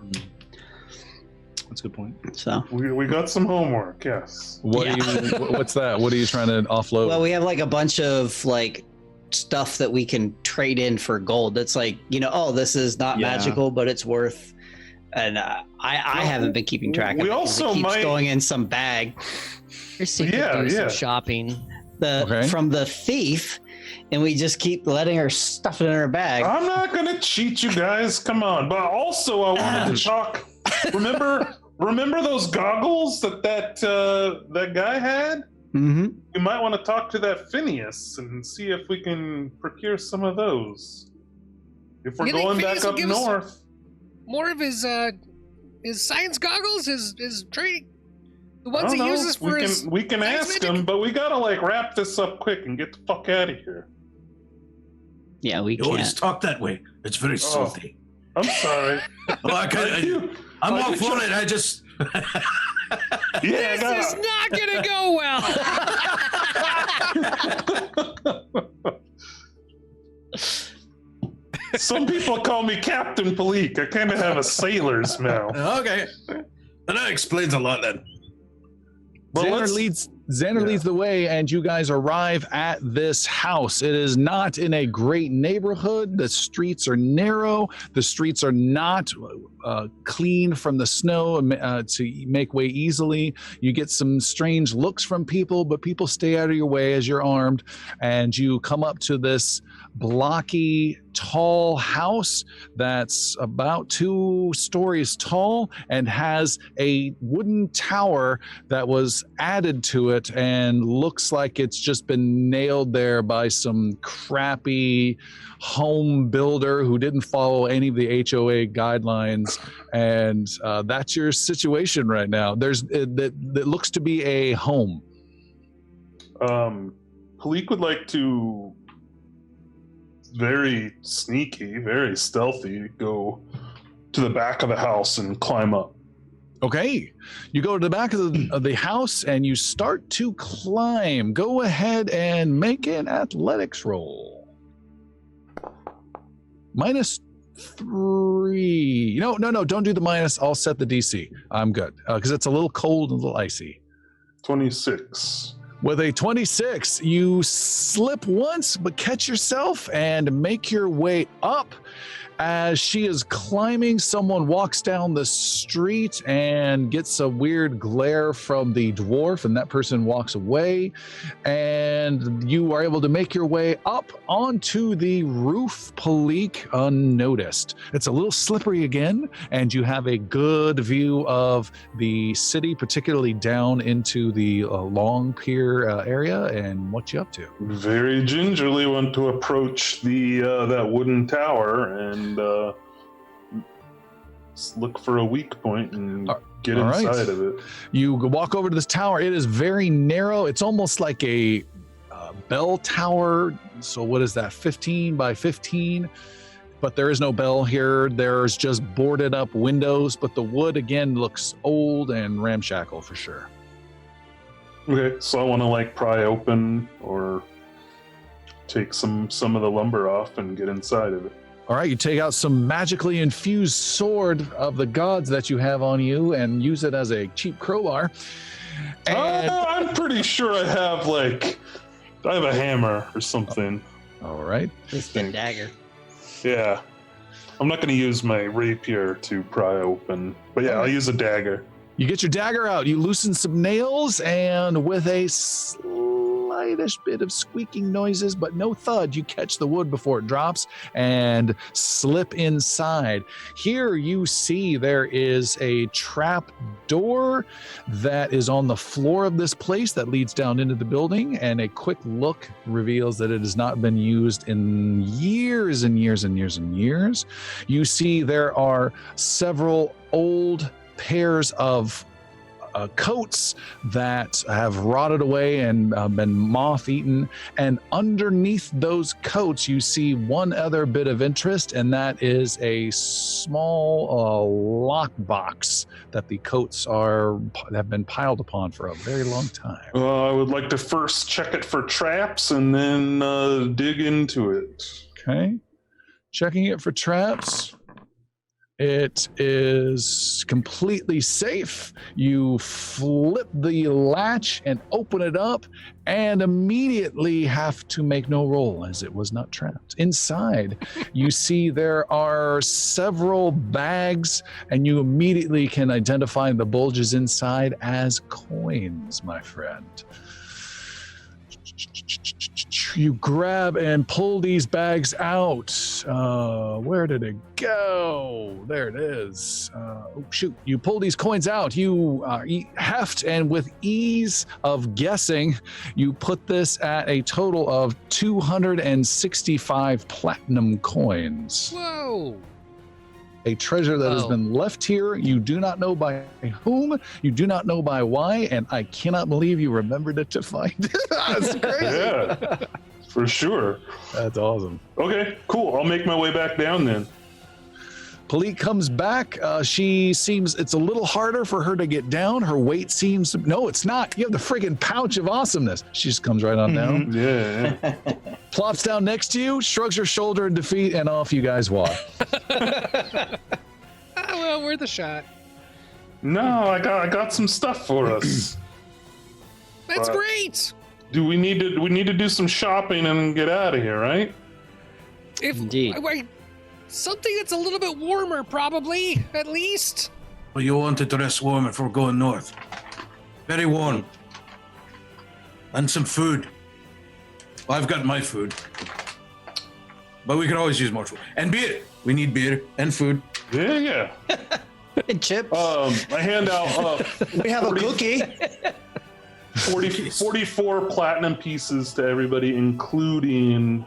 That's a good point. So, We got some homework, yes. What Yeah. are you? What's that? What are you trying to offload? well, we have like a bunch of like stuff that we can trade in for gold. That's like, oh, this is not Yeah. magical, but it's worth. And I haven't been keeping track of we it 'cause also it keeps might- going in some bag. Your secret Yeah, do some yeah. shopping. Okay. From the thief, and we just keep letting her stuff it in her bag. I'm not gonna cheat you guys. Come on. But also, I wanted to talk. Remember those goggles that guy had? Mm-hmm. You might want to talk to that Phineas and see if we can procure some of those. If we're You think going Phineas back will up give us- north. More of his science goggles, his training, the I ones don't he know. uses for his. We can science ask magic? him, but we gotta wrap this up quick and get the fuck out of here. Yeah, we You always can't. talk that way. It's very salty. I'm sorry. Oh, I'm I off could on it. I just. Yeah, This is not gonna go well. Some people call me Captain Palik. I kind of have a sailor's mouth. Okay. And that explains a lot then. But Xander leads the way, and you guys arrive at this house. It is not in a great neighborhood. The streets are narrow. The streets are not clean from the snow to make way easily. You get some strange looks from people, but people stay out of your way as you're armed, and you come up to this blocky, tall house that's about 2 stories tall and has a wooden tower that was added to it and looks like it's just been nailed there by some crappy home builder who didn't follow any of the HOA guidelines. And that's your situation right now. That looks to be a home. Palik would like to, very sneaky, very stealthy, go to the back of the house and climb up. Okay, you go to the back of the house and you start to climb. Go ahead and make an athletics roll. -3. No, don't do the minus. I'll set the DC. I'm good because it's a little cold and a little icy. 26. With a 26, you slip once, but catch yourself and make your way up. As she is climbing, someone walks down the street and gets a weird glare from the dwarf, and that person walks away. And you are able to make your way up onto the roof, Palik, unnoticed. It's a little slippery again, and you have a good view of the city, particularly down into the Long Pier area, and what you up to. Very gingerly want to approach the that wooden tower and look for a weak point and get all right. inside of it. You walk over to this tower. It is very narrow. It's almost like a bell tower. So what is that, 15 by 15? But there is no bell here. There's just boarded up windows, but the wood again looks old and ramshackle for sure. Okay, so I want to pry open or take some of the lumber off and get inside of it. All right, you take out some magically infused sword of the gods that you have on you and use it as a cheap crowbar. And I'm pretty sure I have I have a hammer or something. all right. It's the dagger. Yeah. I'm not going to use my rapier to pry open, but yeah, I'll use a dagger. You get your dagger out, you loosen some nails, and with a slight slightest bit of squeaking noises, but no thud. You catch the wood before it drops and slip inside. Here you see there is a trap door that is on the floor of this place that leads down into the building, and a quick look reveals that it has not been used in years and years and years and years. You see there are several old pairs of coats that have rotted away and been moth-eaten, and underneath those coats you see one other bit of interest, and that is a small lock box that the coats have been piled upon for a very long time. I would like to first check it for traps and then dig into it. Okay, checking it for traps. It is completely safe. You flip the latch and open it up and immediately have to make no roll as it was not trapped. Inside, you see there are several bags, and you immediately can identify the bulges inside as coins, my friend. You grab and pull these bags out. Where did it go? There it is. Oh, shoot. You pull these coins out. You heft, and with ease of guessing, you put this at a total of 265 platinum coins. Whoa! A treasure that has been left here. You do not know by whom, you do not know by why, and I cannot believe you remembered it to find it. That's crazy. Yeah, for sure. That's awesome. Okay, cool. I'll make my way back down then. Palit comes back. She seems, it's a little harder for her to get down. Her weight seems, no, it's not. You have the friggin' pouch of awesomeness. She just comes right on down. Yeah. Plops down next to you, shrugs her shoulder in defeat, and off you guys walk. Well, we're the shot. No, I got some stuff for us. That's great. Do we need to do some shopping and get out of here, right? Indeed. Something that's a little bit warmer, probably, at least. Well, you want to dress warm if we're going north. Very warm. And some food. Well, I've got my food. But we could always use more food. And beer. We need beer and food. Yeah. And chips. I hand out We have a cookie. 44 platinum pieces to everybody, including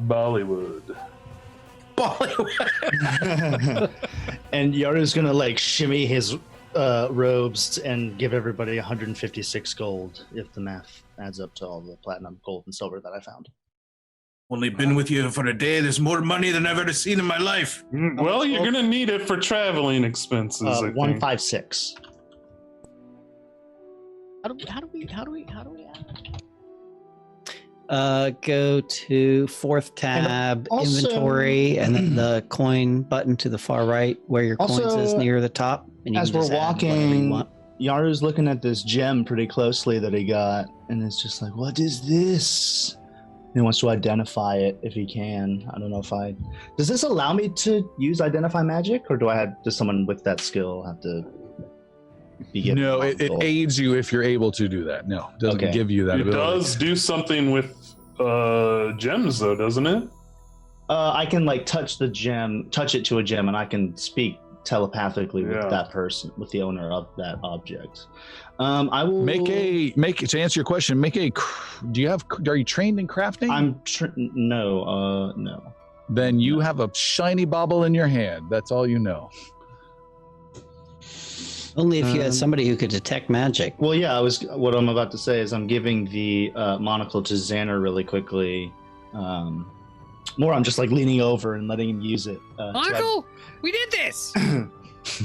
Bollywood. And Yaru's gonna like shimmy his robes and give everybody 156 gold if the math adds up to all the platinum, gold, and silver that I found. Only been with you for a day. There's more money than I've ever seen in my life. Well, you're gonna need it for traveling expenses. I think. 156. How do we add? Go to fourth tab, also- inventory, and then the coin button to the far right where your coins Also, is near the top. And you As can we're just add whatever you walking, want. Yaru's looking at this gem pretty closely that he got, and it's just like, what is this? He wants to identify it if he can. I don't know if does this allow me to use identify magic, or does someone with that skill have to be given? No, it aids you if you're able to do that. No, it doesn't Okay. give you that It ability. does do something with gems, though, doesn't it? I can like touch it to a gem, and I can speak telepathically with that person, with the owner of that object. I will to answer your question. Are you trained in crafting? No. Then you have a shiny bauble in your hand. That's all you know. Only if you had somebody who could detect magic. Well, yeah, what I'm about to say is I'm giving the monocle to Xander really quickly. More, I'm just like leaning over and letting him use it. Monocle, we did this. I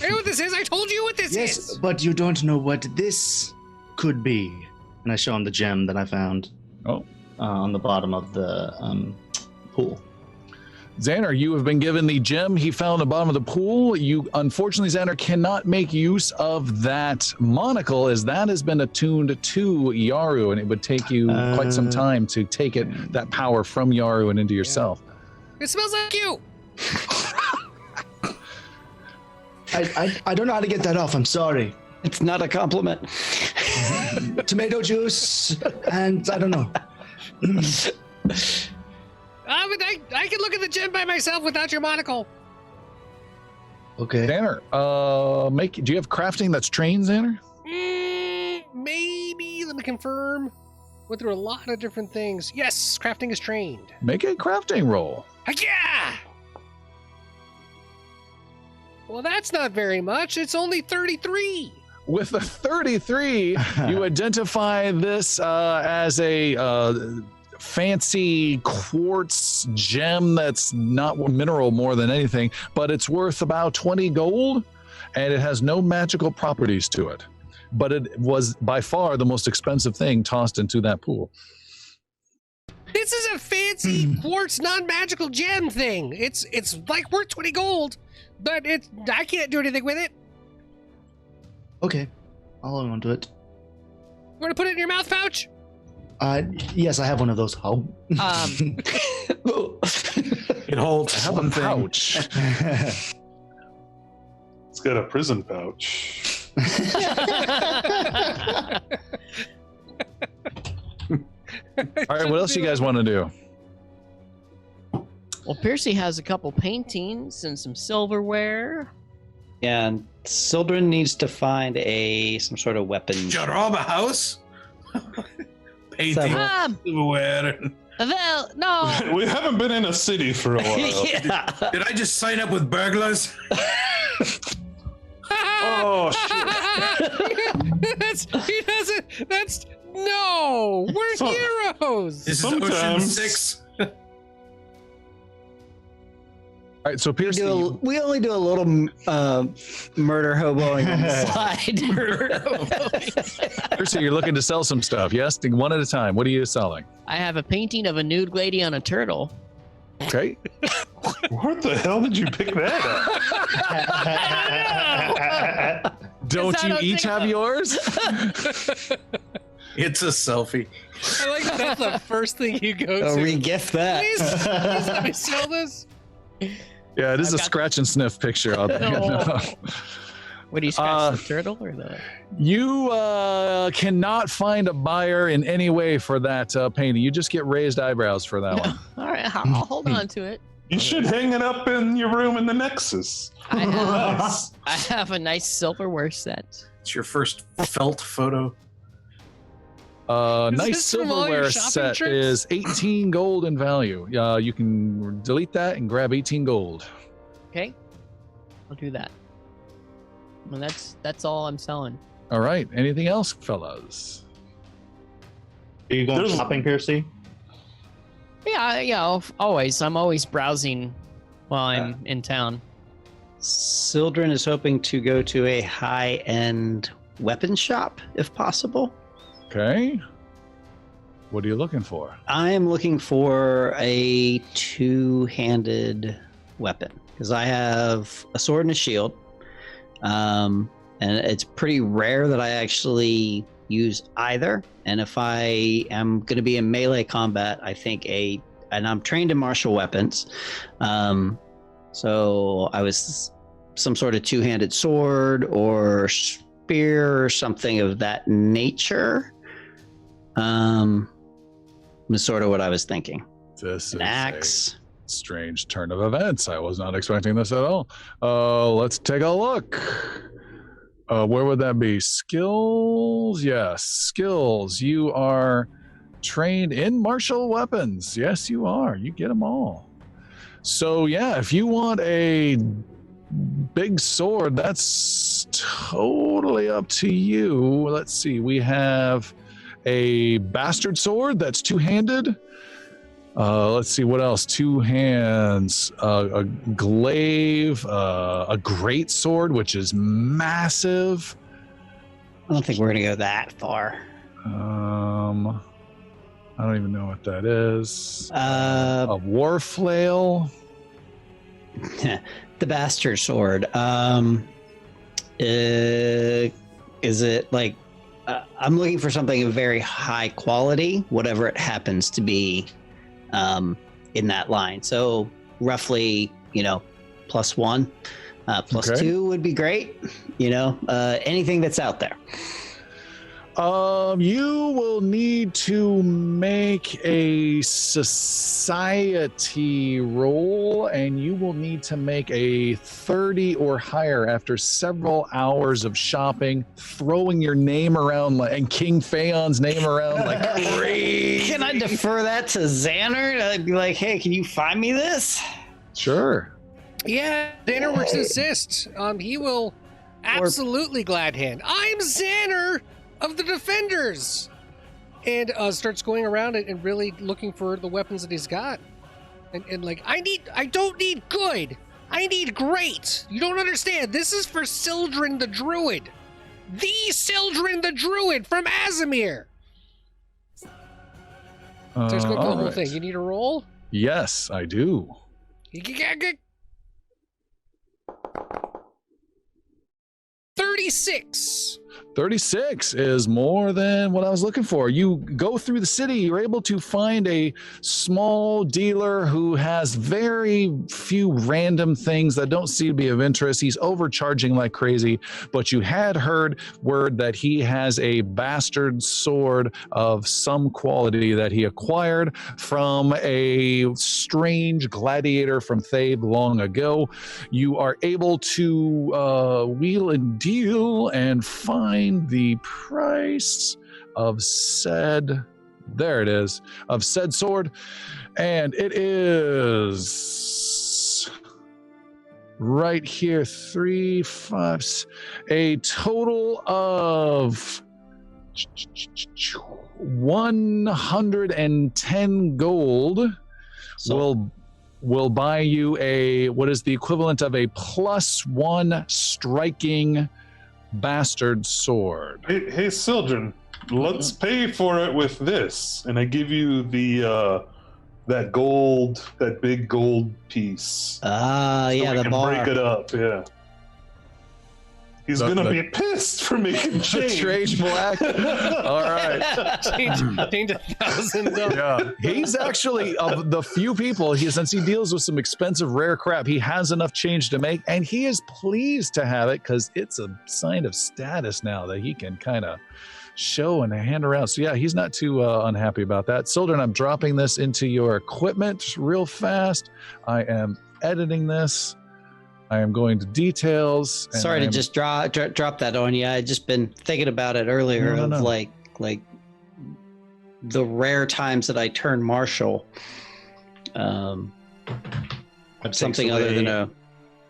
know what this is. I told you what this is. Yes, but you don't know what this could be. And I show him the gem that I found. On the bottom of the pool. Xander, you have been given the gem he found at the bottom of the pool. Unfortunately, Xander cannot make use of that monocle, as that has been attuned to Yaru, and it would take you quite some time to take that power from Yaru and into yourself. It smells like you. I don't know how to get that off. I'm sorry. It's not a compliment. Tomato juice, and I don't know. But I can look at the gem by myself without your monocle. Okay. Xander, do you have crafting that's trained, Xander? Maybe. Let me confirm. Went through a lot of different things. Yes, crafting is trained. Make a crafting roll. Yeah. Well, that's not very much. It's only 33. With a 33, you identify this as a fancy quartz gem that's not mineral more than anything, but it's worth about 20 gold, and it has no magical properties to it. But it was by far the most expensive thing tossed into that pool. This is a fancy quartz non-magical gem thing. It's like worth 20 gold, but I can't do anything with it. Okay, I'll hold on to it. You want to put it in your mouth pouch? Yes, I have one of those. Oh. It holds one thing. Pouch. It's got a prison pouch. All right, what else you guys want to do? Well, Percy has a couple paintings and some silverware. Yeah, and Sildren needs to find some sort of weapon. Did you rob a house? Painting, silverware. Well, no. We haven't been in a city for a while. Yeah. Did I just sign up with burglars? Oh, shit. No, we're So- heroes. This is Ocean Sometimes- 6. All right, so Pierce, We only do a little murder hoboing on the side. Pierce, you're looking to sell some stuff, yes? One at a time. What are you selling? I have a painting of a nude lady on a turtle. Okay. Where the hell did you pick that up? Don't you each have yours? It's a selfie. I like that's the first thing you go I'll to. re-gift that. Please let me sell this. Yeah, it is a scratch and sniff picture out there. No. What do you scratch the turtle or the? You cannot find a buyer in any way for that painting. You just get raised eyebrows for that one. All right, I'll hold on to it. You should hang it up in your room in the Nexus. I have a nice silverware set. It's your first felt photo. Is Nice this from all your silverware shopping set trips? is 18 gold in value. You can delete that and grab 18 gold. Okay, I'll do that. Well, that's all I'm selling. All right. Anything else, fellas? Are you going There's- shopping, Piercy? Yeah, always. I'm always browsing while I'm in town. Sildren is hoping to go to a high-end weapon shop, if possible. Okay. What are you looking for? I am looking for a two-handed weapon because I have a sword and a shield, and it's pretty rare that I actually use either. And if I am going to be in melee combat, I think and I'm trained in martial weapons, so I was some sort of two-handed sword or spear or something of that nature. Was sort of what I was thinking. This An is axe. a strange turn of events. I was not expecting this at all. Let's take a look. Where would that be? Skills? Yes, skills. You are trained in martial weapons. Yes, you are. You get them all. So, yeah, if you want a big sword, that's totally up to you. Let's see. We have a bastard sword that's two-handed. Let's see what else. Two hands, a glaive, a great sword, which is massive. I don't think we're gonna go that far. I don't even know what that is. Uh, A war flail. the bastard sword. Is it like? I'm looking for something of very high quality, whatever it happens to be, in that line. So roughly, +1. Plus Okay. 2 would be great. Anything that's out there. You will need to make a society roll, and you will need to make a 30 or higher after several hours of shopping, throwing your name around and King Feyon's name around like crazy. Can I defer that to Xander? I'd be like, hey, can you find me this? Sure. Yeah, Xander works to assist. He will absolutely glad hand. I'm Xander of the Defenders, and starts going around and really looking for the weapons that he's got, and like I don't need good, I need great. You don't understand. This is for Sildren the Druid, Sildren the Druid from Azamir. Starts going through the whole thing. You need a roll? Yes, I do. 36. 36 is more than what I was looking for. You go through the city, you're able to find a small dealer who has very few random things that don't seem to be of interest. He's overcharging like crazy, but you had heard word that he has a bastard sword of some quality that he acquired from a strange gladiator from Thebe long ago. You are able to wheel and deal and find the price of said, there it is, of said sword, and it is right here, 3, 5, a total of 110 gold. Will buy you a, what is the equivalent of a +1 striking bastard sword. Hey, Sildren, let's pay for it with this, and I give you the that big gold piece. Yeah, we the can bar. break it up. Yeah, he's gonna be pissed for making change. Trade black. All right. Change $1,000. Yeah, he's actually of the few people. Since he deals with some expensive rare crap, he has enough change to make, and he is pleased to have it because it's a sign of status now that he can kind of show and hand around. So yeah, he's not too unhappy about that. Sildren, I'm dropping this into your equipment real fast. I am editing this. I am going to details. And Sorry to just drop that on you. I just been thinking about it earlier No. like the rare times that I turn martial. Something other than a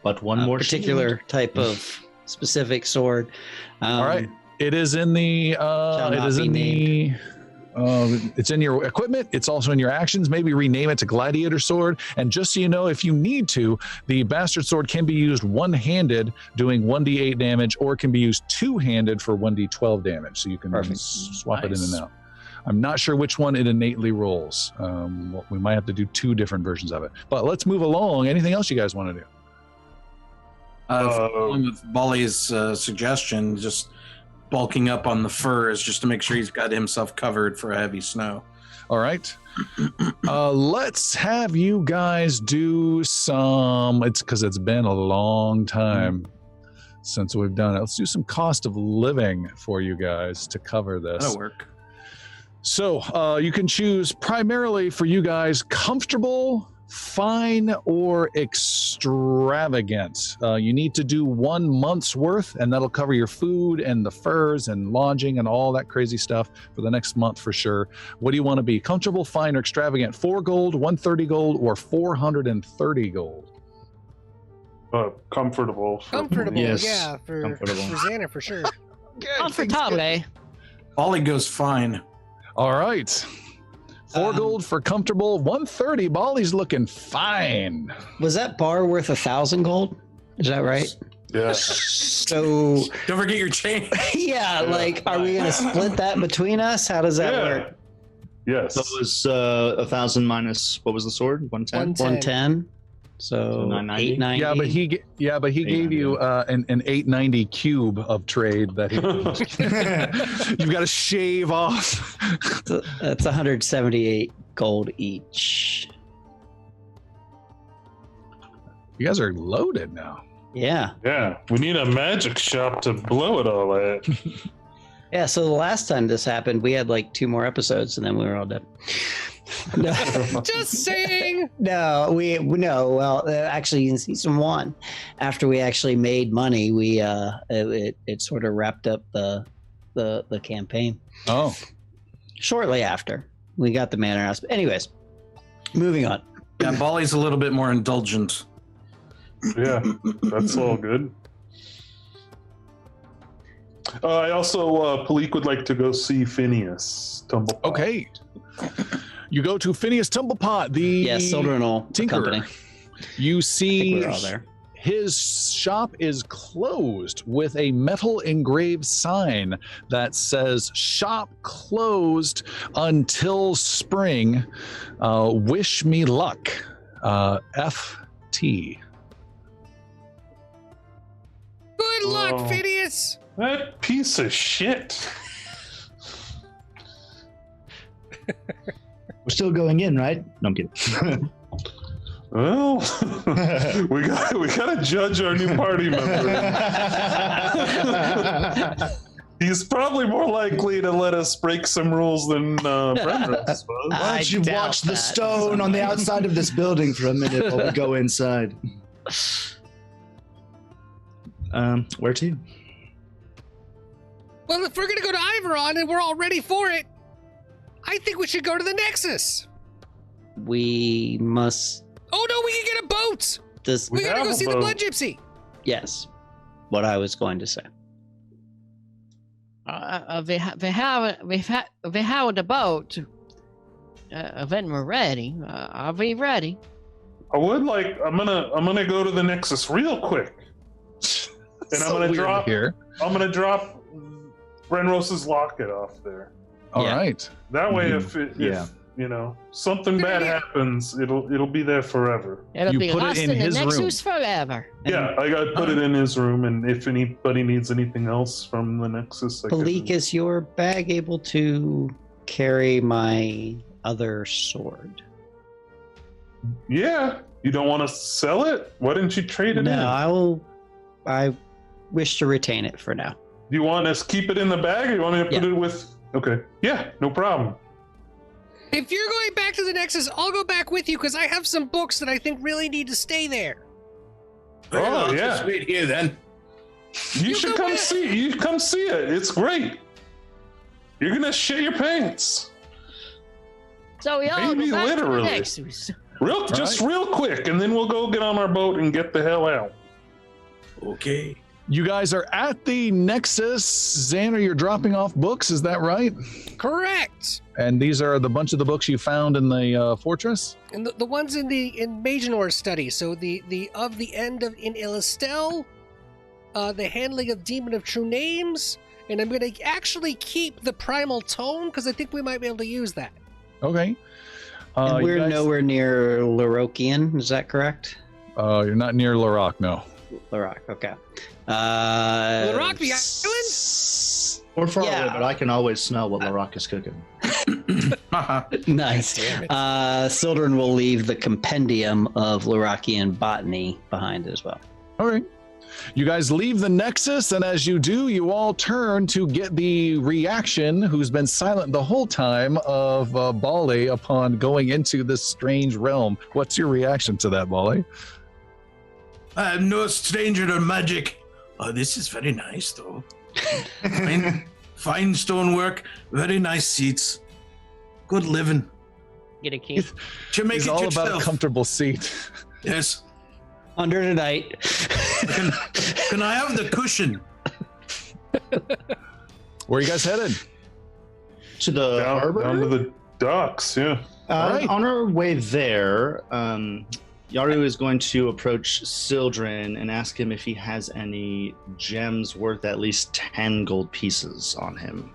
one more particular type of specific sword. All right, it is in the. It's in your equipment. It's also in your actions. Maybe rename it to Gladiator Sword. And just so you know, if you need to, the Bastard Sword can be used one-handed, doing 1d8 damage, or it can be used two-handed for 1d12 damage. So you can swap it in and out. I'm not sure which one it innately rolls. We might have to do two different versions of it. But let's move along. Anything else you guys want to do? Following with Boli's suggestion, just bulking up on the furs just to make sure he's got himself covered for a heavy snow. All right. Let's have you guys do some, it's because it's been a long time since we've done it. Let's do some cost of living for you guys to cover this. That'll work. So you can choose primarily for you guys comfortable, fine, or extravagant. You need to do 1 month's worth, and that'll cover your food and the furs and lodging and all that crazy stuff for the next month for sure. What do you want to be? Comfortable, fine, or extravagant? 4 gold, 130 gold, or 430 gold? Comfortable. Comfortable, Yes. yeah, for Xander for sure. Comfortable. Boli goes fine. All right. 4 gold for comfortable, 130. Bali's looking fine. Was that bar worth 1,000 gold? Is that right? Yeah. So Don't forget your chain. yeah, like, are we gonna split that between us? How does that work? Yes. So it was 1,000 minus, what was the sword? 110? 110. So 990? 890. Yeah, but he gave you an 890 cube of trade that you've got to shave off. That's 178 gold each. You guys are loaded now. Yeah. Yeah, we need a magic shop to blow it all at. Yeah, so the last time this happened, we had like 2 more episodes and then we were all done. No. Just saying. No, well, actually in season 1, after we actually made money, we it sort of wrapped up the campaign. Oh. Shortly after, we got the manor house. Anyways, moving on. Yeah, Bali's a little bit more indulgent. Yeah, that's all good. I also, Palik would like to go see Phineas Tumblepot. Okay. You go to Phineas Tumblepot, the Sildrenal tinkerer. company. You I see think we're all there. his shop is closed with a metal engraved sign that says shop closed until spring. Wish me luck. FT. Good luck, Oh. Phineas. That piece of shit. We're still going in, right? No, I'm kidding. Well, we gotta judge our new party member. He's probably more likely to let us break some rules than Brendan was. Why don't you doubt watch the that. stone on the outside of this building for a minute while we go inside? Where to? Well, if we're gonna go to Iveron and we're all ready for it, I think we should go to the Nexus. We must. Oh no, we can get a boat. This. We gotta have go a see the boat. Blood Gypsy. Yes. What I was going to say. We have the boat. When we're ready. Are we ready? I would like. I'm gonna go to the Nexus real quick, and So I'm gonna weird drop. here. I'm gonna drop Brenrose's locket off there. All Yeah. right. That way, Mm-hmm. if you know something Good bad idea. happens, it'll be there forever. It'll You be put it lost in in the his room. Nexus forever. Yeah, I got to put it in his room, and if anybody needs anything else from the Nexus, I can- Palik, is your bag able to carry my other sword? Yeah, you don't want to sell it? Why didn't you trade it in? I wish to retain it for now. Do you want us to keep it in the bag, or you want me to put it with? Okay, yeah, no problem. If you're going back to the Nexus, I'll go back with you because I have some books that I think really need to stay there. Well, I'll yeah. just wait here then. You should go come back. see. You come see it. It's great. You're gonna shit your pants. So we all Maybe go back literally. to the Nexus. Just real quick, and then we'll go get on our boat and get the hell out. Okay. You guys are at the Nexus. Xander, you're dropping off books, is that right? Correct. And these are the bunch of the books you found in the fortress? And the ones in Magenor's study. So the of the end of in Illistel, the handling of Demon of True Names, and I'm going to actually keep the Primal Tome because I think we might be able to use that. Okay. And you we're guys- nowhere near Larokian, is that correct? You're not near Larock, no. Larok, okay. Larock the We're far Yeah. away, but I can always smell what Larock is cooking. Nice. Damn it. Sildren will leave the compendium of Larokian botany behind as well. All right. You guys leave the Nexus, and as you do, you all turn to get the reaction, who's been silent the whole time, of Bali upon going into this strange realm. What's your reaction to that, Bali? I am no stranger to magic. Oh, this is very nice, though. Fine stonework, very nice seats. Good living. Get a key. You make It's it all yourself. about a comfortable seat. Yes. Under the night. Can I have the cushion? Where are you guys headed? To the harbor? Down to the docks. Yeah. Alright. On our way there, Yaru is going to approach Sildren and ask him if he has any gems worth at least 10 gold pieces on him.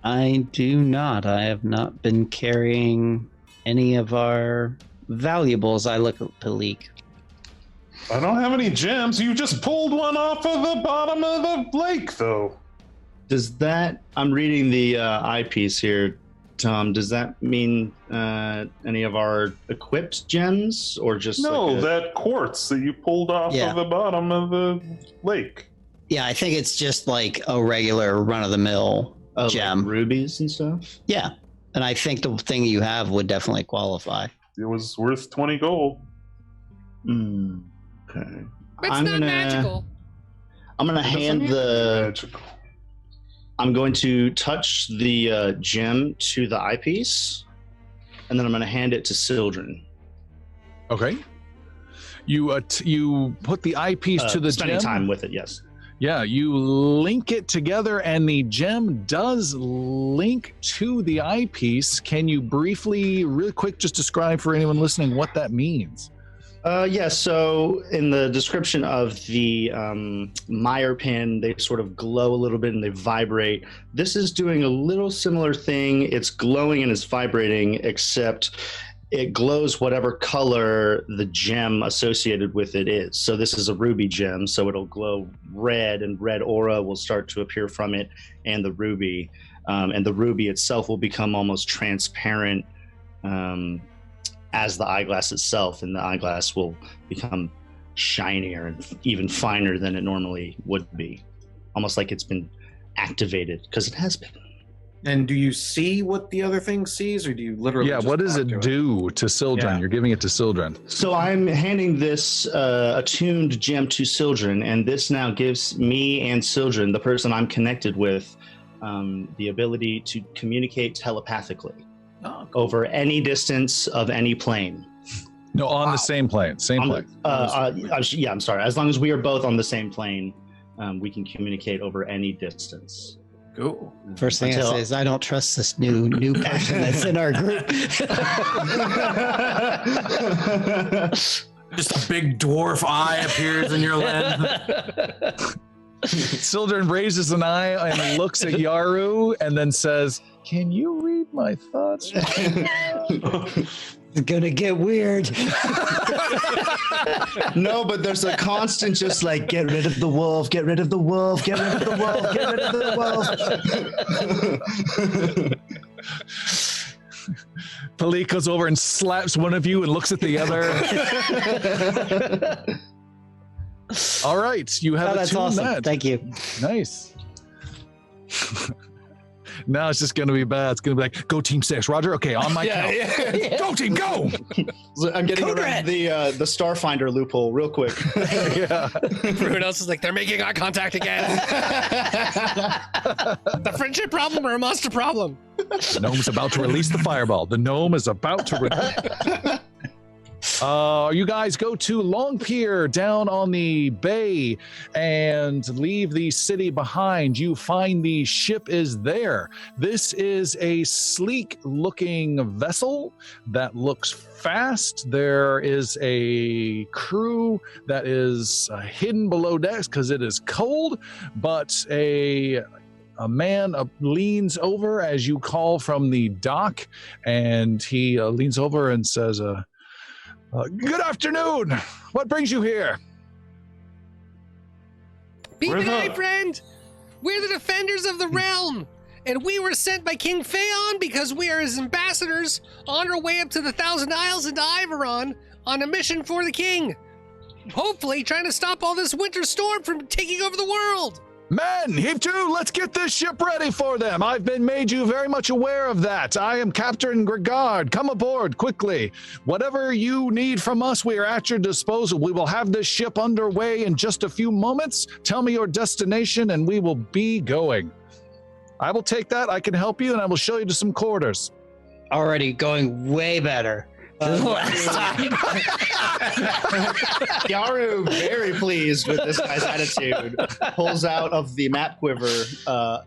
I do not. I have not been carrying any of our valuables. I look at Palik. I don't have any gems. You just pulled one off of the bottom of the lake, though. Does that, I'm reading the eyepiece here, Tom, does that mean any of our equipped gems, or just that quartz that you pulled off of the bottom of the lake? Yeah, I think it's just like a regular run-of-the-mill gem. Like rubies and stuff? Yeah, and I think the thing you have would definitely qualify. It was worth 20 gold. Okay. It's not magical. I'm gonna hand magical. I'm going to touch the gem to the eyepiece, and then I'm going to hand it to Sildren. Okay. You put the eyepiece to the spending gem. time with it, yes. Yeah, you link it together, and the gem does link to the eyepiece. Can you briefly, really quick, just describe for anyone listening what that means? So in the description of the Meyer pin, they sort of glow a little bit and they vibrate. This is doing a little similar thing. It's glowing and it's vibrating, except it glows whatever color the gem associated with it is. So this is a ruby gem, so it'll glow red, and red aura will start to appear from it and the ruby. And the ruby itself will become almost transparent as the eyeglass itself, and the eyeglass will become shinier and even finer than it normally would be. Almost like it's been activated, because it has been. And do you see what the other thing sees, or do you literally just what does it do to Sildren? Yeah. You're giving it to Sildren. So I'm handing this attuned gem to Sildren, and this now gives me and Sildren, the person I'm connected with, the ability to communicate telepathically. Over any distance of any plane. No, on the same plane. I'm sorry. As long as we are both on the same plane, we can communicate over any distance. Cool. First thing I say is, I don't trust this new person that's in our group. Just a big dwarf eye appears in your lens. Sildren raises an eye and looks at Yaru and then says, "Can you read my thoughts?" It's gonna get weird. No, but there's a constant just like, get rid of the wolf, get rid of the wolf, get rid of the wolf, get rid of the wolf. Palik goes over and slaps one of you and looks at the other. All right, you have that's awesome. that. Thank you. Nice. Now it's just going to be bad. It's going to be like, go Team 6. Roger? Okay, on my count. Yeah. Go team, go! So I'm getting around the Starfinder loophole real quick. Yeah. Everyone else is like, they're making eye contact again. The friendship problem or a monster problem? The gnome's about to release the fireball. The gnome is about to you guys go to Long Pier down on the bay and leave the city behind. You find the ship is there. This is a sleek looking vessel that looks fast. There is a crew that is hidden below decks because it is cold, but a man leans over as you call from the dock, and he leans over and says, good afternoon. What brings you here? Be my friend. We're the defenders of the realm, and we were sent by King Feyon because we are his ambassadors on our way up to the Thousand Isles into Iveron on a mission for the king. Hopefully trying to stop all this winter storm from taking over the world. Men, heave to, let's get this ship ready for them. I've been made you very much aware of that. I am Captain Gregard. Come aboard quickly. Whatever you need from us, we are at your disposal. We will have this ship underway in just a few moments. Tell me your destination and we will be going. I will take that. I can help you and I will show you to some quarters. Already going way better than the last time. Yaru, very pleased with this guy's attitude, pulls out of the map quiver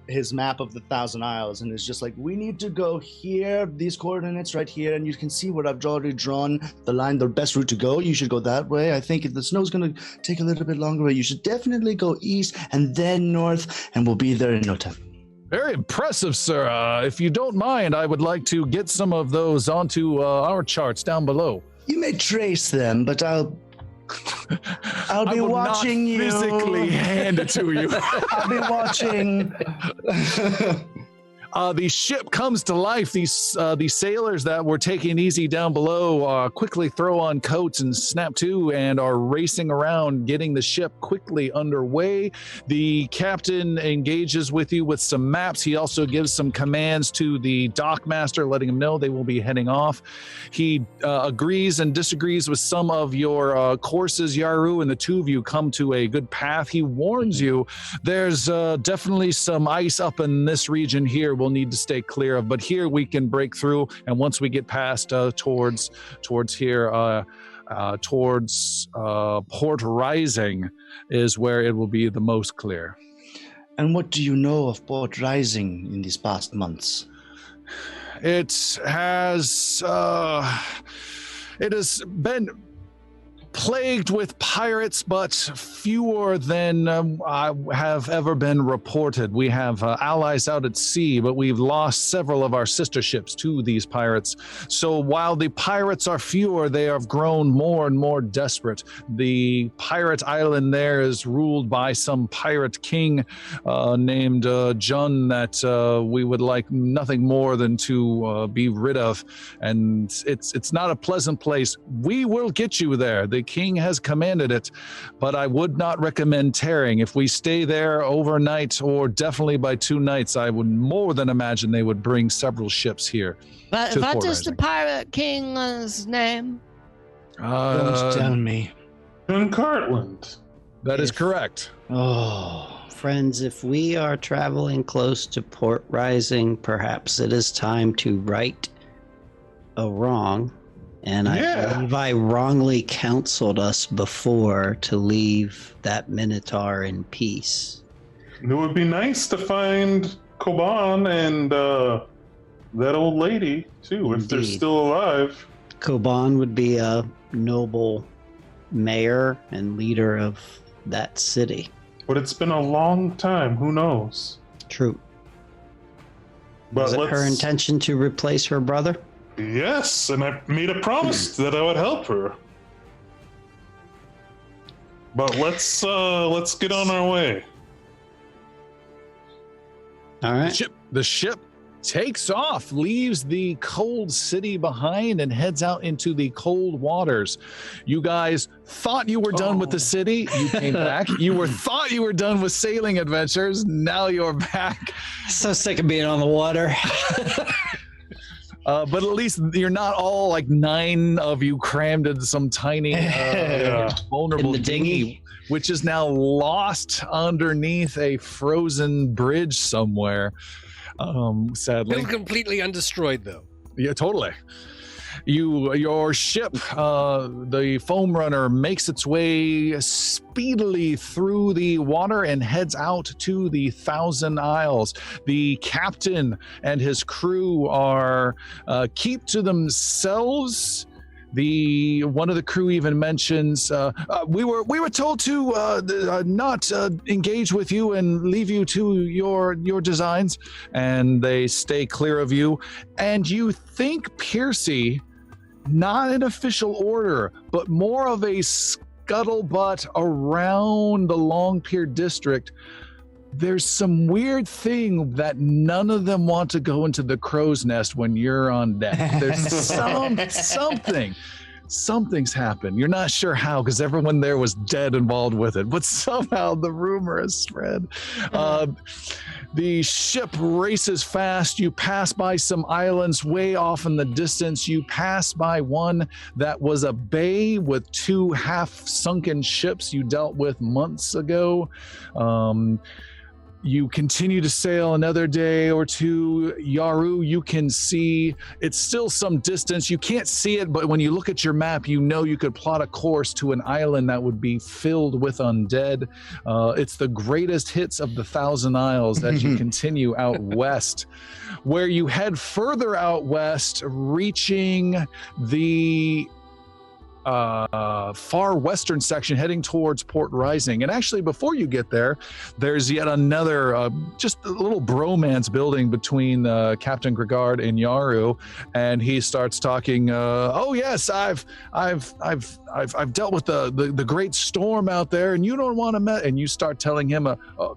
his map of the Thousand Isles and is just like, we need to go here, these coordinates right here, and you can see what I've already drawn the line, the best route to go. You should go that way. I think if the snow's going to take a little bit longer, you should definitely go east and then north, and we'll be there in no time. Very impressive, sir. If you don't mind, I would like to get some of those onto our charts down below. You may trace them, but I'll be watching you. Physically hand it to you. I'll be watching. The ship comes to life. These sailors that were taking it easy down below quickly throw on coats and snap to and are racing around, getting the ship quickly underway. The captain engages with you with some maps. He also gives some commands to the dockmaster, letting him know they will be heading off. He agrees and disagrees with some of your courses, Yaru, and the two of you come to a good path. He warns you there's definitely some ice up in this region here we'll need to stay clear of, but here we can break through, and once we get past towards here, towards Port Rising is where it will be the most clear. And what do you know of Port Rising in these past months? It has been plagued with pirates, but fewer than have ever been reported. We have allies out at sea, but we've lost several of our sister ships to these pirates. So while the pirates are fewer, they have grown more and more desperate. The pirate island there is ruled by some pirate king named Jun that we would like nothing more than to be rid of. And it's not a pleasant place. We will get you there. The king has commanded it, but I would not recommend tarrying. If we stay there overnight, or definitely by 2 nights, I would more than imagine they would bring several ships here. But what is the pirate king's name? Don't tell me. In Cartland. That is correct. Oh. Friends, if we are traveling close to Port Rising, perhaps it is time to right a wrong. And I believe I wrongly counseled us before to leave that Minotaur in peace. It would be nice to find Koban and that old lady, too, if they're Indeed. still alive. Koban would be a noble mayor and leader of that city. But it's been a long time. Who knows? True. But Was it her intention to replace her brother? Yes, and I made a promise that I would help her. But let's get on our way. All right. The ship takes off, leaves the cold city behind, and heads out into the cold waters. You guys thought you were done with the city. You came back. Thought you were done with sailing adventures. Now you're back. So sick of being on the water. But at least you're not all like 9 of you crammed into some tiny vulnerable In the dinghy, which is now lost underneath a frozen bridge somewhere. Sadly, Still completely undestroyed, though. Yeah, totally. Your ship, the foam runner, makes its way speedily through the water and heads out to the Thousand Isles. The captain and his crew are keep to themselves. One of the crew even mentions we were told to not engage with you and leave you to your designs, and they stay clear of you. And you think Piercy, not an official order, but more of a scuttlebutt around the Long Pier district. There's some weird thing that none of them want to go into the crow's nest when you're on deck. There's something's happened. You're not sure how, because everyone there was dead involved with it, but somehow the rumor has spread. The ship races fast. You pass by some islands way off in the distance. You pass by one that was a bay with 2 half-sunken ships you dealt with months ago. You continue to sail another day or two. Yaru, you can see it's still some distance. You can't see it, but when you look at your map, you know you could plot a course to an island that would be filled with undead. It's the greatest hits of the Thousand Isles as you continue out west, where you head further out west, reaching the far western section, heading towards Port Rising. And actually, before you get there, there's yet another just a little bromance building between Captain Gregard and Yaru, and he starts talking. Oh yes, I've dealt with the great storm out there, and you don't want to and you start telling him,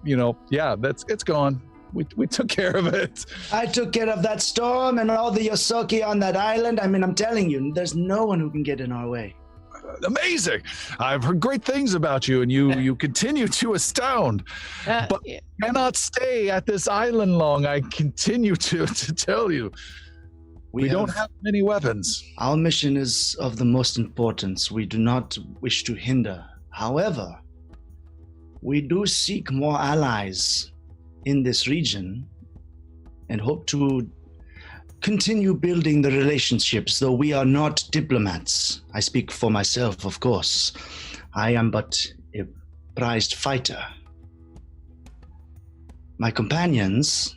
it's gone. We took care of it. I took care of that storm and all the Yosoki on that island. I mean, I'm telling you, there's no one who can get in our way. Amazing. I've heard great things about you, and you continue to astound. But yeah. cannot stay at this island long. I continue to tell you. We don't have many weapons. Our mission is of the most importance. We do not wish to hinder. However, we do seek more allies in this region and hope to continue building the relationships, though we are not diplomats. I speak for myself, of course. I am but a prized fighter. My companions,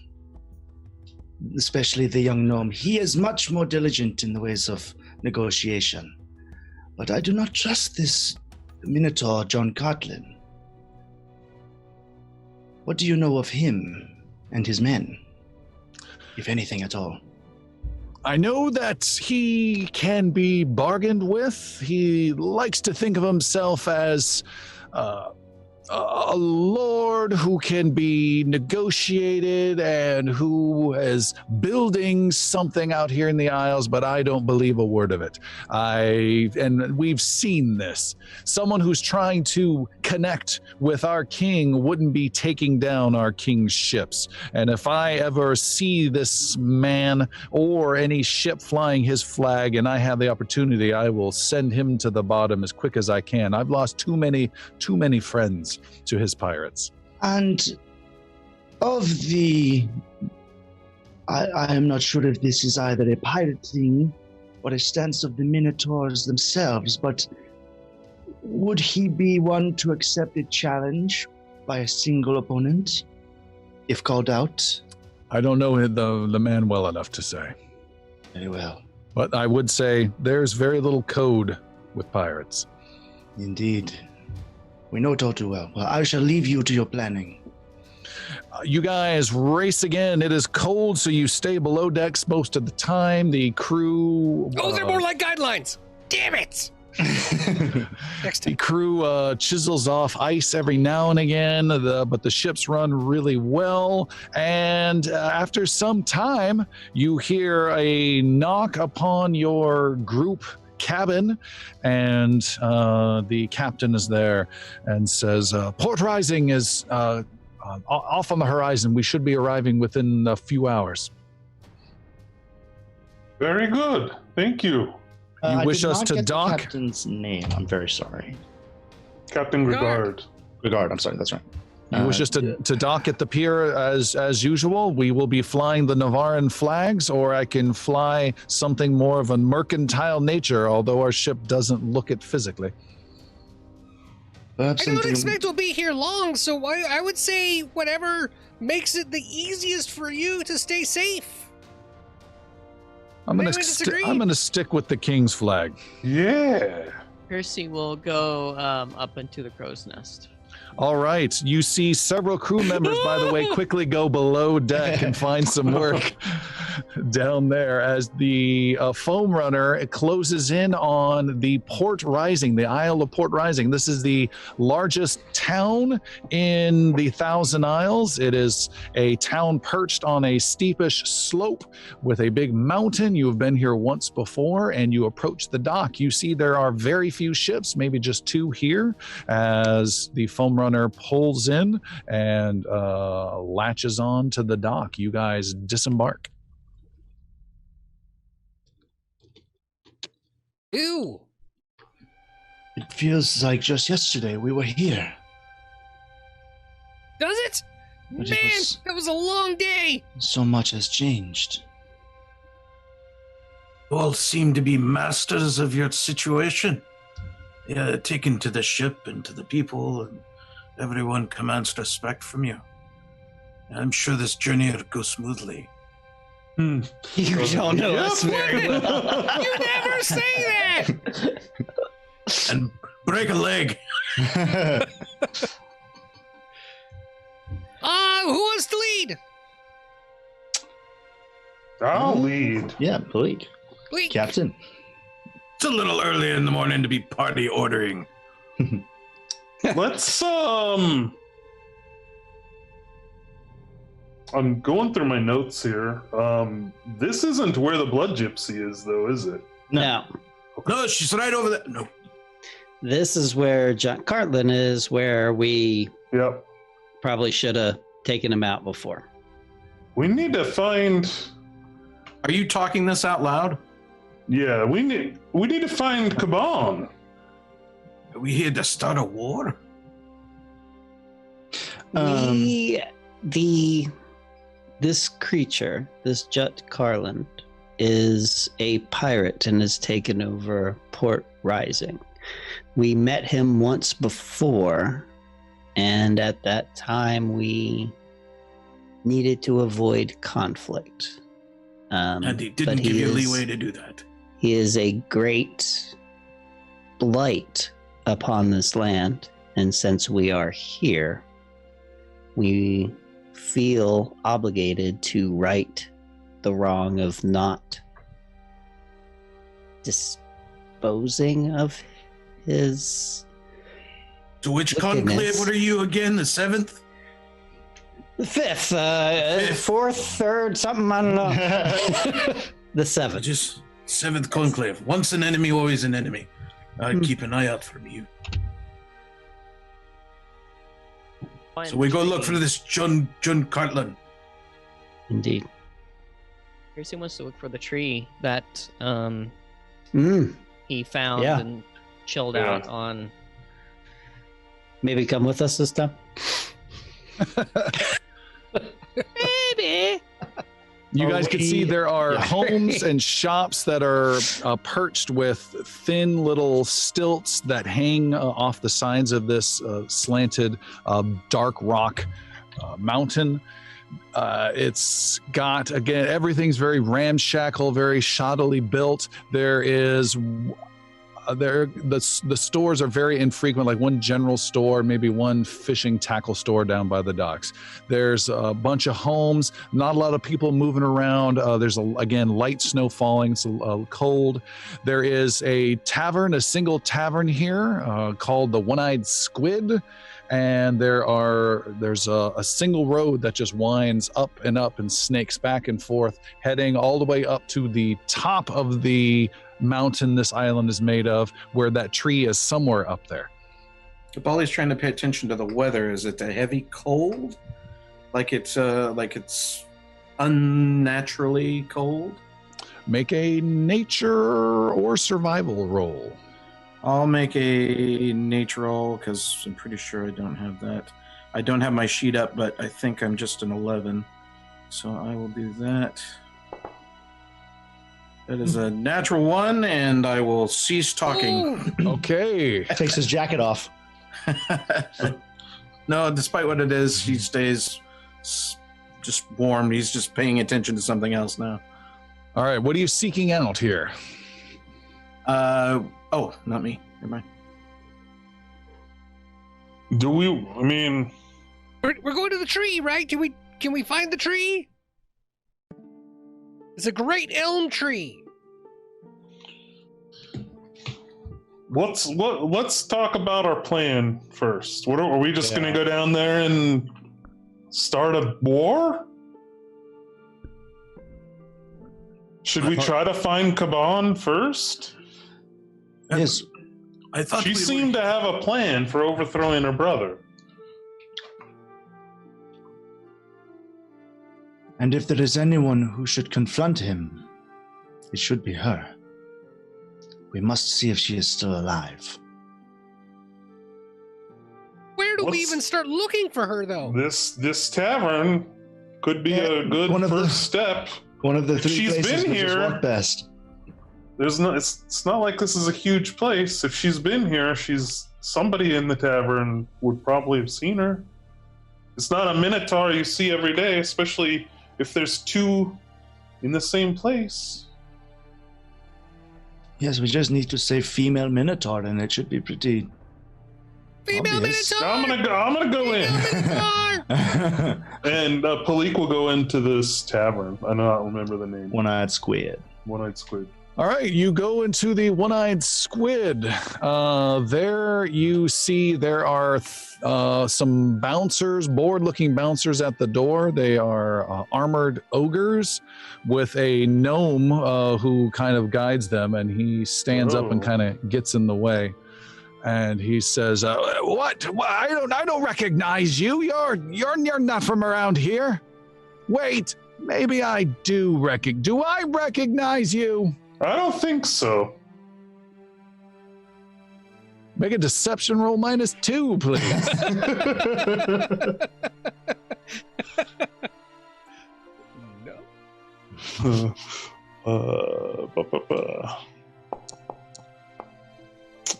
especially the young gnome, he is much more diligent in the ways of negotiation. But I do not trust this Minotaur, John Cartlin. What do you know of him and his men, if anything at all? I know that he can be bargained with. He likes to think of himself as a lord who can be negotiated and who is building something out here in the Isles, but I don't believe a word of it. And we've seen this. Someone who's trying to connect with our king wouldn't be taking down our king's ships. And if I ever see this man or any ship flying his flag and I have the opportunity, I will send him to the bottom as quick as I can. I've lost too many friends to his pirates. And of the... I am not sure if this is either a pirate thing or a stance of the Minotaurs themselves, but would he be one to accept a challenge by a single opponent, if called out? I don't know the man well enough to say. Very well. But I would say there's very little code with pirates. Indeed. We know it all too well. Well, I shall leave you to your planning. You guys race again. It is cold, so you stay below decks most of the time. The crew... Oh, they're more like guidelines. Damn it. Next The time. crew chisels off ice every now and again, but the ships run really well. And after some time, you hear a knock upon your group cabin, and the captain is there and says, Port Rising is off on the horizon. We should be arriving within a few hours. Very good. Thank you. You wish I did us not to get the dock? captain's name. I'm very sorry. Captain Gregard. Regard. I'm sorry. That's right. You wish us to dock at the pier as usual? We will be flying the Navaran flags, or I can fly something more of a mercantile nature, although our ship doesn't look it physically. Perhaps I don't something- expect we'll be here long, so I would say whatever makes it the easiest for you to stay safe. I'm Anyone disagree? gonna stick with the king's flag. Yeah. Percy will go up into the crow's nest. All right. You see several crew members, by the way, quickly go below deck and find some work down there as the foam runner closes in on the Port Rising, the Isle of Port Rising. This is the largest town in the Thousand Isles. It is a town perched on a steepish slope with a big mountain. You have been here once before, and you approach the dock. You see there are very few ships, maybe just two here, as the foam runner pulls in and latches on to the dock. You guys disembark. Ew. It feels like just yesterday we were here. Does it? But it Man, was- that was a long day. So much has changed. You all seem to be masters of your situation. Taken to the ship and to the people, and everyone commands respect from you. I'm sure this journey will go smoothly. You don't know us very well. You never say that. And break a leg. Who wants to lead? I'll lead. Yeah, please. Bleak. Captain. It's a little early in the morning to be party ordering. Let's I'm going through my notes here. This isn't where the blood gypsy is, though, is it? No. No, she's right over there. No. This is where John Cartlin is, where we Yep. probably should have taken him out before. We need to find. Are you talking this out loud? Yeah, we need to find Kaban. Are we here to start a war? This creature, this Jut Carlin, is a pirate and has taken over Port Rising. We met him once before, and at that time we needed to avoid conflict. And he didn't but give you is- leeway to do that. He is a great blight upon this land, and since we are here, we feel obligated to right the wrong of not disposing of his. So which wickedness. conclave are you again? The 7th? The 5th, 4th, 3rd, something, I don't know. The 7th. Just 7th conclave. Once an enemy, always an enemy. I'll keep an eye out for you. So we go look for this John Cartlin. Indeed. Percy wants to look for the tree that he found Yeah. and chilled Yeah. out on. Maybe come with us this time? Maybe. You guys can see there are homes and shops that are perched with thin little stilts that hang off the sides of this slanted dark rock mountain. It's got, again, everything's very ramshackle, very shoddily built. There is the stores are very infrequent, like one general store, maybe one fishing tackle store down by the docks. There's a bunch of homes, not a lot of people moving around. There's again light snow falling, it's cold. There is a tavern, a single tavern here called the One-Eyed Squid, and there's a single road that just winds up and snakes back and forth, heading all the way up to the top of the mountain this island is made of, where that tree is somewhere up there. Bali's trying to pay attention to the weather. Is it a heavy cold? Like it's unnaturally cold? Make a nature or survival roll. I'll make a nature roll because I'm pretty sure I don't have that. I don't have my sheet up, but I think I'm just an 11. So I will do that. That is a natural 1, and I will cease talking. Okay. Takes his jacket off. No, despite what it is, he stays just warm. He's just paying attention to something else now. All right. What are you seeking out here? Oh, not me. Never mind. We're going to the tree, right? Can we find the tree? It's a great elm tree. Let's talk about our plan first. Are we just going to go down there and start a war? Should we try to find Kaban first? Yes. I thought She seemed to have a plan for overthrowing her brother. And if there is anyone who should confront him, it should be her. We must see if she is still alive. Where do we even start looking for her, though? This tavern could be a good first step. One of the If three she's places been which is here- walk best. It's not like this is a huge place. If she's been here, somebody in the tavern would probably have seen her. It's not a minotaur you see every day, especially if there's two in the same place. Yes, we just need to say female minotaur, and it should be pretty. Female obvious. Minotaur! I'm gonna go in, Minotaur! and Palik will go into this tavern. I don't remember the name. One-eyed squid. One-eyed squid. All right, you go into the One-Eyed Squid. There you see there are some bouncers, bored-looking bouncers at the door. They are armored ogres with a gnome who kind of guides them, and he stands up and kind of gets in the way. And he says, "What? I don't recognize you. You're not from around here. Wait, maybe I do Do I recognize you?" I don't think so. Make a deception roll -2, please.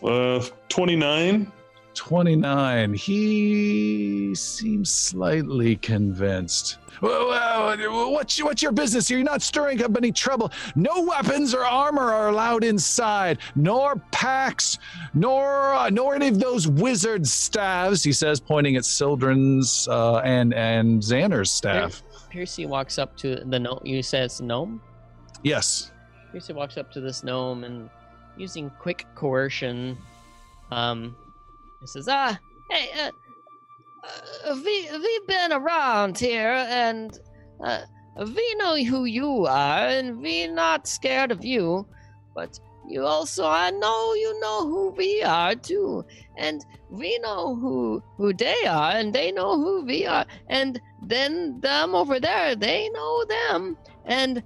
No. 29. 29. He seems slightly convinced. What's your business here? You're not stirring up any trouble. No weapons or armor are allowed inside, nor packs, nor any of those wizard staves, he says, pointing at Sildren's and Xander's staff. Piercy walks up to the gnome. You said it's gnome? Yes. Piercy walks up to this gnome and, using quick coercion, he says, hey, we've been around here, and we know who you are, and we're not scared of you, but you also, I know you know who we are too, and we know who they are, and they know who we are, and then them over there, they know them, and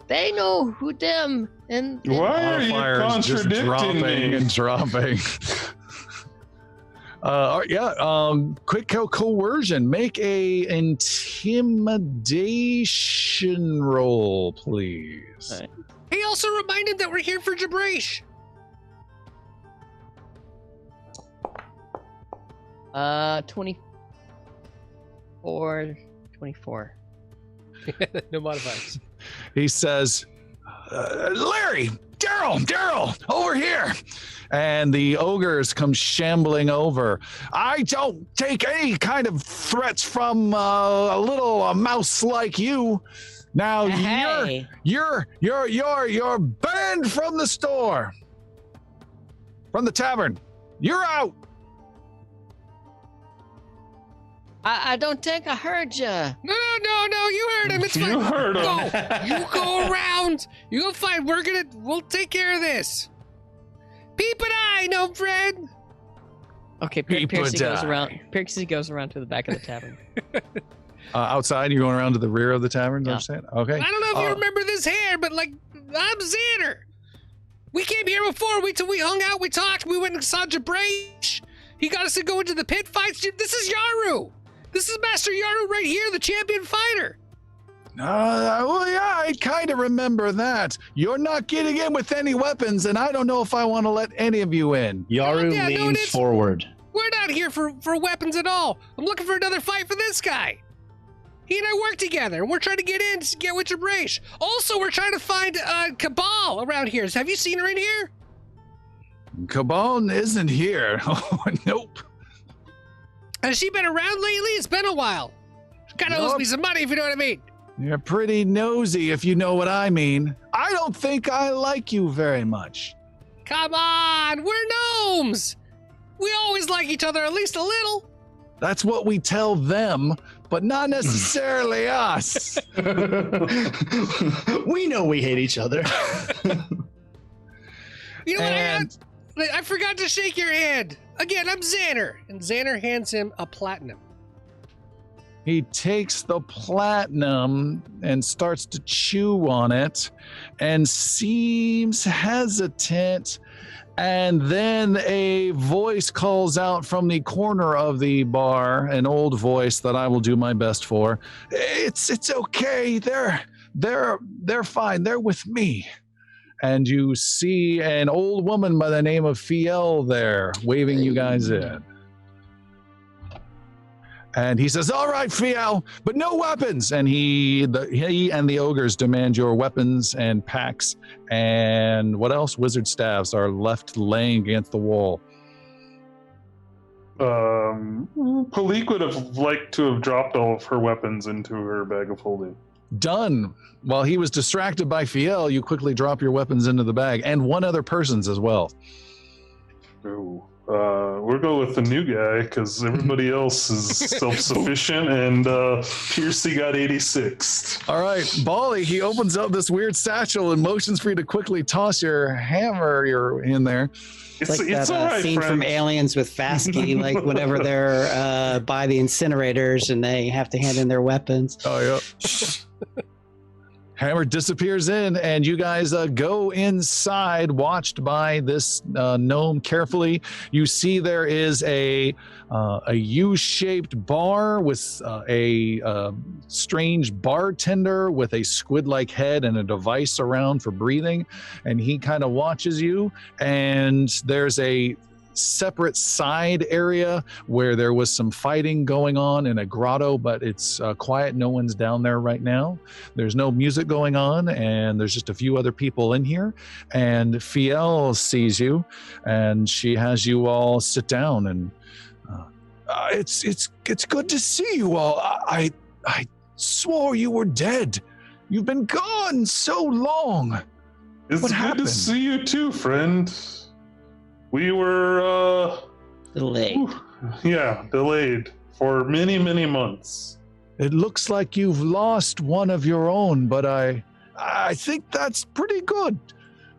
they know who them, and why are you contradicting me? And dropping. Quick coercion. Make a intimidation roll, please. Right. He also reminded that we're here for Jabrash. 24. No modifiers. He says, Larry, Daryl, over here. And the ogres come shambling over. I don't take any kind of threats from a little mouse like you. Now Hey. you're banned from the store, from the tavern. You're out. I don't think I heard you. No, you heard him. It's fine. You heard him. Go. You go around. You go find. We'll take care of this. Peep and I, no friend. Okay, Piercy goes around. Piercy goes around to the back of the tavern. Outside, you're going around to the rear of the tavern. Yeah. Understand? Okay. I don't know if you remember this hair, but I'm Xander. We came here before. We hung out. We talked. We went and saw Jabrash. He got us to go into the pit fights. This is Yaru. This is Master Yaru right here, the champion fighter. Well, yeah, I kind of remember that. You're not getting in with any weapons, and I don't know if I want to let any of you in. Yaru leans forward. We're not here for weapons at all. I'm looking for another fight for this guy. He and I work together, and we're trying to get in to get with Jabrash. Also, we're trying to find Cabal around here. Have you seen her in here? Cabal isn't here. Oh, nope. Has she been around lately? It's been a while. She kind of owes me some money, if you know what I mean. You're pretty nosy, if you know what I mean. I don't think I like you very much. Come on, we're gnomes. We always like each other at least a little. That's what we tell them, but not necessarily us. We know we hate each other. You know what? I forgot to shake your hand. Again, I'm Xander. And Xander hands him a platinum. He takes the platinum and starts to chew on it and seems hesitant. And then a voice calls out from the corner of the bar, an old voice that I will do my best for. It's okay. They're fine. They're with me. And you see an old woman by the name of Fiel there waving you guys in. And he says, all right, Fiel, but no weapons. And he and the ogres demand your weapons and packs. And what else? Wizard staffs are left laying against the wall. Palik would have liked to have dropped all of her weapons into her bag of holding. Done. While he was distracted by Fiel, you quickly drop your weapons into the bag, and one other person's as well. Oh, we'll go with the new guy because everybody else is self-sufficient, and Piercy got 86th. All right, Bali, he opens up this weird satchel and motions for you to quickly toss your hammer in there. It's like it's that all right, scene friend. from Aliens with Fasky, like whenever they're by the incinerators and they have to hand in their weapons. Oh, yeah. Hammer disappears in, and you guys go inside, watched by this gnome carefully. You see there is a U-shaped bar with a strange bartender with a squid-like head and a device around for breathing, and he kind of watches you. And there's a separate side area where there was some fighting going on in a grotto, but it's quiet. No one's down there right now. There's no music going on, and there's just a few other people in here. And Fiel sees you, and she has you all sit down. And it's good to see you all. I swore you were dead. You've been gone so long. It's What good happened? to see you too, friend. We were, Delayed. delayed for many, many months. It looks like you've lost one of your own, but I think that's pretty good,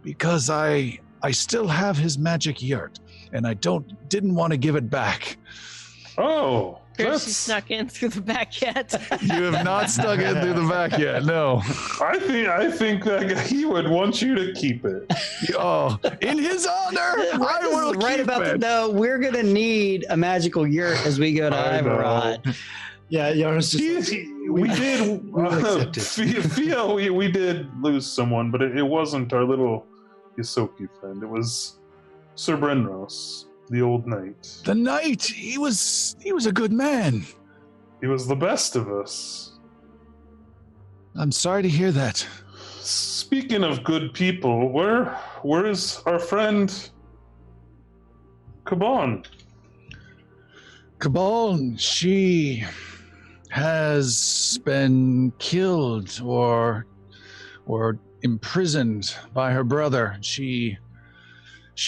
because I still have his magic yurt, and I didn't want to give it back. Oh, Piercy snuck in through the back yet. You have not stuck in through the back yet, no. I think that he would want you to keep it. Oh, in his honor, I will right keep about it. no, we're gonna need a magical yurt as we go to I know. Ivarot. Yeah, Yar's just. We did. we'll accept it. Theo, we did lose someone, but it wasn't our little Isoki friend. It was Sir Brenros, the old knight. The knight, he was a good man. He was the best of us. I'm sorry to hear that. Speaking of good people, where is our friend Kaban? Cabal, she has been killed or imprisoned by her brother. She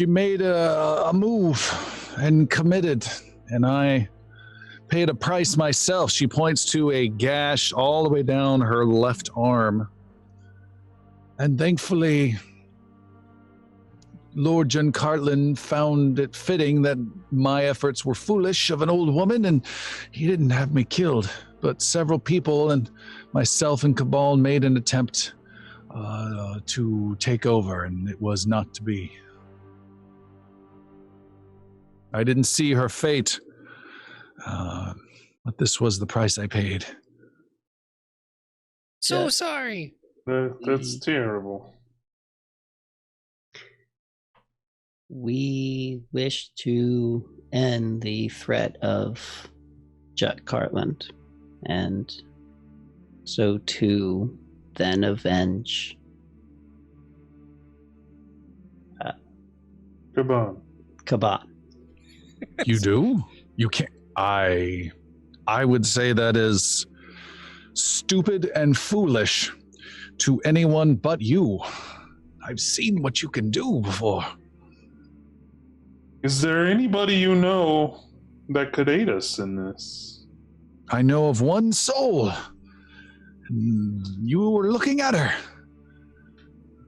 made a move and committed, and I paid a price myself. She points to a gash all the way down her left arm. And thankfully, Lord John Cartlin found it fitting that my efforts were foolish of an old woman, and he didn't have me killed. But several people and myself and Cabal made an attempt to take over, and it was not to be. I didn't see her fate, but this was the price I paid. So sorry. That's terrible. We wish to end the threat of Jut Cartland, and so too then avenge Kaban. Kaban. You do? You can't. I would say that is stupid and foolish to anyone but you. I've seen what you can do before. Is there anybody you know that could aid us in this? I know of one soul. You were looking at her.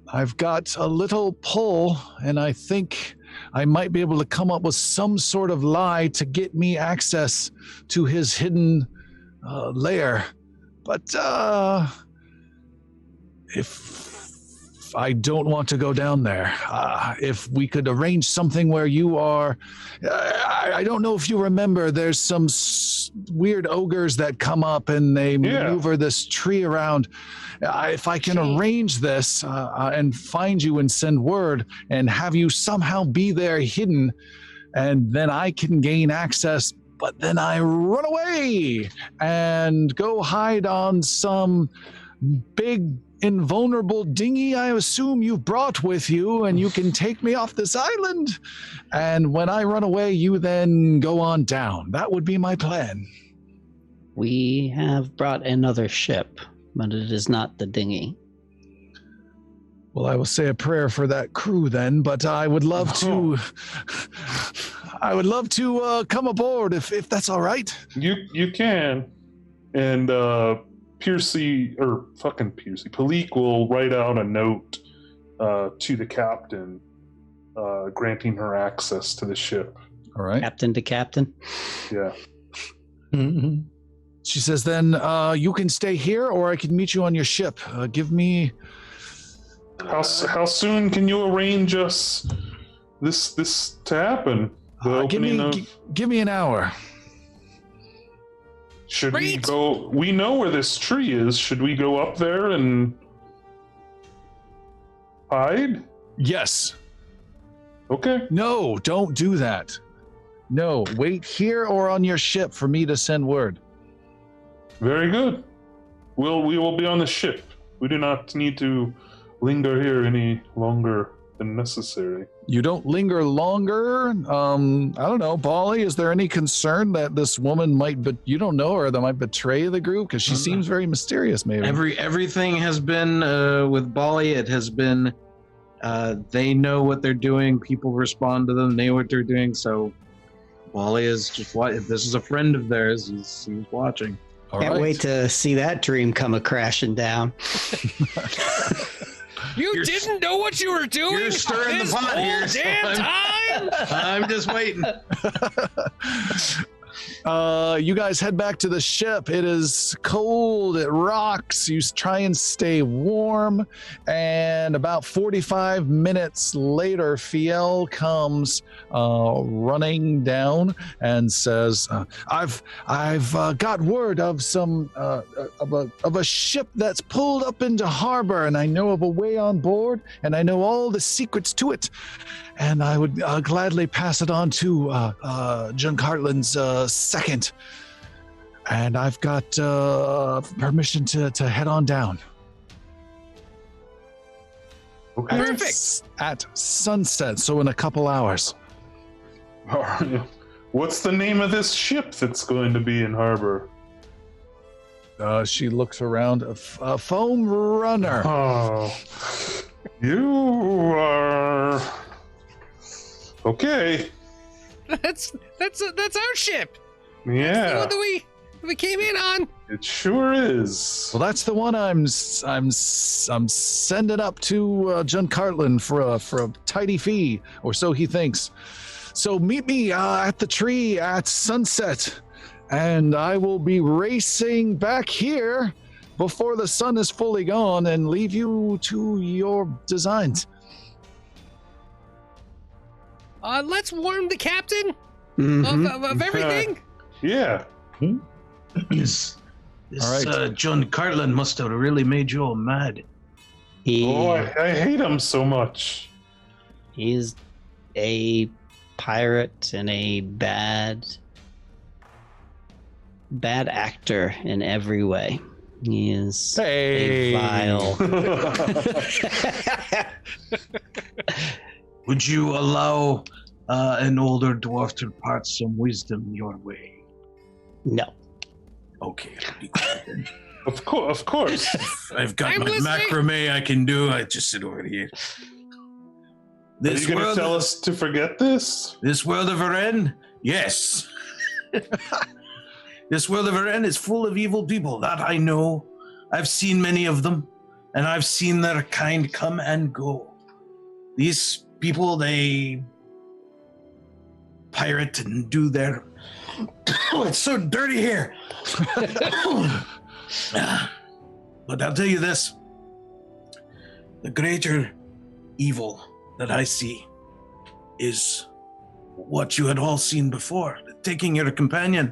I've got a little pull, and I think I might be able to come up with some sort of lie to get me access to his hidden lair. But if I don't want to go down there, if we could arrange something where you are, I don't know if you remember, there's some weird ogres that come up and they maneuver this tree around. If I can arrange this and find you and send word and have you somehow be there hidden, and then I can gain access, but then I run away and go hide on some big invulnerable dinghy I assume you've brought with you, and you can take me off this island, and when I run away you then go on down. That would be my plan. We have brought another ship but it is not the dinghy. Well, I will say a prayer for that crew then, but I would love to. I would love to come aboard if that's all right. You can, and Palik will write out a note to the captain, granting her access to the ship. All right. Captain to captain. Yeah. Mm-hmm. She says, then you can stay here, or I can meet you on your ship. Give me. How soon can you arrange us this to happen? Give me an hour. Should we go? We know where this tree is. Should we go up there and hide? Yes. Okay. No, don't do that. No, wait here or on your ship for me to send word. Very good. We will be on the ship. We do not need to linger here any longer than necessary. You don't linger longer? I don't know, Bali, is there any concern that this woman might, but you don't know her, that might betray the group? Because she seems very mysterious, maybe. Everything has been, with Bali, it has been, they know what they're doing, people respond to them, they know what they're doing, so Bali is just, if this is a friend of theirs, he's watching. Can't wait to see that dream come a-crashing down. You didn't know what you were doing? You're stirring the pot here. Damn time! I'm just waiting. You guys head back to the ship. It is cold. It rocks. You try and stay warm. And about 45 minutes later, Fiel comes running down and says, "I've got word of some of a ship that's pulled up into harbor, and I know of a way on board, and I know all the secrets to it." And I would gladly pass it on to John Cartland's second. And I've got permission to head on down. Okay. Perfect. At sunset, so in a couple hours. What's the name of this ship that's going to be in harbor? She looks around. A foam runner. Oh, you are... Okay. That's our ship. Yeah. The one that we came in on. It sure is. Well, that's the one I'm sending up to John Cartland for a tidy fee, or so he thinks. So meet me at the tree at sunset, and I will be racing back here before the sun is fully gone and leave you to your designs. Let's warn the captain of everything. Yeah. This All right. John Cartland must have really made you all mad. I hate him so much. He's a pirate and a bad actor in every way. He is a vile. Would you allow an older dwarf to impart some wisdom your way? No. Okay. I'll be quiet then. Of course. I've got I'm my listening. macrame I can do. I just sit over here. Are you going to tell us to forget this? This world of Aren? Yes. This world of Aren is full of evil people. That I know. I've seen many of them, and I've seen their kind come and go. These people, they pirate and do their... Oh, it's so dirty here. But I'll tell you this. The greater evil that I see is what you had all seen before, taking your companion.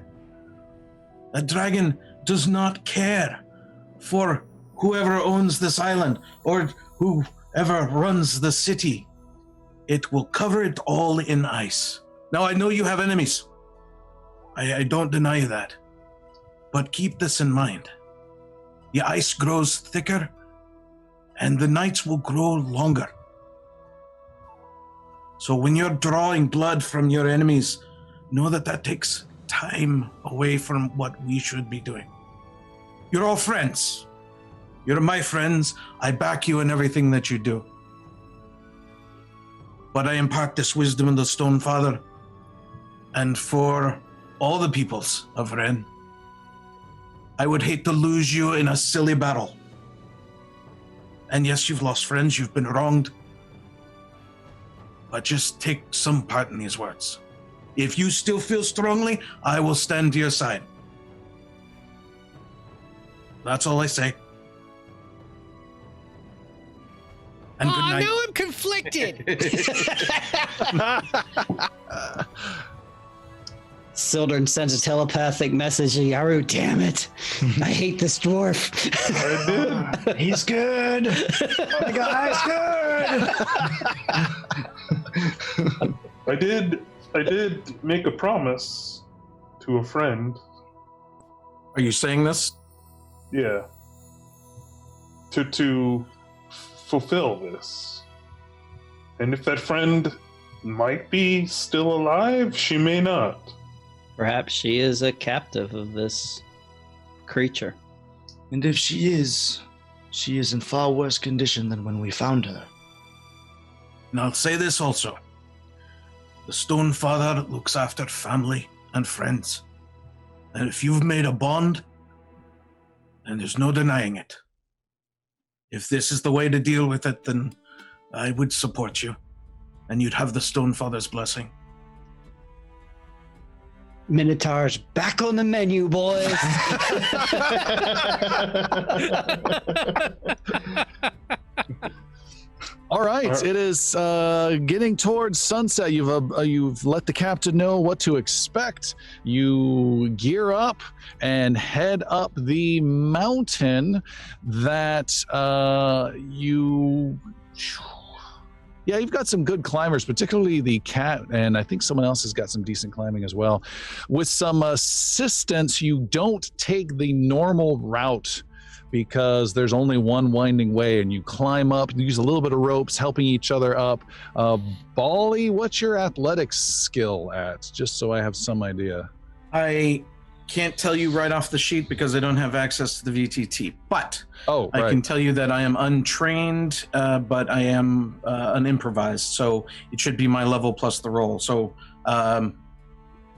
A dragon does not care for whoever owns this island or whoever runs the city. It will cover it all in ice. Now, I know you have enemies. I don't deny that. But keep this in mind. The ice grows thicker, and the nights will grow longer. So when you're drawing blood from your enemies, know that that takes time away from what we should be doing. You're all friends. You're my friends. I back you in everything that you do. But I impart this wisdom in the Stone Father, and for all the peoples of Ren, I would hate to lose you in a silly battle. And yes, you've lost friends, you've been wronged, but just take some part in these words. If you still feel strongly, I will stand to your side. That's all I say. And good night. Now I'm conflicted. Sildren sends a telepathic message to Yaru. Damn it! I hate this dwarf. He's good. My guy's good. I did make a promise to a friend. Are you saying this? Yeah. To fulfill this. And if that friend might be still alive, she may not. Perhaps she is a captive of this creature. And if she is in far worse condition than when we found her. And I'll say this also. The Stone Father looks after family and friends. And if you've made a bond, then there's no denying it. If this is the way to deal with it, then I would support you. And you'd have the Stone Father's blessing. Minotaur's back on the menu, boys. All right, it is getting towards sunset. You've let the captain know what to expect. You gear up and head up the mountain that you've got some good climbers, particularly the cat, and I think someone else has got some decent climbing as well. With some assistance, you don't take the normal route because there's only one winding way, and you climb up, use a little bit of ropes, helping each other up. Bali, what's your athletics skill at? Just so I have some idea. I can't tell you right off the sheet because I don't have access to the VTT, but I can tell you that I am untrained, but I am an improvised, so it should be my level plus the roll. So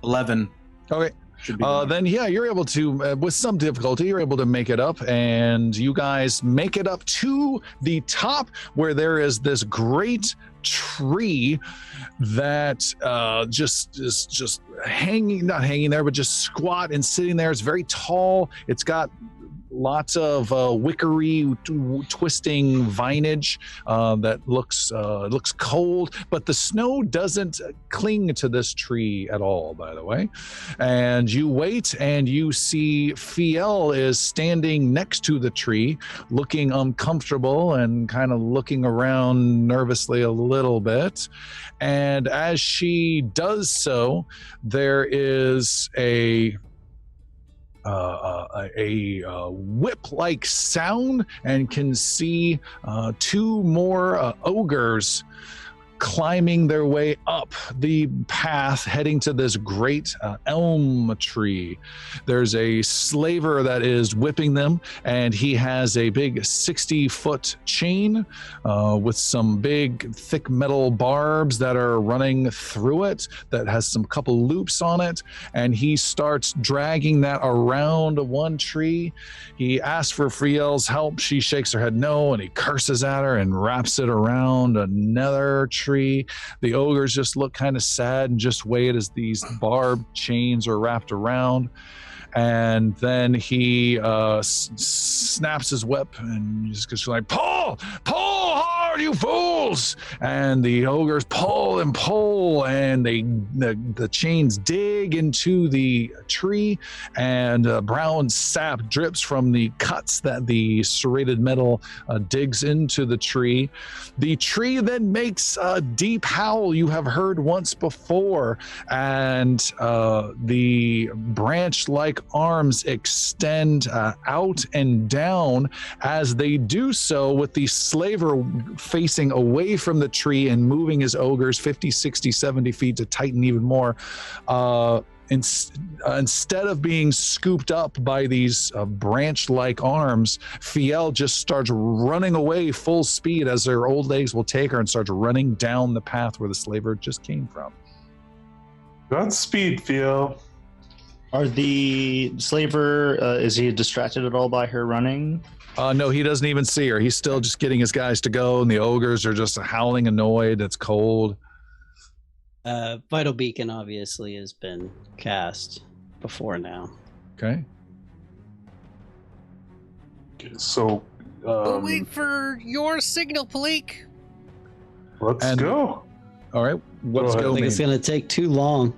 11. Okay. Then you're able to, with some difficulty, you're able to make it up, and you guys make it up to the top where there is this great tree that just hanging, not hanging there, but just squat and sitting there. It's very tall. It's got lots of wickery, twisting vinage that looks cold, but the snow doesn't cling to this tree at all, by the way. And you wait, and you see Fiel is standing next to the tree, looking uncomfortable and kind of looking around nervously a little bit. And as she does so, there is a whip-like sound, and can see two more ogres climbing their way up the path heading to this great elm tree. There's a slaver that is whipping them, and he has a big 60-foot chain with some big thick metal barbs that are running through it, that has some couple loops on it, and he starts dragging that around one tree. He asks for Friel's help. She shakes her head no, and he curses at her and wraps it around another tree. The ogres just look kind of sad and just wait as these barbed chains are wrapped around. And then he snaps his whip and just goes like, pull hard, you fools! And the ogres pull and pull, and the chains dig into the tree, and brown sap drips from the cuts that the serrated metal digs into the tree. The tree then makes a deep howl you have heard once before, and the branch-like arms extend out and down. As they do so, with the slaver facing away from the tree and moving his ogres 50, 60, 70 feet to tighten even more, instead of being scooped up by these branch-like arms, Fiel just starts running away full speed as her old legs will take her and starts running down the path where the slaver just came from. Godspeed, Theo. Are the slaver, is he distracted at all by her running? No, he doesn't even see her. He's still just getting his guys to go, and the ogres are just howling annoyed. It's cold. Vital Beacon obviously has been cast before now. Okay. So, We'll wait for your signal, Palik. let's go. All right. What's Go ahead. go I think mean? it's going to take too long.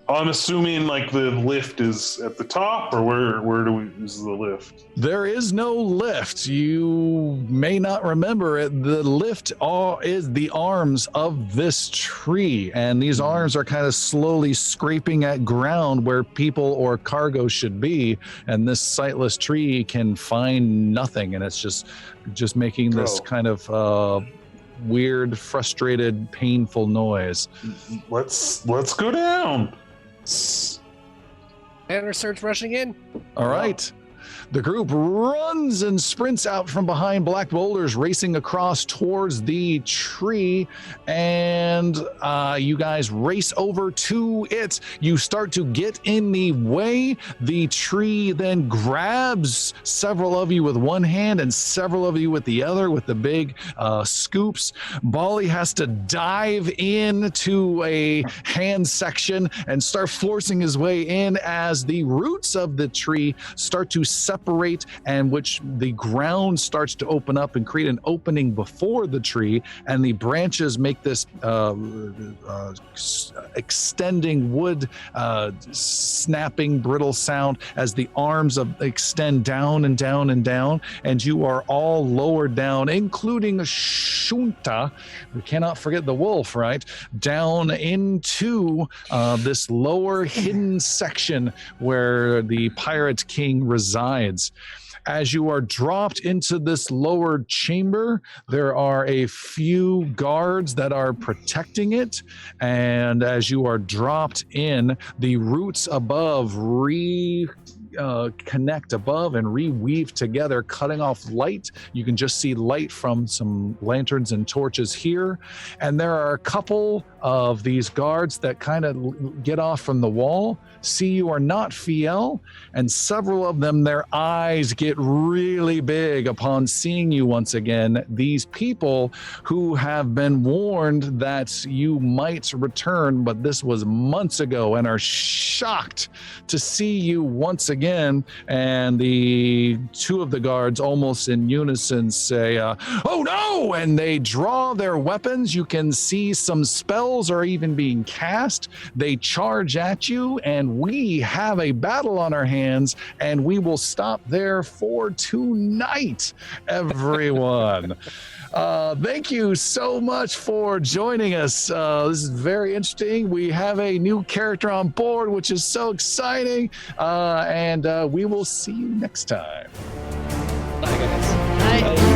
I'm assuming like the lift is at the top, or where is the lift? There is no lift. You may not remember it. The lift is the arms of this tree, and these arms are kind of slowly scraping at ground where people or cargo should be, and this sightless tree can find nothing, and it's just making this kind of weird, frustrated, painful noise. Let's go down. Banner starts rushing in. All right. The group runs and sprints out from behind black boulders, racing across towards the tree, and you guys race over to it. You start to get in the way. The tree then grabs several of you with one hand and several of you with the other with the big scoops. Bali has to dive into a hand section and start forcing his way in as the roots of the tree start to separate, and which the ground starts to open up and create an opening before the tree, and the branches make this extending wood snapping brittle sound as the arms extend down and down and down, and you are all lowered down, including Shunta. We cannot forget the wolf, right? Down into this lower hidden section where the pirate king resides. As you are dropped into this lower chamber, there are a few guards that are protecting it, and as you are dropped in, the roots above connect above and reweave together, cutting off light. You can just see light from some lanterns and torches here, and there are a couple of these guards that kind of get off from the wall, see you are not Fiel, and several of them, their eyes get really big upon seeing you once again. These people who have been warned that you might return, but this was months ago, and are shocked to see you once again. And the two of the guards almost in unison say, "Oh no!" And they draw their weapons. You can see some spells are even being cast. They charge at you, and we have a battle on our hands, and we will stop there for tonight, everyone. Thank you so much for joining us. This is very interesting. We have a new character on board, which is so exciting, and we will see you next time. Bye, guys. Bye.